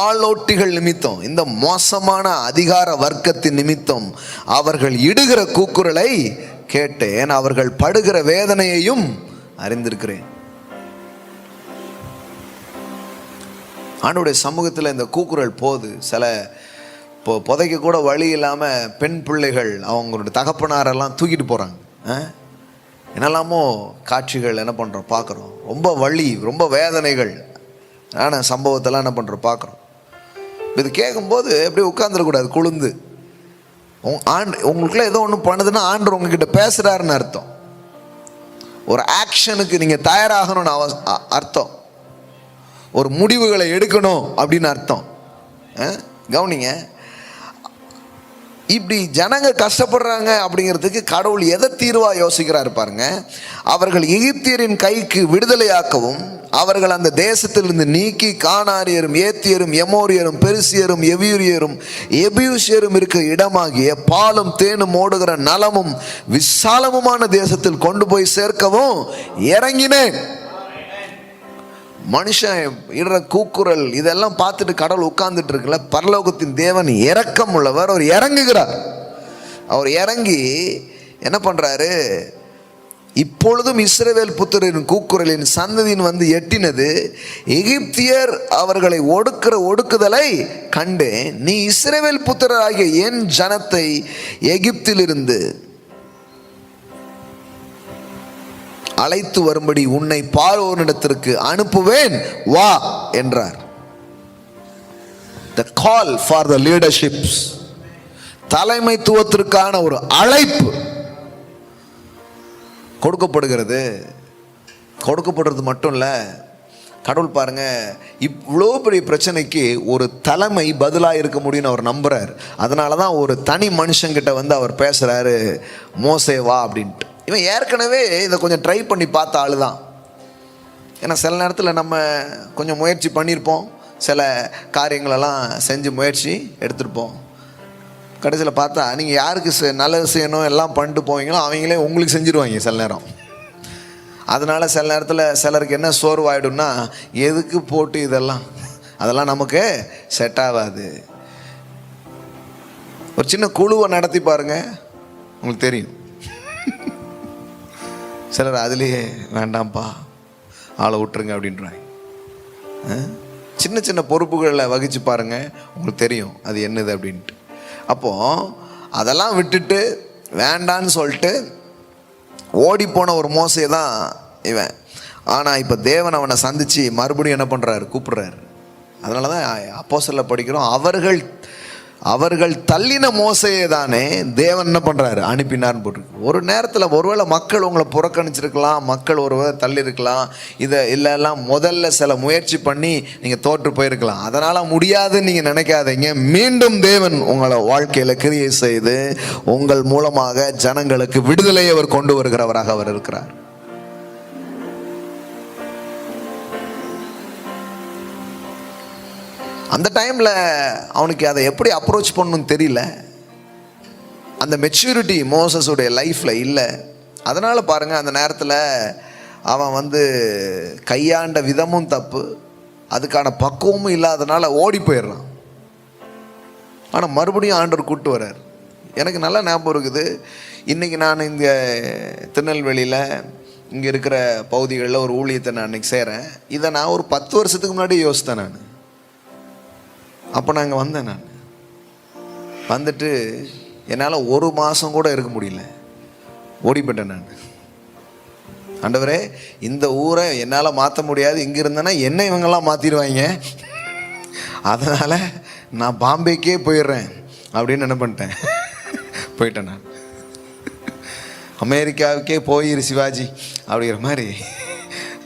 ஆளோட்டிகள் நிமித்தம், இந்த மோசமான அதிகார வர்க்கத்தின் நிமித்தம் அவர்கள் இடுகிற கூக்குரலை கேட்டேன், அவர்கள் படுகிற வேதனையையும் அறிந்திருக்கிறேன். ஆண்டவருடைய சமூகத்தில் இந்த கூக்குரல் போது, சில புதைக்க கூட வழி இல்லாமல் பெண் பிள்ளைகள் அவங்களுடைய தகப்பனாரெல்லாம் தூக்கிட்டு போகிறாங்க. என்னெல்லாமோ காட்சிகள் என்ன பண்ணுறோம், பார்க்குறோம். ரொம்ப வலி, ரொம்ப வேதனைகள் ஆனால் சம்பவத்தெல்லாம் என்ன பண்ணுறோம், பார்க்குறோம். இது கேட்கும்போது அப்படியே உட்காந்துடக்கூடாது, குளிர்ந்து. உங்களுக்குள்ள ஏதோ ஒன்று பண்ணுதுன்னா ஆண்டவர் உங்ககிட்ட பேசுகிறாருன்னு அர்த்தம். ஒரு ஆக்ஷனுக்கு நீங்கள் தயாராகணும்னு அர்த்தம். ஒரு முடிவுகளை எடுக்கணும் அப்படின்னு அர்த்தம். கவனிங்க, இப்படி ஜனங்க கஷ்டப்படுறாங்க அப்படிங்கிறதுக்கு கடவுள் எதை தீர்வாக யோசிக்கிறார் பாருங்க. அவர்கள் எகிப்தியரின் கைக்கு விடுதலையாக்கவும், அவர்கள் அந்த தேசத்திலிருந்து நீக்கி கானாரியரும் ஏத்தியரும் எமோரியரும் பெருசியரும் எவியூரியரும் எபியூசியரும் இருக்கிற இடமாகிய பாலும் தேனும் ஓடுகிற நலமும் விசாலமுமான தேசத்தில் கொண்டு போய் சேர்க்கவும் இறங்கினேன். மனுஷன் இடுற கூக்குரல் இதெல்லாம் பார்த்துட்டு கடவுள் உட்கார்ந்துட்டு இருக்குல்ல, பரலோகத்தின் தேவன் இரக்கம் உள்ளவர். அவர் இறங்குகிறார். அவர் இறங்கி என்ன பண்றாரு, இப்பொழுதும் இஸ்ரவேல் புத்திரரின் கூக்குரலின் சந்ததியின் வந்து எட்டினது, எகிப்தியர் அவர்களை ஒடுக்குதலை கண்டேன். நீ இஸ்ரவேல் புத்திரராகிய என் ஜனத்தை எகிப்திலிருந்து அழைத்து வரும்படி உன்னை பார்வோனிடத்திற்கு அனுப்புவேன், வா என்றார். The call for the leaderships, தலைமைத்துவத்திற்கான ஒரு அழைப்பு கொடுக்கப்படுறது மட்டும் இல்லை. கடவுள் பாருங்க, இவ்வளோ பெரிய பிரச்சனைக்கு ஒரு தலைமை பதிலாக இருக்க முடியும்னு அவர் நம்புறார். அதனால தான் ஒரு தனி மனுஷங்கிட்ட வந்து அவர் பேசுகிறாரு, மோசே வா அப்படின்ட்டு. இவன் ஏற்கனவே இதை கொஞ்சம் ட்ரை பண்ணி பார்த்த ஆள் தான். ஏன்னா சில நேரத்தில் நம்ம கொஞ்சம் முயற்சி பண்ணியிருப்போம், சில காரியங்களெல்லாம் செஞ்சு முயற்சி எடுத்துருப்போம். கடைசியில் பார்த்தா நீங்கள் யாருக்கு நல்லது செய்யணும் எல்லாம் பண்ணிட்டு போவீங்களோ அவங்களே உங்களுக்கு செஞ்சுருவாங்க சில நேரம். அதனால் சில நேரத்தில் சிலருக்கு என்ன சோர்வாயிடும்னா, எதுக்கு போட்டு அதெல்லாம் நமக்கு செட் ஆகாது. ஒரு சின்ன குழுவை நடத்தி பாருங்க, உங்களுக்கு தெரியும். சிலர் அதுலேயே வேண்டாம்ப்பா ஆளை விட்டுருங்க அப்படின்றாங்க. சின்ன சின்ன பொறுப்புகளில் வகிச்சு பாருங்க, உங்களுக்கு தெரியும் அது என்னது அப்படின்ட்டு. அப்போது அதெல்லாம் விட்டுட்டு வேண்டான்னு சொல்லிட்டு ஓடி போன ஒரு மோசே தான் இவன். ஆனால் இப்போ தேவன் அவனை சந்தித்து மறுபடியும் என்ன பண்ணுறாரு, கூப்பிடுறாரு. அதனால தான் அப்போஸ்தலர்ல படிக்கிறோம், அவர்கள் தள்ளின மோசையே தானே தேவன் என்ன பண்ணுறாரு, அனுப்பினார்னு போட்டிருக்கு. ஒரு நேரத்தில் ஒருவேளை மக்கள் உங்களை புறக்கணிச்சிருக்கலாம், மக்கள் ஒருவேளை தள்ளியிருக்கலாம், இதை இல்லைல்லாம் முதல்ல சில முயற்சி பண்ணி நீங்கள் தோற்று போயிருக்கலாம். அதனால் முடியாதுன்னு நீங்கள் நினைக்காதீங்க. மீண்டும் தேவன் உங்களை வாழ்க்கையில் கிரியை செய்து உங்கள் மூலமாக ஜனங்களுக்கு விடுதலையை அவர் கொண்டு வருகிறவராக அவர் இருக்கிறார். அந்த டைமில் அவனுக்கு அதை எப்படி அப்ரோச் பண்ணணும்னு தெரியல. அந்த மெச்சூரிட்டி மோசஸுடைய லைஃப்பில் இல்லை. அதனால் பாருங்கள், அந்த நேரத்தில் அவன் கையாண்ட விதமும் தப்பு, அதுக்கான பக்குவமும் இல்லாதனால ஓடி போயிடுறான். ஆனால் மறுபடியும் ஆண்டவர் கூப்பிட்டு வர்றார். எனக்கு நல்லா ஞாபகம் இருக்குது. இன்றைக்கி நான் இங்கே திருநெல்வேலியில் இங்கே இருக்கிற பகுதிகளில் ஒரு ஊழியத்தை நான் இன்றைக்கி செய்கிறேன். இதை நான் ஒரு 10 வருஷத்துக்கு முன்னாடி யோசித்தேன். நான் அப்போ நான் இங்கே வந்தேன். நான் வந்துட்டு என்னால் ஒரு மாதம் கூட இருக்க முடியல, ஓடி போயிட்டேன். நான் ஆண்டவரே, இந்த ஊரை என்னால் மாற்ற முடியாது, இங்கே இருந்தேன்னா என்ன இவங்கெல்லாம் மாற்றிடுவாங்க, அதனால் நான் பாம்பேக்கே போயிடுறேன் அப்படின்னு என்ன பண்ணிட்டேன், போயிட்டேன். நான் அமெரிக்காவுக்கே போயிரு சிவாஜி அப்படிங்கிற மாதிரி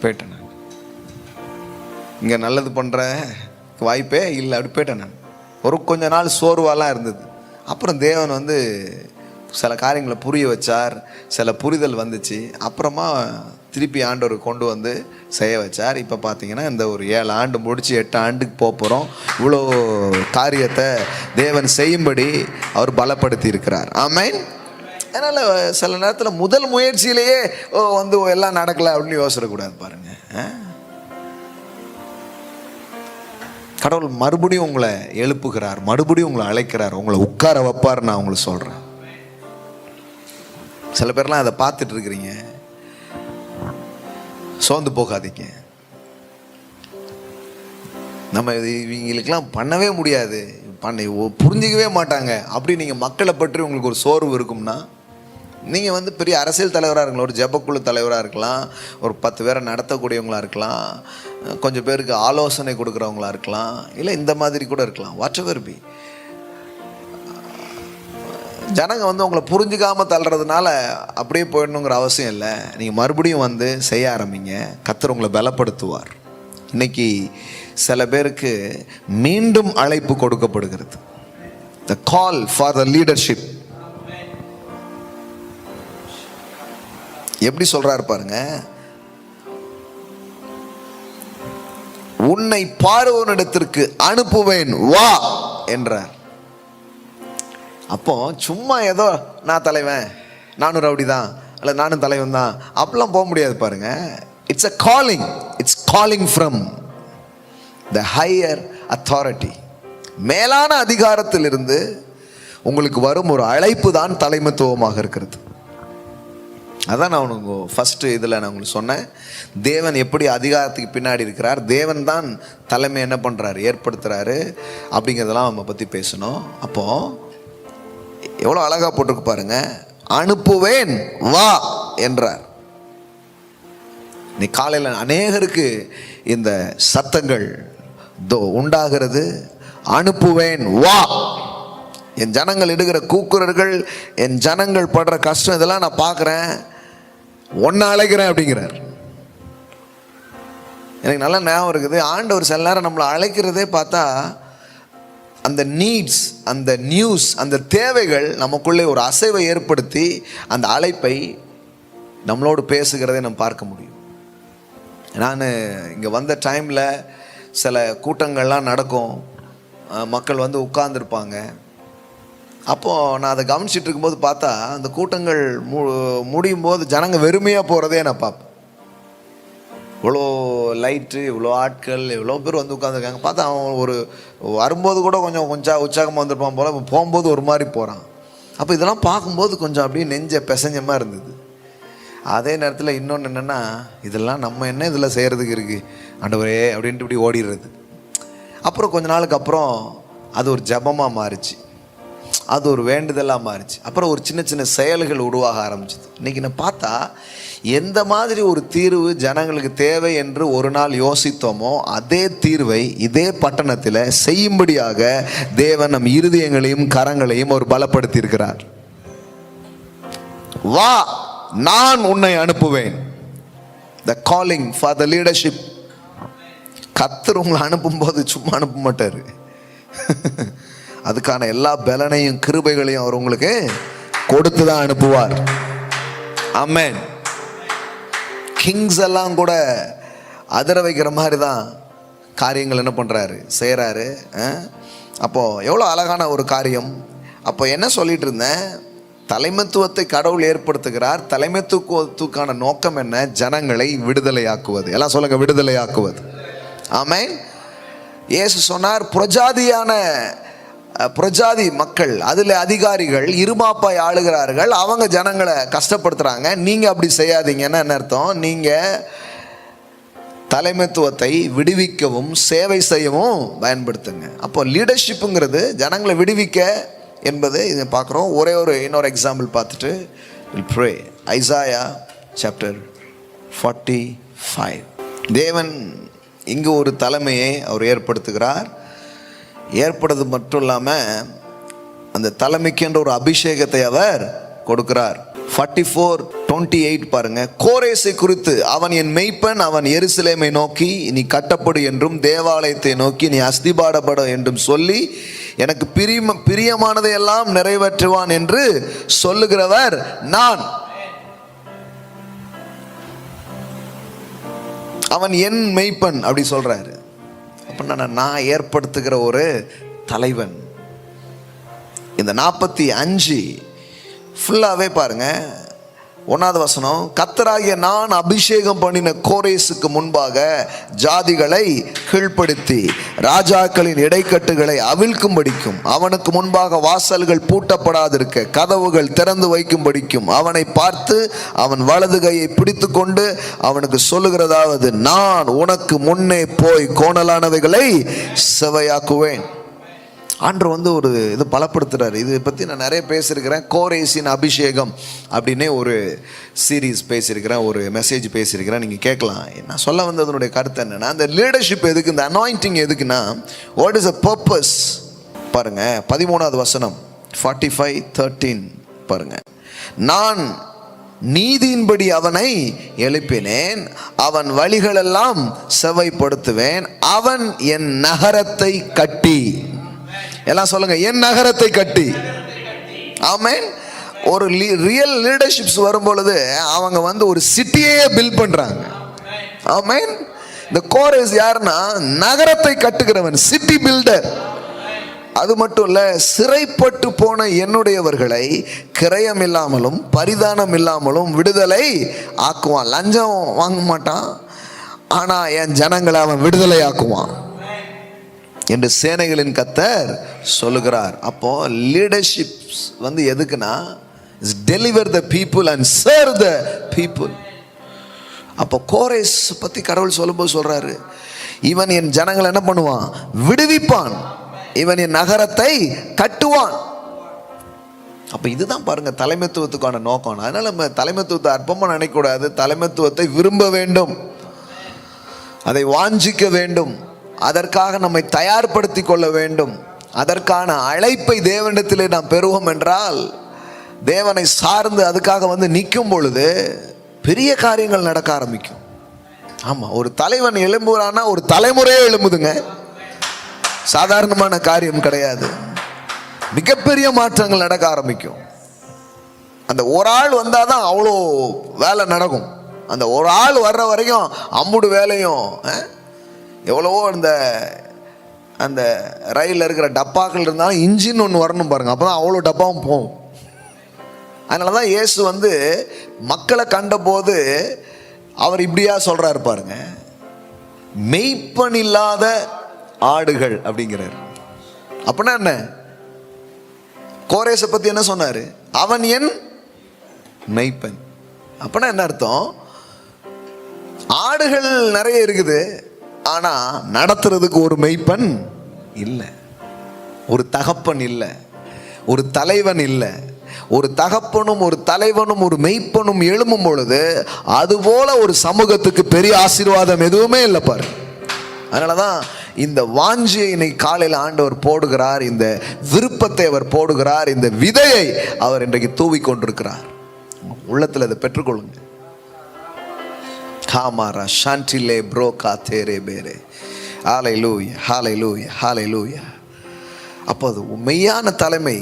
போயிட்டேன். நான் இங்கே நல்லது பண்ணுற வாய்ப்பே இல்லை, அப்படி போயிட்டேன். நான் ஒரு கொஞ்ச நாள் சோர்வாலாம் இருந்தது. அப்புறம் தேவன் சில காரியங்களை புரிய வச்சார், சில புரிதல் வந்துச்சு. அப்புறமா திருப்பி ஆண்டவர் கொண்டு செய்ய வச்சார். இப்போ பார்த்தீங்கன்னா இந்த ஒரு 7 ஆண்டு முடித்து 8 ஆண்டுக்கு போகிறோம். இவ்வளோ காரியத்தை தேவன் செய்யும்படி அவர் பலப்படுத்தி இருக்கிறார். ஆமென். அதனால் சில நேரத்தில் முதல் முயற்சியிலேயே எல்லாம் நடக்கலை அப்படின்னு யோசிக்கக்கூடாது. பாருங்கள், கடவுள் மறுபடியும் உங்களை எழுப்புகிறார், மறுபடியும் உங்களை அழைக்கிறார், உங்களை உட்கார வைப்பார். நான் உங்களுக்கு சொல்கிறேன். சில பேர்லாம் அதை பார்த்துட்டு இருக்கிறீங்க, சோர்ந்து போகாதீங்க. நம்ம இவங்களுக்கெல்லாம் பண்ணவே முடியாது, புரிஞ்சிக்கவே மாட்டாங்க அப்படி நீங்கள் மக்களை பற்றி உங்களுக்கு ஒரு சோர்வு இருக்கும்னா, நீங்கள் பெரிய அரசியல் தலைவராக இருக்கலாம், ஒரு ஜெபக்குழு தலைவராக இருக்கலாம், ஒரு 10 பேரை நடத்தக்கூடியவங்களாக இருக்கலாம், கொஞ்சம் பேருக்கு ஆலோசனை கொடுக்குறவங்களா இருக்கலாம், இல்லை இந்த மாதிரி கூட இருக்கலாம். வாட் எவர் பி, ஜனங்க உங்களை புரிஞ்சுக்காமல் தள்ளுறதுனால அப்படியே போயிடணுங்கிற அவசியம் இல்லை. நீங்கள் மறுபடியும் செய்ய ஆரம்பிங்க, கர்த்தர் உங்களை பலப்படுத்துவார். இன்னைக்கு சில பேருக்கு மீண்டும் அழைப்பு கொடுக்கப்படுகிறது. The call for the leadership. எப்படி சொல்றாரு பாருங்க, உன்னை பார்வோனிடத்திற்கு அனுப்புவேன் வா என்றார். அப்போ சும்மா ஏதோ நான் தலைவன், நானும் ரவுடி தான், அல்ல நானும் தலைவன் தான் அப்படிலாம் போக முடியாது. பாருங்க, it's a calling. It's calling from the higher authority. மேலான அதிகாரத்திலிருந்து உங்களுக்கு வரும் ஒரு அழைப்பு தான் தலைமைத்துவமாக இருக்கிறது. அதான் நான் உனக்கு ஃபஸ்ட்டு இதில் நான் உங்களுக்கு சொன்னேன். தேவன் எப்படி அதிகாரத்துக்கு பின்னாடி இருக்கிறார், தேவன் தான் தலைமை என்ன பண்ணுறாரு, ஏற்படுத்துகிறாரு அப்படிங்கிறதெல்லாம் நம்ம பற்றி பேசணும். அப்போது எவ்வளோ அழகாக போட்டிருக்கு பாருங்க, அனுப்புவேன் வா என்றார். நீ காலையில் அநேகருக்கு இந்த சத்தங்கள் உண்டாகிறது. அனுப்புவேன் வா. என் ஜனங்கள் இடுகிற கூக்குரல்கள், என் ஜனங்கள் படுற கஷ்டம், இதெல்லாம் நான் பார்க்குறேன், ஒன்று அழைக்கிறேன் அப்படிங்கிறார். எனக்கு நல்லா ஞாபகம் இருக்குது, ஆண்டவர் சில நேரம் நம்மளை அழைக்கிறதே பார்த்தா அந்த நீட்ஸ், அந்த நியூஸ், அந்த தேவைகள் நமக்குள்ளே ஒரு அசைவை ஏற்படுத்தி அந்த அழைப்பை நம்மளோடு பேசுகிறதை நம்ம பார்க்க முடியும். நான் இங்கே வந்த டைமில் சில கூட்டங்கள்லாம் நடக்கும், மக்கள் உட்கார்ந்துருப்பாங்க. அப்போது நான் அதை கவனிச்சிட்டு இருக்கும்போது பார்த்தா அந்த கூட்டங்கள் முடியும் போது ஜனங்க வெறுமையாக போகிறதே நான் பார்ப்பேன். இவ்வளோ லைட்டு, இவ்வளோ ஆட்கள், இவ்வளோ பேர் உட்காந்துருக்காங்க. பார்த்தா அவன் ஒரு வரும்போது கூட கொஞ்சம் உற்சாகமாக வந்திருப்பான் போல், போகும்போது ஒரு மாதிரி போகிறான். அப்போ இதெல்லாம் பார்க்கும்போது கொஞ்சம் அப்படியே நெஞ்ச பிசைஞ்சமாக இருந்தது. அதே நேரத்தில் இன்னொன்று என்னென்னா, இதெல்லாம் நம்ம என்ன இதில் செய்கிறதுக்கு இருக்குது ஆண்டவரே அப்படின்ட்டு இப்படி ஓடிடுறது. அப்புறம் கொஞ்ச நாளுக்கு அப்புறம் அது ஒரு ஜபமாக மாறிச்சு, அது ஒரு வேண்டுதலாக மாறிச்சு. அப்புறம் ஒரு சின்ன சின்ன செயல்கள் உருவாக ஆரம்பிச்சிது. இன்றைக்கி நான் பார்த்தா எந்த மாதிரி ஒரு தீர்வு ஜனங்களுக்கு தேவை என்று ஒரு நாள் யோசித்தோமோ அதே தீர்வை இதே பட்டணத்தில் செய்யும்படியாக தேவன் நம் இருதயங்களையும் கரங்களையும் ஒரு பலப்படுத்தி இருக்கிறார். வா, நான் உன்னை அனுப்புவேன். The calling for the leadership. கர்த்தர் உங்களை அனுப்பும் போது சும்மா அனுப்ப மாட்டார். அதுக்கான எல்லா பலனையும் கிருபைகளையும் அவர் உங்களுக்கு கொடுத்து தான் அனுப்புவார். ஆமென். கிங்ஸ் எல்லாம் கூட அதிர வைக்கிற மாதிரி தான் காரியங்கள் என்ன பண்ணுறாரு, செய்கிறாரு. அப்போது எவ்வளோ அழகான ஒரு காரியம். அப்போ என்ன சொல்லிட்டு இருந்தேன், தலைமைத்துவத்தை கடவுள் ஏற்படுத்துகிறார். தலைமைத்துவத்துக்கான நோக்கம் என்ன? ஜனங்களை விடுதலையாக்குவது. எல்லாம் சொல்லுங்க, விடுதலையாக்குவது. ஆமென். இயேசு சொன்னார், புறஜாதி மக்கள், அதில் அதிகாரிகள் இருமாப்பாய் ஆளுகிறார்கள், அவங்க ஜனங்களை கஷ்டப்படுத்துகிறாங்க, நீங்கள் அப்படி செய்யாதீங்கன்னா என்ன அர்த்தம்? நீங்கள் தலைமைத்துவத்தை விடுவிக்கவும் சேவை செய்யவும் பயன்படுத்துங்க. அப்போ லீடர்ஷிப்புங்கிறது ஜனங்களை விடுவிக்க என்பது இதை பார்க்குறோம். இன்னொரு எக்ஸாம்பிள் பார்த்துட்டு வில் ப்ரே. Isaiah chapter 45. தேவன் இங்கு ஒரு தலைமையை அவர் ஏற்படுத்துகிறார். ஏற்படுறது மட்டும் இல்லாமல் அந்த தலைமைக்கென்ற ஒரு அபிஷேகத்தை அவர் கொடுக்கிறார். 44:28 பாருங்க. கோரேசை குறித்து, அவன் என் மெய்ப்பன், அவன் எருசலேமை நோக்கி நீ கட்டப்படு என்றும் தேவாலயத்தை நோக்கி நீ அஸ்திபாடப்பட என்றும் சொல்லி எனக்கு பிரியமானதை எல்லாம் நிறைவேற்றுவான் என்று சொல்லுகிறவர் நான். அவன் என் மெய்ப்பன் அப்படி சொல்றாரு. அப்படின்னா நான் ஏற்படுத்துகிற ஒரு தலைவன். இந்த 45 ஃபுல்லாகவே பாருங்க. 1வது வசனம், கர்த்தராகிய நான் அபிஷேகம் பண்ணின கோரேசுக்கு முன்பாக ஜாதிகளை கீழ்ப்படுத்தி ராஜாக்களின் இடைக்கட்டுகளை அவிழ்க்கும்படிக்கும் அவனுக்கு முன்பாக வாசல்கள் பூட்டப்படாதிருக்க கதவுகள் திறந்து வைக்கும்படிக்கும் அவனை பார்த்து அவன் வலது கையை பிடித்து கொண்டு அவனுக்கு சொல்லுகிறதாவது, நான் உனக்கு முன்னே போய் கோணலானவைகளை செவையாக்குவேன். ஆண்டவர் ஒரு இது பலப்படுத்துகிறார். இதை பற்றி நான் நிறைய பேசியிருக்கிறேன். கோரேசின் அபிஷேகம் அப்படின்னே ஒரு சீரீஸ் பேசியிருக்கிறேன், ஒரு மெசேஜ் பேசியிருக்கிறேன், நீங்கள் கேட்கலாம். நான் சொல்ல வந்ததனுடைய கருத்து என்னென்னா, அந்த லீடர்ஷிப் எதுக்கு, இந்த அனாயிண்டிங் எதுக்குன்னா, வாட் இஸ் அ பர்பஸ் பாருங்கள். 13வது வசனம் 45:13 பாருங்கள். நான் நீதியின்படி அவனை எழுப்பினேன், அவன் வழிகளெல்லாம் செவைப்படுத்துவேன், அவன் என் நகரத்தை கட்டி. எல்லாம் சொல்லுங்க, என் நகரத்தை கட்டி. ஆமென். ஒரு ரியல் லீடர்ஷிப்ஸ் வரும்பொழுது அவங்க ஒரு சிட்டியே பில்ட் பண்றாங்க. ஆமென். இந்த கோரேஸ் யாருன்னா, நகரத்தை கட்டுகிறவன், சிட்டி பில்டர். அது மட்டும் இல்ல, சிறைப்பட்டு போன என்னுடையவர்களை கிரயம் இல்லாமலும் பரிதானம் இல்லாமலும் விடுதலை ஆக்குவான். லஞ்சம் வாங்க மாட்டான், ஆனா என் ஜனங்களை அவன் விடுதலை ஆக்குவான் என்று சேனைகளின் கர்த்தர் சொல்லுகிறார். அப்போ லீடர்ஷிப்ஸ் எதுக்குன்னா, deliver the people and serve the people. அப்போ கோரேஸ் பத்தி கடவுள் சொல்லும்போது சொல்றாரு, இவன் என் ஜனங்களை என்ன பண்ணுவான்? விடுவிப்பான், இவன் என் நகரத்தை கட்டுவான். அப்ப இதுதான் பாருங்க தலைமைத்துவத்துக்கான நோக்கம். அதனால நம்ம தலைமைத்துவத்தை அற்பமா நினைக்கக்கூடாது. தலைமைத்துவத்தை விரும்ப வேண்டும், அதை வாஞ்சிக்க வேண்டும், அதற்காக நம்மை தயார்படுத்தி கொள்ள வேண்டும். அதற்கான அழைப்பை தேவனிடத்திலே நாம் பெறுவோம் என்றால், தேவனை சார்ந்து அதுக்காக நிற்கும் பொழுது பெரிய காரியங்கள் நடக்க ஆரம்பிக்கும். ஆமா, ஒரு தலைவன் எழும்புறான்னா ஒரு தலைமுறையே எழும்புதுங்க. சாதாரணமான காரியம் கிடையாது. மிகப்பெரிய மாற்றங்கள் நடக்க ஆரம்பிக்கும். அந்த ஒரு ஆள் வந்தாதான் அவ்வளோ வேலை நடக்கும். அந்த ஒரு ஆள் வர்ற வரைக்கும் அம்புடு வேலையும் எவ்வளவோ அந்த ரயிலில் இருக்கிற டப்பாக்கள் இருந்தாலும் இன்ஜின் ஒன்று வரணும் பாருங்க, அப்போ தான் அவ்வளோ டப்பாவும் போகும். அதனால தான் இயேசு மக்களை கண்டபோது அவர் இப்படியா சொல்கிறாரு பாருங்க, மெய்ப்பன் இல்லாத ஆடுகள் அப்படிங்கிறார். அப்படின்னா என்ன? கோரேசை பற்றி என்ன சொன்னார்? அவன் என் மெய்ப்பன். அப்படின்னா என்ன அர்த்தம்? ஆடுகள் நிறைய இருக்குது, ஆனா நடத்துறதுக்கு ஒரு மெய்ப்பன் இல்லை, ஒரு தகப்பன் இல்லை, ஒரு தலைவன் இல்லை. ஒரு தகப்பனும் ஒரு தலைவனும் ஒரு மெய்ப்பனும் எழும்பும் பொழுது அதுபோல ஒரு சமூகத்துக்கு பெரிய ஆசீர்வாதம் எதுவுமே இல்லை பாரு. அதனாலதான் இந்த வாஞ்சியை இன்னைக்கு காலையில் ஆண்டவர் போடுகிறார், இந்த விருப்பத்தை அவர் போடுகிறார், இந்த விதையை அவர் இன்றைக்கு தூவி கொண்டிருக்கிறார். உள்ளத்தில் அதை பெற்றுக்கொள்ளுங்க. காமாரா ஷாண்டிலே ப்ரோகா தேரே பேரே. ஹல்லேலூயா, ஹல்லேலூயா, ஹல்லேலூயா. அப்போ அது மெய்யான தலைமை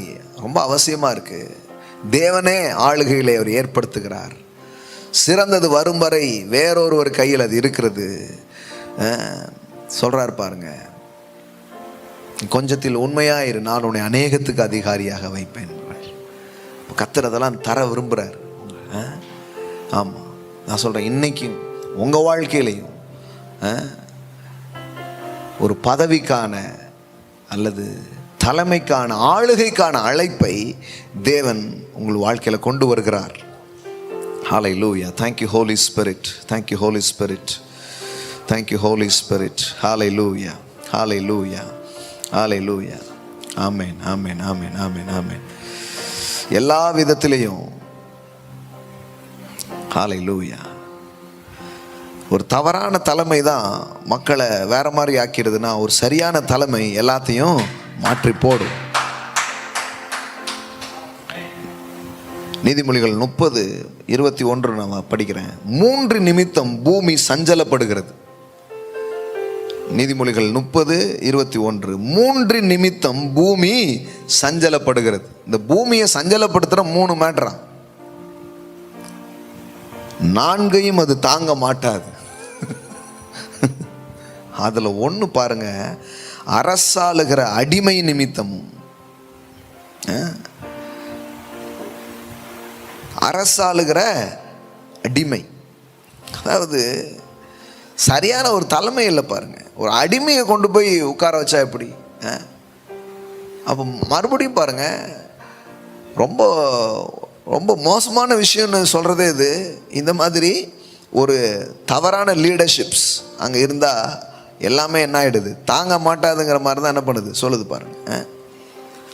ரொம்ப அவசியமா இருக்கு. தேவனே ஆளுகைகளை அவர் ஏற்படுத்துகிறார். சிறந்தது வரும் வரை வேறொருவர் கையில் அது இருக்கிறது. சொல்றாரு பாருங்க, கொஞ்சத்தில் உண்மையாயிரு, நான் உன்னை அநேகத்துக்கு அதிகாரியாக வைப்பேன். கர்த்தர் அதெல்லாம் தர விரும்புகிறார். ஆமாம், நான் சொல்கிறேன், இன்னைக்கும் உங்கள் வாழ்க்கையிலையும் ஒரு பதவிக்கான அல்லது தலைமைக்கான ஆளுகைக்கான அழைப்பை தேவன் உங்கள் வாழ்க்கையில் கொண்டு வருகிறார். ஹல்லேலூயா. Thank you Holy Spirit. Thank you Holy Spirit. Thank you Holy Spirit. Hallelujah. Hallelujah. Hallelujah. Amen. Amen. Amen. Amen. Amen. எல்லா விதத்திலையும் ஹல்லேலூயா. ஒரு தவறான தலைமை தான் மக்களை வேற மாதிரி ஆக்கிடுதுன்னா, ஒரு சரியான தலைமை எல்லாத்தையும் மாற்றி போடும். நீதிமொழிகள் 30:21 நான் படிக்கிறேன். 3 நிமித்தம் பூமி சஞ்சலப்படுகிறது. நீதிமொழிகள் 30:21. 3 நிமித்தம் பூமி சஞ்சலப்படுகிறது. இந்த பூமியை சஞ்சலப்படுத்துற 3 மேட்டரா, 4ஐயும் அது தாங்க மாட்டாது. அதுல 1 பாருங்க, அரசாளுகிற அடிமை நிமித்தமும். அரசாளுகிற அடிமை, அதாவது சரியான ஒரு தலைமை இல்லை பாருங்க. ஒரு அடிமையை கொண்டு போய் உட்கார வச்சா எப்படி? அப்போ மறுபடியும் பாருங்க, ரொம்ப ரொம்ப மோசமான விஷயம்னு சொல்கிறதே இது. இந்த மாதிரி ஒரு தவறான லீடர்ஷிப்ஸ் அங்கே இருந்தால் எல்லாமே என்ன ஆகிடுது, தாங்க மாட்டாதுங்கிற மாதிரி தான் என்ன பண்ணுது சொல்லுது பாருங்க.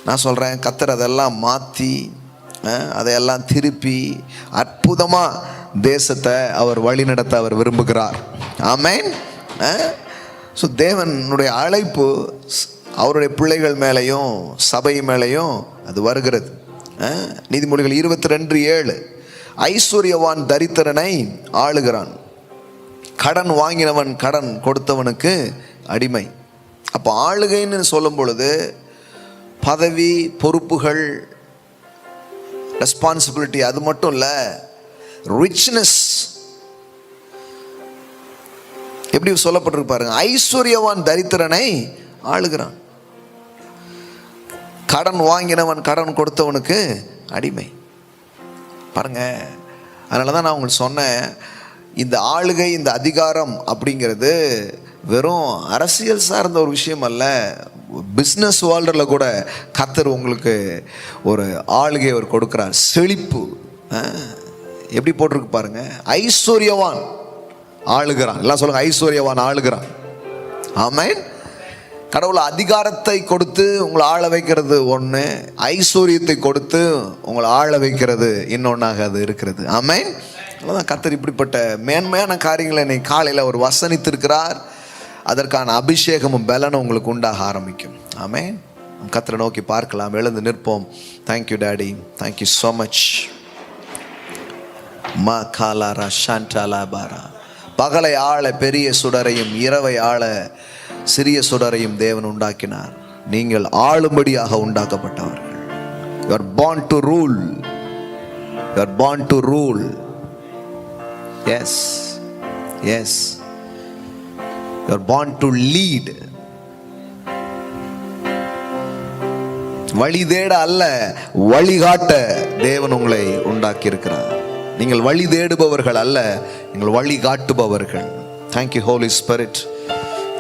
நான் சொல்கிறேன், கர்த்தர் அதெல்லாம் மாற்றி அதையெல்லாம் திருப்பி அற்புதமாக தேசத்தை அவர் வழிநடத்த அவர் விரும்புகிறார். ஆமென். ஸோ தேவனுடைய அழைப்பு அவருடைய பிள்ளைகள் மேலேயும் சபை மேலேயும் அது வருகிறது. நீதிமொழிகள் 22:7. ஐஸ்வர்யவான் தரித்திரனை ஆளுகிறான், கடன் வாங்கினவன் கடன் கொடுத்தவனுக்கு அடிமை. அப்போ ஆளுகைன்னு சொல்லும் பொழுது பதவி, பொறுப்புகள், ரெஸ்பான்சிபிலிட்டி அது மட்டும் இல்லை, ரிச்னஸ். எப்படி சொல்லப்பட்டிருக்கு பாருங்க, ஐஸ்வர்யவான் தரித்திரனை ஆளுகிறான், கடன் வாங்கினவன் கடன் கொடுத்தவனுக்கு அடிமை. பாருங்க, அதனால தான் நான் உங்களுக்கு சொன்னேன், இந்த ஆளுகை, இந்த அதிகாரம் அப்படிங்கிறது வெறும் அரசியல் சார்ந்த ஒரு விஷயம் அல்ல. பிஸ்னஸ் வேர்ல்டில் கூட கர்த்தர் உங்களுக்கு ஒரு ஆளுகை அவர் கொடுக்கிறார். செழிப்பு எப்படி போட்டிருக்கு பாருங்க, ஐஸ்வர்யவான் ஆளுகிறான். எல்லாம் சொல்லுங்க, ஐஸ்வர்யவான் ஆளுகிறான். ஆமென். கடவுள் அதிகாரத்தை கொடுத்து உங்களை ஆள வைக்கிறது ஒன்று, ஐஸ்வர்யத்தை கொடுத்து உங்களை ஆள வைக்கிறது இன்னொன்னாக அது இருக்கிறது. ஆமென். அதான் கர்த்தர் இப்படிப்பட்ட மேன்மையான காரியங்களை இன்னைக்கு காலையில் அவர் வசனித்திருக்கிறார். அதற்கான அபிஷேகமும் பலனும் உங்களுக்கு உண்டாக ஆரம்பிக்கும். ஆமென். கர்த்தரை நோக்கி பார்க்கலாம், எழுந்து நிற்போம். Thank you daddy, thank you so much. மா காலாரா ஷாண்டாலா பாரா. பகலை ஆள பெரிய சுடரையும் இரவை ஆள சிறிய சுடரையும் தேவன் உண்டாக்கினார். நீங்கள் ஆளும்படியாக உண்டாக்கப்பட்டவர்கள். You are born to rule. You are born to rule. Yes. Yes. You are born to lead. வழி தேட அல்ல, வழிகாட்ட தேவன் உங்களை உண்டாக்கி இருக்கிறார். நீங்கள் வழி தேடுபவர்கள் அல்ல, நீங்கள் வழி காட்டுபவர்கள். Thank you Holy Spirit.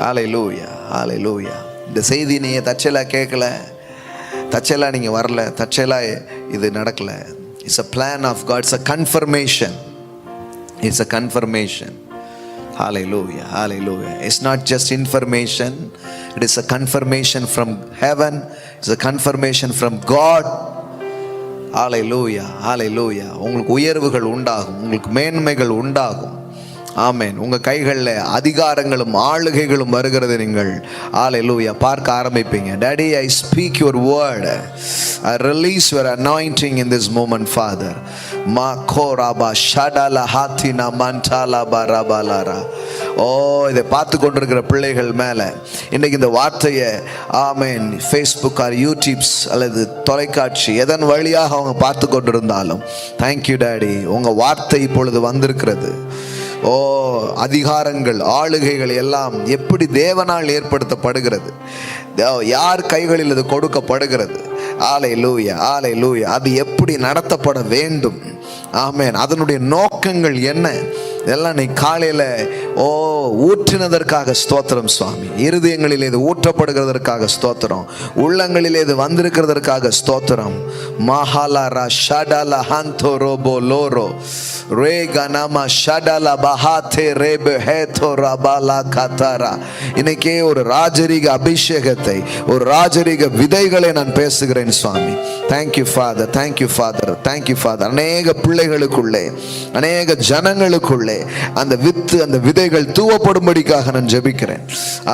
Hallelujah. Hallelujah. இந்த செய்தி நீங்கள் தற்செயலாக கேட்கல, தற்செயலாக நீங்கள் வரல, தற்செயலாக இது நடக்கல. It's a plan of God. It's a confirmation. It's a confirmation. Hallelujah. Hallelujah. It's not just information. It is a confirmation from heaven. It's a confirmation from God. Hallelujah. Hallelujah. உங்களுக்கு உயர்வுகள் உண்டாகும், உங்களுக்கு மேன்மைகள் உண்டாகும். ஆமென். உங்கள் கைகளில் அதிகாரங்களும் ஆளுகைகளும் வருகிறது. நீங்கள் ஹல்லேலூயா பார்க்க ஆரம்பிப்பீங்க. Daddy, I speak your word. I release your anointing in this moment father. மா கோராபா ஷடலா ஹாத்தினா மண்டாலா பரபலாரா. ஓ, இதை பார்த்து கொண்டிருக்கிற பிள்ளைகள் மேலே இன்றைக்கு இந்த வார்த்தையை ஆமென் ஃபேஸ்புக் ஆர் யூடியூப்ஸ் அல்லது தொலைக்காட்சி எதன் வழியாக அவங்க பார்த்து கொண்டிருந்தாலும் தேங்க்யூ டாடி, உங்கள் வார்த்தை இப்பொழுது வந்திருக்கிறது. அதிகாரங்கள், ஆளுகைகள் எல்லாம் எப்படி தேவனால் ஏற்படுத்தப்படுகிறது, யார் கைகளில் அது கொடுக்கப்படுகிறது. அல்லேலூயா, அல்லேலூயா. அது எப்படி நடத்தப்பட வேண்டும். ஆமென். அதனுடைய நோக்கங்கள் என்ன, இதெல்லாம் நீ காலையில் ஊற்றினதற்காக ஸ்தோத்திரம் சுவாமி. இருதயங்களில் இது ஊற்றப்படுகிறதற்காக ஸ்தோத்திரம். உள்ளங்களில் இது வந்திருக்கிறதற்காக ஸ்தோத்திரம். மஹாலா ஷடல ஹந்தோ ரோபோ லோரோ ரேகனமா ஷடல பஹாதே ரேபே ஹேதோ ரபாலா கதாரா. இன்னைக்கே ஒரு ராஜரீக அபிஷேகத்தை, ஒரு ராஜரீக விதைகளை நான் பேசுகிறேன் சுவாமி. Thank you father, thank you father, thank you father. அநேக பிள்ளைகளுக்குள்ளே, அநேக ஜனங்களுக்குள்ளே அந்த வித்து, அந்த விதைகள் தூவப்படும்படிக்காக நான் ஜெபிக்கிறேன்.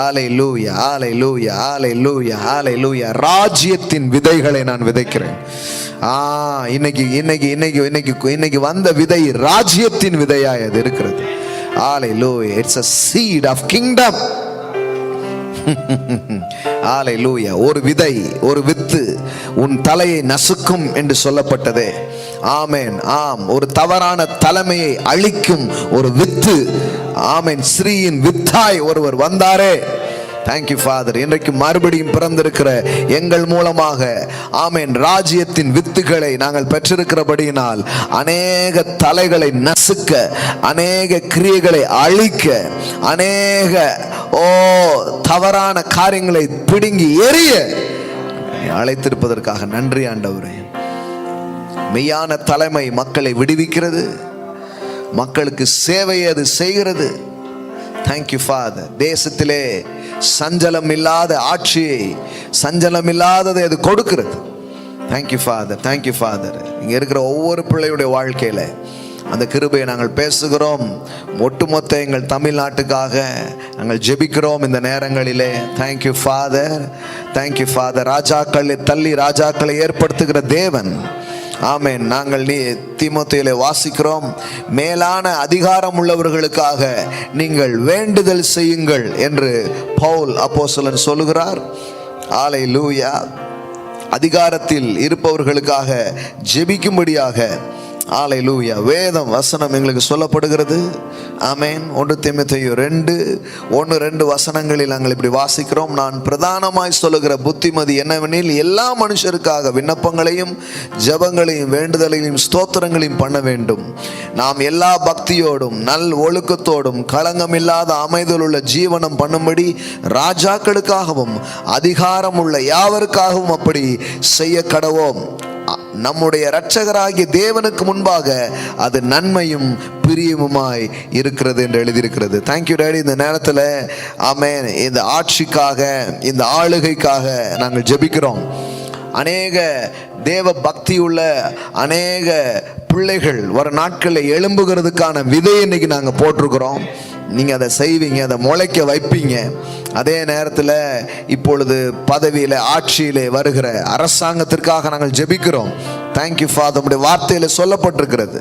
அல்லேலூயா, அல்லேலூயா, அல்லேலூயா, அல்லேலூயா. ராஜ்யத்தின் விதைகளை நான் விதைக்கிறேன். இன்னைக்கு வந்த விதை ராஜ்யத்தின் விதையாய் அது இருக்கிறது. அல்லேலூயா. It's a seed of kingdom. அல்லேலூயா. ஒரு விதை, ஒரு வித்து உன் தலையை நசுக்கும் என்று சொல்லப்பட்டதே. ஆமென். ஆம், ஒரு தவறான தலைமையை அழிக்கும் ஒரு வித்து. ஆமென். ஸ்ரீயின் வித்தாய் ஒருவர் வந்தாரே. Thank you father. இன்றைக்கு மறுபடியும் பிறந்திருக்கிற எங்கள் மூலமாக ஆமென் ராஜ்யத்தின் வித்துகளை நாங்கள் பெற்றிருக்கிறபடியினால் அநேக தலைகளை நசுக்க, அநேக கிரியைகளை அழிக்க, அநேக தவறான காரியங்களை பிடுங்கி எறிய அழைத்திருப்பதற்காக நன்றி ஆண்டவரே. மெய்யான தலைமை மக்களை விடுவிக்கிறது, மக்களுக்கு சேவையை அது செய்கிறது. Thank you father. தேசத்திலே சஞ்சலம் இல்லாத ஆட்சியை, சஞ்சலம் இல்லாததை அது கொடுக்கிறது. Thank you father, thank you father. இங்கே இருக்கிற ஒவ்வொரு பிள்ளையுடைய வாழ்க்கையில் அந்த கிருபையை நாங்கள் பேசுகிறோம். ஒட்டுமொத்த எங்கள் தமிழ்நாட்டுக்காக நாங்கள் ஜெபிக்கிறோம் இந்த நேரங்களிலே. Thank you father, thank you father. ராஜாக்களை தள்ளி ராஜாக்களை ஏற்படுத்துகிற தேவன். ஆமென். நாங்கள் தீமோத்தேயுவிலே வாசிக்கிறோம், மேலான அதிகாரம் உள்ளவர்களுக்காக நீங்கள் வேண்டுதல் செய்யுங்கள் என்று பவுல் அப்போஸ்தலன் சொல்லுகிறார். அல்லேலூயா. அதிகாரத்தில் இருப்பவர்களுக்காக ஜெபிக்கும்படியாக அல்லேலூயா வேதம் வசனம் எங்களுக்கு சொல்லப்படுகிறது. ஆமென். 1 தீமோத்தேயு 2:1-2 வசனங்களில் நாங்கள் இப்படி வாசிக்கிறோம். நான் பிரதானமாய் சொல்லுகிற புத்திமதி என்னவெனில், எல்லா மனுஷருக்காக விண்ணப்பங்களையும் ஜெபங்களையும் வேண்டுதலையும் ஸ்தோத்திரங்களையும் பண்ண வேண்டும். நாம் எல்லா பக்தியோடும் நல் ஒழுக்கத்தோடும் களங்கமில்லாத அமைதலுள்ள ஜீவனம் பண்ணும்படி ராஜாக்களுக்காகவும் அதிகாரம் உள்ள யாவருக்காகவும் அப்படி செய்ய கடவோம். நம்முடைய இரட்சகராகிய தேவனுக்கு முன்பாக அது நன்மையும் பிரியமுமாய் இருக்கிறது என்று எழுதியிருக்கிறது. Thank you daddy. இந்த நேரத்தில் ஆமென், இந்த ஆட்சிக்காக, இந்த ஆளுகைக்காக நாங்கள் ஜெபிக்கிறோம். அநேக தேவ பக்தி உள்ள அநேக பிள்ளைகள் வர நாட்களில் எழும்புகிறதுக்கான விதையை இன்னைக்கு நாங்கள் போட்டிருக்கிறோம். நீங்கள் அதை செய்வீங்க, அதை முளைக்க வைப்பீங்க. அதே நேரத்தில் இப்பொழுது பதவியில், ஆட்சியிலே வருகிற அரசாங்கத்திற்காக நாங்கள் ஜெபிக்கிறோம். Thank you father. உம்முடைய வார்த்தையில் சொல்லப்பட்டிருக்கிறது,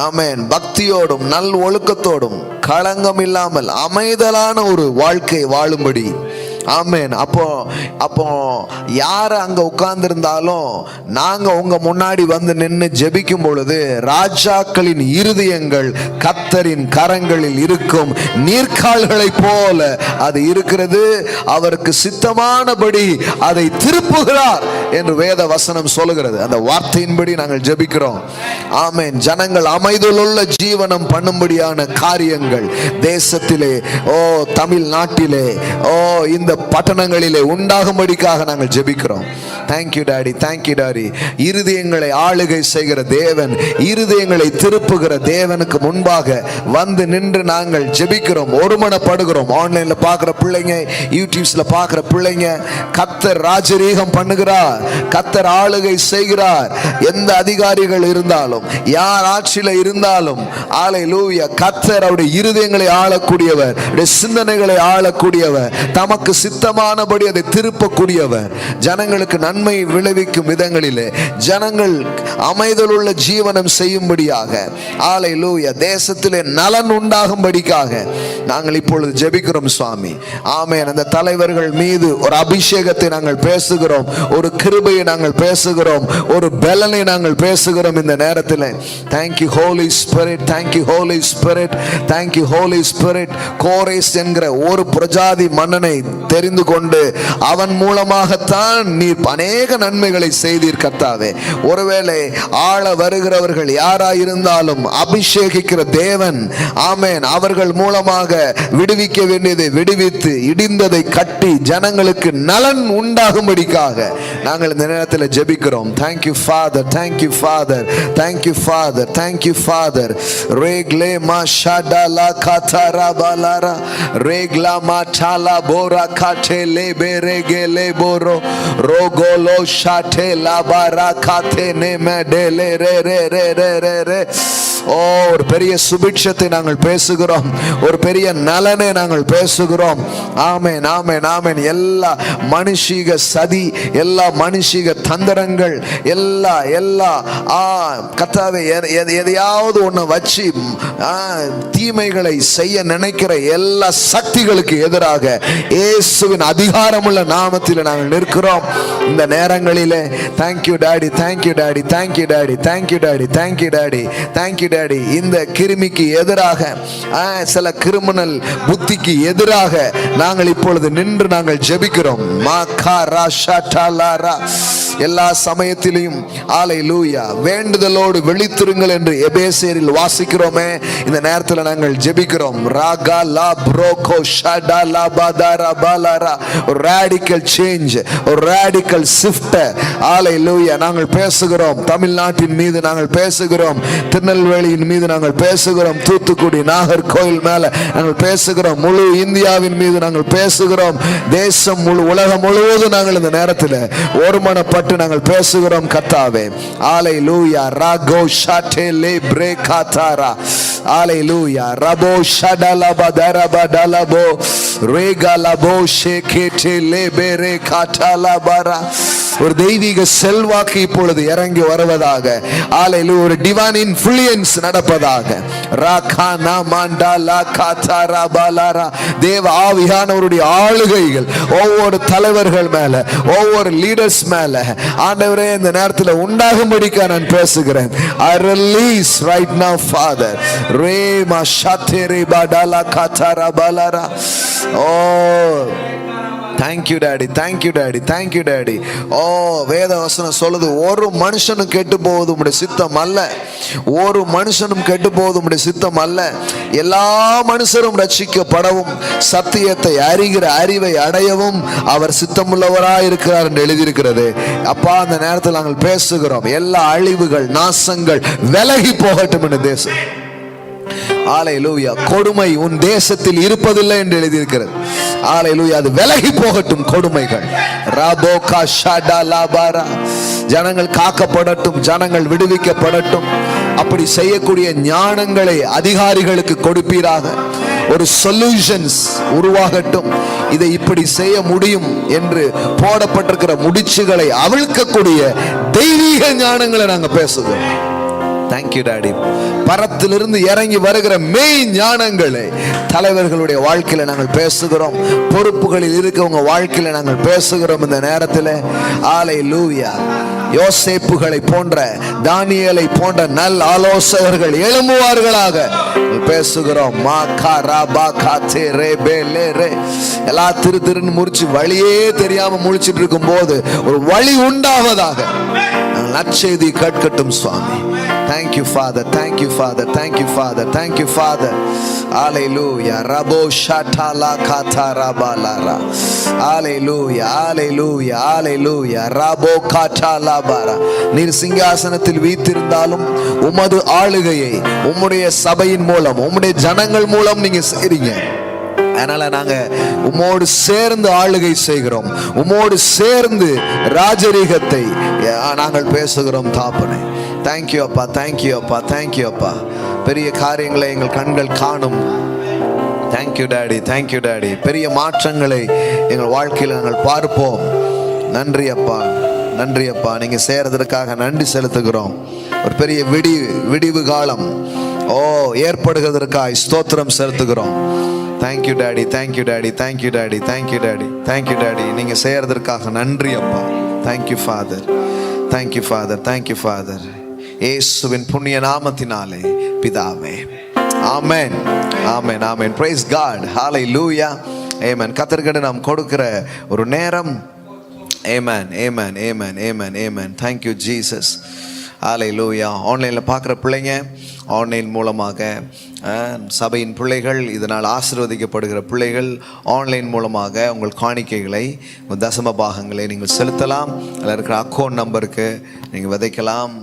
ஆமென், பக்தியோடும் நல் ஒழுக்கத்தோடும் களங்கம் இல்லாமல் அமைதலான ஒரு வாழ்க்கை வாழும்படி. ஆமென். அப்போ யார் அங்கே உட்கார்ந்திருந்தாலும் நாங்கள் உங்க முன்னாடி வந்து நின்று ஜெபிக்கும் பொழுது ராஜாக்களின் இருதயங்கள் கர்த்தரின் கரங்களில் இருக்கும் நீர்க்கால்களை போல அது இருக்கிறது. அவருக்கு சித்தமானபடி அதை திருப்புகிறார் என்று வேத வசனம் சொல்லுகிறது. அந்த வார்த்தையின்படி நாங்கள் ஜெபிக்கிறோம். ஆமென். ஜனங்கள் அமைதலுள்ள ஜீவனம் பண்ணும்படியான காரியங்கள் தேசத்திலே, தமிழ்நாட்டிலே, இந்த பட்டணங்களிலே உண்டாகும்படிக்காக நாங்கள் ஜெபிக்கிறோம். Thank you daddy, thank you daddy. இருதயங்களை ஆளுகை செய்கிற தேவன், இருதயங்களை திருப்புகிற தேவனுக்கு முன்பாக வந்து நின்று நாங்கள் ஜெபிக்கிறோம், ஒருமனப்படுகிறோம். ஆன்லைன்ல பார்க்குற பிள்ளைங்க, யூடியூப்ஸ்ல பார்க்குற பிள்ளைங்க, கர்த்தர் ராஜரீகம் பண்ணுகிறார், கர்த்தர் ஆளுகை செய்கிறார். எந்த அதிகாரிகள் இருந்தாலும், யார் ஆட்சியில இருந்தாலும், அல்லேலூயா, கர்த்தர் அவருடைய இருதயங்களை ஆளக்கூடியவர், சிந்தனைகளை ஆளக்கூடியவர், தமக்கு சித்தமானபடி அதை திருப்பக்கூடியவர். ஜனங்களுக்கு நன்மை விளைவிக்கும் விதங்களிலே ஜனங்கள் அமைதலுள்ள ஜீவனம் செய்யும்படியாக, ஹல்லேலூயா, தேசத்திலே நலன் உண்டாகும்படிக்காக நாங்கள் இப்பொழுது ஜெபிக்கிறோம் சுவாமி. ஆமென். அந்த தலைவர்கள் மீது ஒரு அபிஷேகத்தை நாங்கள் பேசுகிறோம், ஒரு கிருபையை நாங்கள் பேசுகிறோம், ஒரு பலனை நாங்கள் பேசுகிறோம் இந்த நேரத்தில். Thank you holy spirit, thank you holy spirit, thank you holy spirit. கோரேஸ் என்கிற ஒரு பிரஜாதி மன்னனை தெரிந்து கொண்டு அவன் மூலமாகத்தான் நீர் அநேக நன்மைகளை செய்தீர் கர்த்தாவே. ஒருவேளை ஆள வருகிறவர்கள் யாராயிருந்தாலும் அபிஷேகிக்கிற தேவன், ஆமென், அவர்கள் மூலமாக விடுவிக்க வேண்டியதை விடுவித்து இடிந்ததை கட்டி ஜனங்களுக்கு நலன் உண்டாகும்படிக்காக நாங்கள் இந்த நேரத்தில் ஜெபிக்கிறோம். Thank you Father, thank you Father, thank you Father, thank you Father. Regle ma shadala katara balara, regla ma chala bora katele beregele boro, rogolo shate la bara katene medele re re re re re re. ஒரு பெரிய சுபிட்சத்தை நாங்கள் பேசுகிறோம், ஒரு பெரிய நலனை நாங்கள் பேசுகிறோம். ஆமென், ஆமென், ஆமென். எல்லா மனுஷீக சதி, எல்லா மனுஷீக தந்திரங்கள், எல்லா கர்த்தாவே எதையாவது ஒன்று வச்சு தீமைகளை செய்ய நினைக்கிற எல்லா சக்திகளுக்கு எதிராக இயேசுவின் அதிகாரமுள்ள நாமத்தில் நாங்கள் நிற்கிறோம் இந்த நேரங்களிலே. Thank you daddy, thank you daddy, thank you daddy, thank you daddy, thank you daddy, thank you daddy. இந்த கிருமிக்கு எதிராக, சில கிரிமினல் புத்திக்கு எதிராக நாங்கள் இப்பொழுது நின்று நாங்கள் ஜெபிக்கிறோம். எல்லா சமயத்திலும் ஹல்லேலூயா வேண்டுதலோடு விழித்திருங்கள் என்று எபேசியரில் வாசிக்கிறோமே. இந்த நேரத்தில் நாங்கள் ஜெபிக்கிறோம். ராகா லா ப்ரோகோ ஷடா லா பதாரா பாலாரா. ஒரு ராடிக்கல் சேஞ்ச், ஒரு ராடிக்கல் ஷிஃப்ட், ஹல்லேலூயா நாங்கள் பேசுகிறோம். தமிழ்நாட்டின் மீது நாங்கள் பேசுகிறோம், திருநெல்வேலியின் மீது நாங்கள் பேசுகிறோம், தூத்துக்குடி நாகர்கோயில் மேல நாங்கள் பேசுகிறோம், முழு இந்தியாவின் மீது நாங்கள் பேசுகிறோம், தேசம் முழு உலகம் முழுவதும் நாங்கள் இந்த நேரத்தில் ஒருமனப்பட்டு நாங்கள் பேசுகிறோம் கர்த்தாவே. ஹல்லேலூயா. ராகோ ஷாட்டே லே பிரேகாதாரா. ஹல்லேலூயா. ரபோ ஷடலப தரபடலபோ ரேகலபோ ஷேகேட்டே லே பெரே காட்டலபரா. ஒரு தெய்வீக செல்வாக்கு இப்பொழுது இறங்கி வருவதாக. ஹல்லேலூயா. ஒரு டிவைன் இன்ஃப்ளூயன்ஸ் நடப்பதாக. ராகானா மண்டலா காதாரா பாலாரா. தேவ ஆவியானவருடைய ஆளுகைகள் ஒவ்வொரு தலைவர்கள் மேல, ஒவ்வொரு லீடர்ஸ் மேல ஆண்டவரே இந்த நேரத்தில் உண்டாகும்படிக்க நான் பேசுகிறேன். I release right now Father. Rema shatere badala katara balara. Oh, thank you daddy, thank you daddy, thank you daddy. வேத வசனம் சொல்லுது, ஒரு மனுஷனும் கெட்டு போவது உம்முடைய சித்தம் அல்ல, ஒரு மனுஷனும் கெட்டு போவது உம்முடைய சித்தம் அல்ல, எல்லா மனுஷரும் ரட்சிக்கப்படவும் சத்தியத்தை அறிகிற அறிவை அடையவும் அவர் சித்தமுள்ளவராய் இருக்கிறார் என்று எழுதியிருக்கிறது. அப்பா, அந்த நேரத்தில் நாங்கள் பேசுகிறோம், எல்லா அழிவுகள் நாசங்கள் விலகி போகட்டும் என்று தேசம். ஹல்லேலூயா. கொடுமை உன் தேசத்தில் இருப்பதில்லை என்று எழுதியிருக்கிறது. ஹல்லேலூயா. அது விலகி போகட்டும் கொடுமைகள். ராபோகா ஷடா லாபாரா. ஜனங்கள் காக்கப்படட்டும், ஜனங்கள் விடுவிக்கப்படட்டும். அப்படி செய்யக்கூடிய ஞானங்களை அதிகாரிகளுக்கு கொடுப்பீராக. ஒரு சொல்யூஷன்ஸ் உருவாகட்டும். இதை இப்படி செய்ய முடியும் என்று போடப்பட்டிருக்கிற முடிச்சுகளை அவிழ்க்கக்கூடிய தெய்வீக ஞானங்களை நாங்கள் பேசுகிறோம். Thank you daddy. பரத்திலிருந்து இறங்கி வருகிற மெய் ஞானங்களை தலைவர்களுடைய வாழ்க்கையில நாங்கள் பேசுகிறோம், பொறுப்புகளில் இருக்கவங்க வாழ்க்கையில நாங்கள் பேசுகிறோம் இந்த நேரத்தில். ஹல்லேலூயா. யோசேப்புகளை போன்ற, தானியேலை போன்ற நல் ஆலோசகர்கள் எழும்புவார்களாக பேசுகிறோம். எல்லா திருன்னு முறிச்சு வழியே தெரியாம முழிச்சிட்டு இருக்கும் போது ஒரு வழி உண்டாவதாக நற்செய்தி கேட்கட்டும் சுவாமி. Thank you Father, thank you Father, thank you Father, thank you Father. Hallelujah. Rabo shatala katara balara. Hallelujah, hallelujah, hallelujah. Rabo katala bara. நீர் சிங்காசனத்தில் வீற்றிருந்தாலும் உமது ஆளுகையை உம்முடைய சபையின் மூலம், உம்முடைய ஜனங்கள் மூலம் நீங்க செய்றீங்க. அதனால நாங்க உம்மோடு சேர்ந்து ஆளுகை செய்கிறோம், உம்மோடு சேர்ந்து ராஜரீகத்தை நாங்கள் பேசுகிறோம் தாப்பனே. தேங்க்யூ அப்பா, தேங்க்யூ அப்பா, தேங்க்யூ அப்பா. பெரிய காரியங்களை எங்கள் கண்கள் காணும். Thank you daddy, thank you daddy. பெரிய மாற்றங்களை எங்கள் வாழ்க்கையில் நாங்கள் பார்ப்போம். நன்றி அப்பா, நன்றி அப்பா. நீங்கள் செய்கிறதற்காக நன்றி செலுத்துகிறோம். ஒரு பெரிய விடிவு காலம் ஏற்படுகிறதற்காக ஸ்தோத்திரம் செலுத்துகிறோம். Thank you daddy, thank you daddy, thank you daddy, thank you daddy, thank you daddy. நீங்கள் செய்கிறதற்காக நன்றி அப்பா. Thank you father, thank you father, thank you father. இயேசுவின் புண்ணிய நாமத்தினாலே பிதாவே. ஆமென், ஆமென், ஆமென். பிரைஸ் காட், ஹல்லேலூயா, ஆமென். கர்த்தருக்கு நாம் கொடுக்கிற ஒரு நேரம். ஆமென், ஆமென், ஆமென், ஆமென், ஆமென். Thank you Jesus. ஹல்லேலூயா. ஆன்லைனில் பார்க்குற பிள்ளைங்க, ஆன்லைன் மூலமாக சபையின் பிள்ளைகள், இதனால் ஆசீர்வதிக்கப்படுகிற பிள்ளைகள் ஆன்லைன் மூலமாக உங்கள் காணிக்கைகளை, உங்கள் தசம பாகங்களை நீங்கள் செலுத்தலாம். அதில் இருக்கிற அக்கௌண்ட் நம்பருக்கு நீங்கள் விதைக்கலாம்.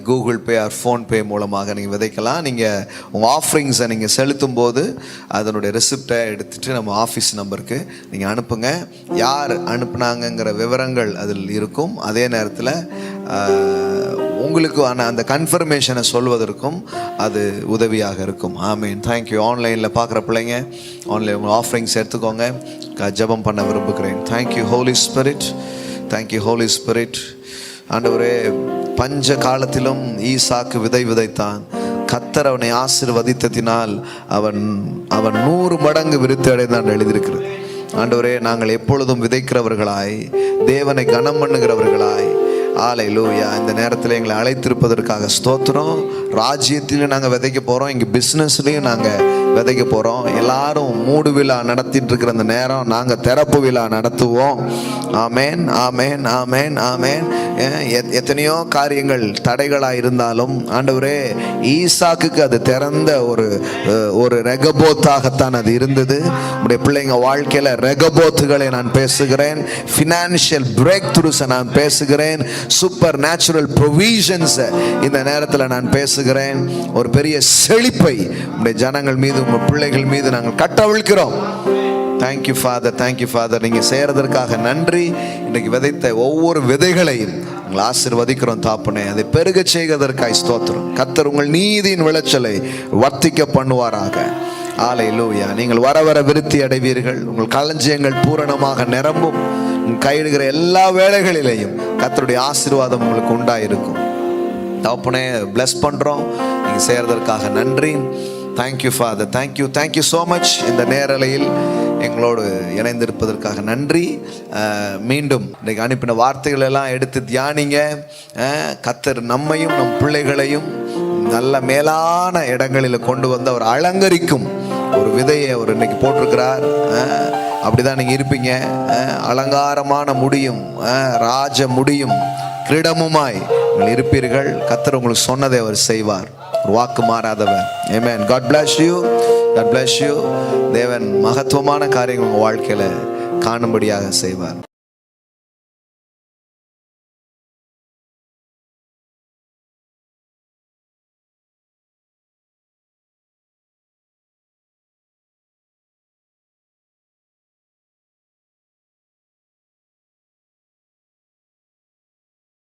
கூகுள் பே ஆர் ஃபோன்பே மூலமாக நீங்கள் விதைக்கலாம். நீங்கள் உங்கள் ஆஃபரிங்ஸை நீங்கள் செலுத்தும் போது அதனுடைய ரெசிப்டை எடுத்துகிட்டு நம்ம ஆஃபீஸ் நம்பருக்கு நீங்கள் அனுப்புங்க. யார் அனுப்புனாங்கங்கிற விவரங்கள் அதில் இருக்கும். அதே நேரத்தில் உங்களுக்கு அந்த கன்ஃபர்மேஷனை சொல்வதற்கும் அது உதவியாக இருக்கும். ஆமீன். தேங்க்யூ. ஆன்லைனில் பார்க்குற பிள்ளைங்க, ஆன்லைன் உங்கள் ஆஃபரிங்ஸ் எடுத்துக்கோங்க. ஜெபம் பண்ண விரும்புகிறேன். Thank you holy spirit, thank you holy spirit. ஆண்டவரே, பஞ்ச காலத்திலும் ஈசாக்கு விதை விதைத்தான். கர்த்தர் அவனை ஆசீர்வதித்ததினால் அவன் 100 மடங்கு விருத்தி அடைந்தான் எழுதியிருக்கிறது. ஆண்டவரே, நாங்கள் எப்பொழுதும் விதைக்கிறவர்களாய், தேவனை கனம் பண்ணுகிறவர்களாய், ஹல்லேலூயா, இந்த நேரத்தில் எங்களை அழைத்திருப்பதற்காக ஸ்தோத்திரம். ராஜ்யத்திலையும் நாங்கள் விதைக்க போகிறோம், இங்கே பிஸ்னஸ்லையும் நாங்கள் விதைக்க போகிறோம். எல்லாரும் மூடு விழா நடத்திட்டு இருக்கிற அந்த நேரம் நாங்கள் திறப்பு விழா நடத்துவோம். ஆமேன், ஆமேன், ஆமேன், ஆமேன். எத்தனையோ காரியங்கள் தடைகளாக இருந்தாலும் ஆண்டவரே, ஈசாக்குக்கு அது திறந்த ஒரு ரெகபோத்தாகத்தான் அது இருந்தது. உடைய பிள்ளைங்க வாழ்க்கையில் ரெகபோத்துகளை நான் பேசுகிறேன். ஃபினான்ஷியல் பிரேக் த்ரூஸை நான் பேசுகிறேன். சூப்பர் நேச்சுரல் ப்ரொவிஷன்ஸ் இந்த நேரத்தில் நான் பேசுகிறேன். ஒரு பெரிய செழிப்பை உடைய ஜனங்கள் மீது, உங்கள் பிள்ளைகள் மீது நாங்கள் கட்டவிழ்க்கிறோம். Thank you father, thank you father. நீங்கள் செய்கிறதற்காக நன்றி. இன்றைக்கு விதைத்த ஒவ்வொரு விதைகளையும் நாங்கள் ஆசீர்வதிக்கிறோம் தாப்பனே. அதை பெருக செய்வதற்காக ஸ்தோத்திரம். கர்த்தர் உங்கள் நீதியின் விளைச்சலை வர்த்திக்க பண்ணுவாராக. ஹல்லேலூயா. நீங்கள் வர வர விருத்தி அடைவீர்கள். உங்கள் களஞ்சியங்கள் பூரணமாக நிரம்பும். கையிடுகிற எல்லா வேலைகளிலேயும் கர்த்தருடைய ஆசீர்வாதம் உங்களுக்கு உண்டாயிருக்கும். தாப்பனே, பிளஸ் பண்ணுறோம். நீங்கள் செய்கிறதற்காக நன்றி. Thank you father, thank you, thank you so much. இந்த நேரலையில் எங்களோடு இணைந்திருப்பதற்காக நன்றி. மீண்டும் இன்றைக்கு அனுப்பின வார்த்தைகள் எல்லாம் எடுத்து தியானிங்க. கர்த்தர் நம்மையும் நம் பிள்ளைகளையும் நல்ல மேலான இடங்களில் கொண்டு வந்து அவர் அலங்கரிக்கும் ஒரு விதையை அவர் இன்னைக்கு போட்டிருக்கிறார். அப்படிதான் நீங்கள் இருப்பீங்க. அலங்காரமான முடியும், ராஜ முடியும், கிரீடமுமாய் நீங்கள் இருப்பீர்கள். கர்த்தர் உங்களுக்கு சொன்னதை அவர் செய்வார். ஒரு வாக்கு மாறாதவர். ஆமென். God bless you. God bless you. தேவன் மகத்துவமான காரியங்கள் உங்கள் வாழ்க்கையில் காணும்படியாக செய்வார்.